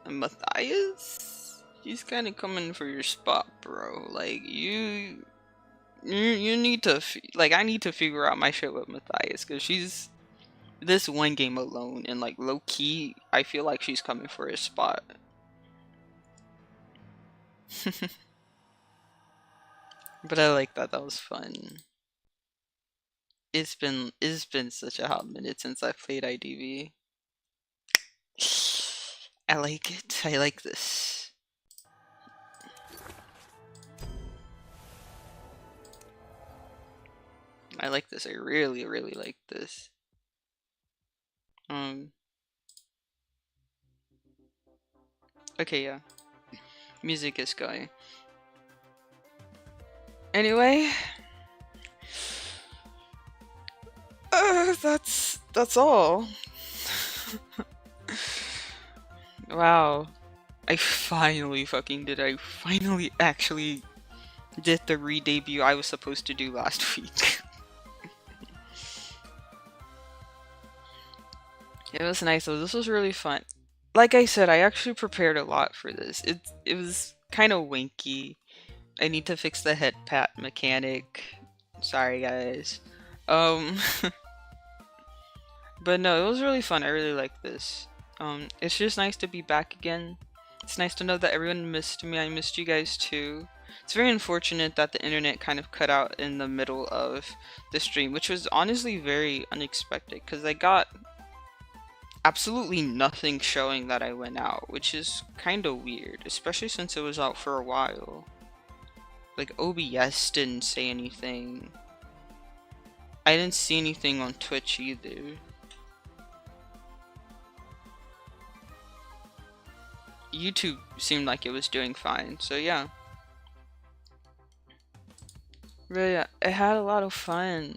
Matthias? He's kind of coming for your spot, bro. Like you need to like I need to figure out my shit with Matthias because she's this one game alone and like low key I feel like she's coming for his spot. But I like that. That was fun. It's been such a hot minute since I played IDV. I like it. I like this. I like this. I really, really like this. Okay, yeah. Music is going. Anyway. That's all. Wow. I finally fucking did. I finally actually did the re-debut I was supposed to do last week. It was nice though. This was really fun. Like I said, I actually prepared a lot for this. It was kind of winky. I need to fix the head pat mechanic. Sorry guys. But no, it was really fun. I really like this. It's just nice to be back again. It's nice to know that everyone missed me. I missed you guys too. It's very unfortunate that the internet kind of cut out in the middle of the stream, which was honestly very unexpected because I got absolutely nothing showing that I went out, which is kind of weird, especially since it was out for a while. Like, OBS didn't say anything. I didn't see anything on Twitch either. YouTube seemed like it was doing fine, so yeah. Really, it had a lot of fun.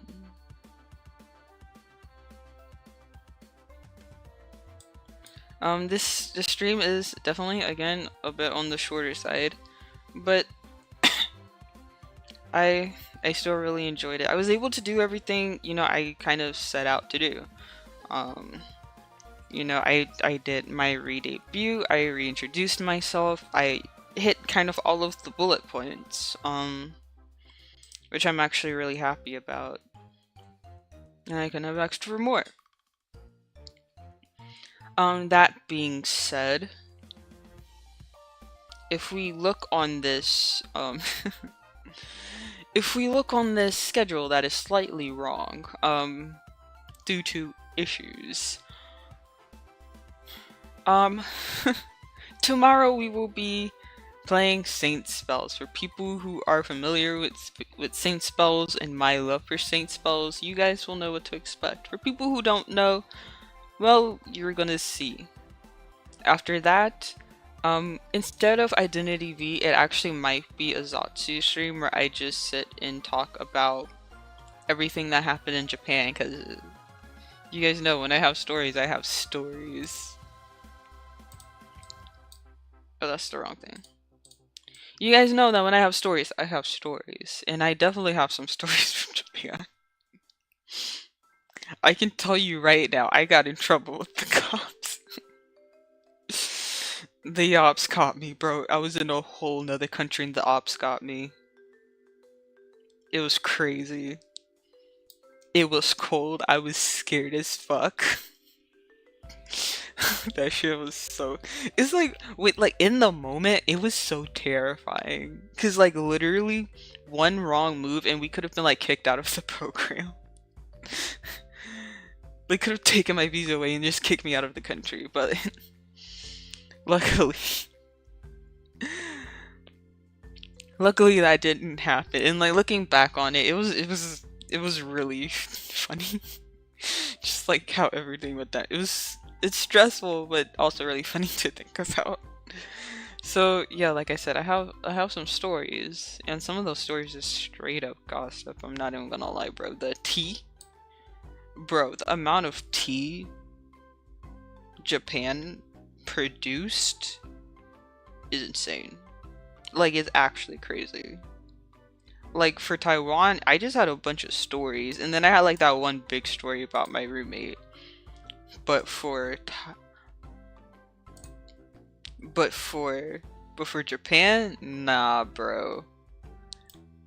This stream is definitely, again, a bit on the shorter side, but I still really enjoyed it. I was able to do everything, you know, I kind of set out to do. You know, I did my re-debut, I reintroduced myself, I hit kind of all of the bullet points, which I'm actually really happy about. And I can have asked for more. That being said, if we look on this, if we look on this schedule that is slightly wrong, due to issues, Um, tomorrow we will be playing Saint spells. For people who are familiar with Saint spells and my love for Saint spells, you guys will know what to expect. For people who don't know, well, you're gonna see. After that, instead of Identity V, it actually might be a Zatsu stream where I just sit and talk about everything that happened in Japan, because you guys know when I have stories, I have stories. Oh, that's the wrong thing. You guys know that when I have stories, I have stories. And I definitely have some stories from Japan. I can tell you right now, I got in trouble with the cops. The ops caught me, bro. I was in a whole nother country and the ops got me. It was crazy. It was cold. I was scared as fuck. That shit was so. It's like, wait, like in the moment, it was so terrifying. Cause like literally, one wrong move and we could have been like kicked out of the program. They could have taken my visa away and just kicked me out of the country, but luckily, luckily that didn't happen. And like looking back on it, it was really funny. Just like how everything went down. It's stressful, but also really funny to think about. So yeah, like I said, I have some stories, and some of those stories is straight up gossip. I'm not even gonna lie, bro. The tea, bro, the amount of tea Japan produced is insane. Like, it's actually crazy. Like for Taiwan, I just had a bunch of stories, and then I had like that one big story about my roommate. But for but for Japan, nah, bro.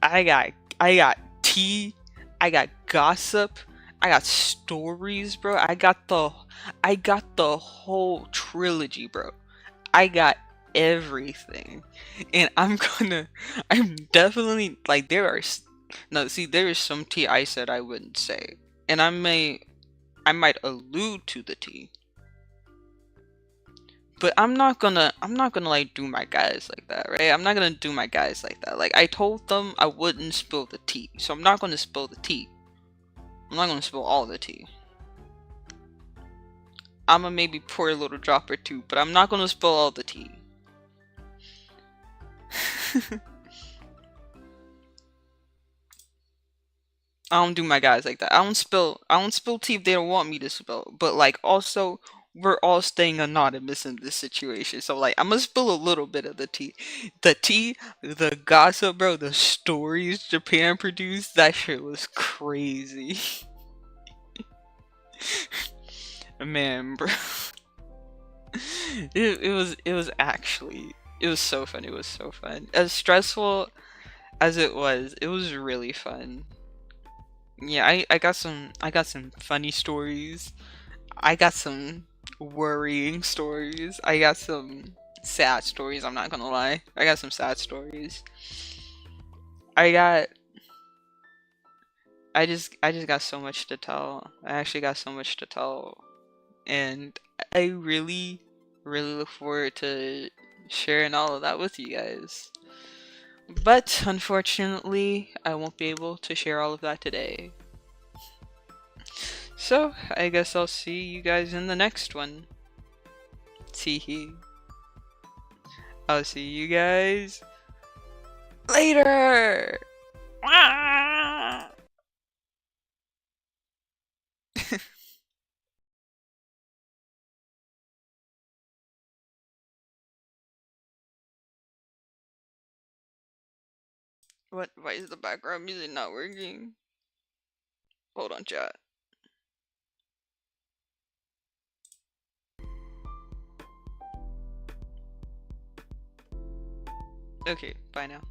I got tea, I got gossip, I got stories, bro. I got the whole trilogy, bro. I got everything. And I'm definitely like no, see, there is some tea I said I wouldn't say. And I might allude to the tea. But I'm not gonna like do my guys like that, right? I'm not gonna do my guys like that. Like I told them I wouldn't spill the tea. So I'm not gonna spill the tea. I'm not gonna spill all the tea. I'ma maybe pour a little drop or two, but I'm not gonna spill all the tea. I don't do my guys like that. I don't spill tea if they don't want me to spill. But like also we're all staying anonymous in this situation. So like I'm gonna spill a little bit of the tea. The tea, the gossip, bro, the stories Japan produced, that shit was crazy. Man, bro. It was actually it was so fun. It was so fun. As stressful as it was really fun. Yeah, I got some funny stories. I got some worrying stories. I got some sad stories, I'm not gonna lie. I got some sad stories. I got I just got so much to tell. I actually got so much to tell. And I really really look forward to sharing all of that with you guys. But unfortunately, I won't be able to share all of that today. So, I guess I'll see you guys in the next one. Teehee. I'll see you guys later! What? Why is the background music not working? Hold on, chat. Okay, bye now.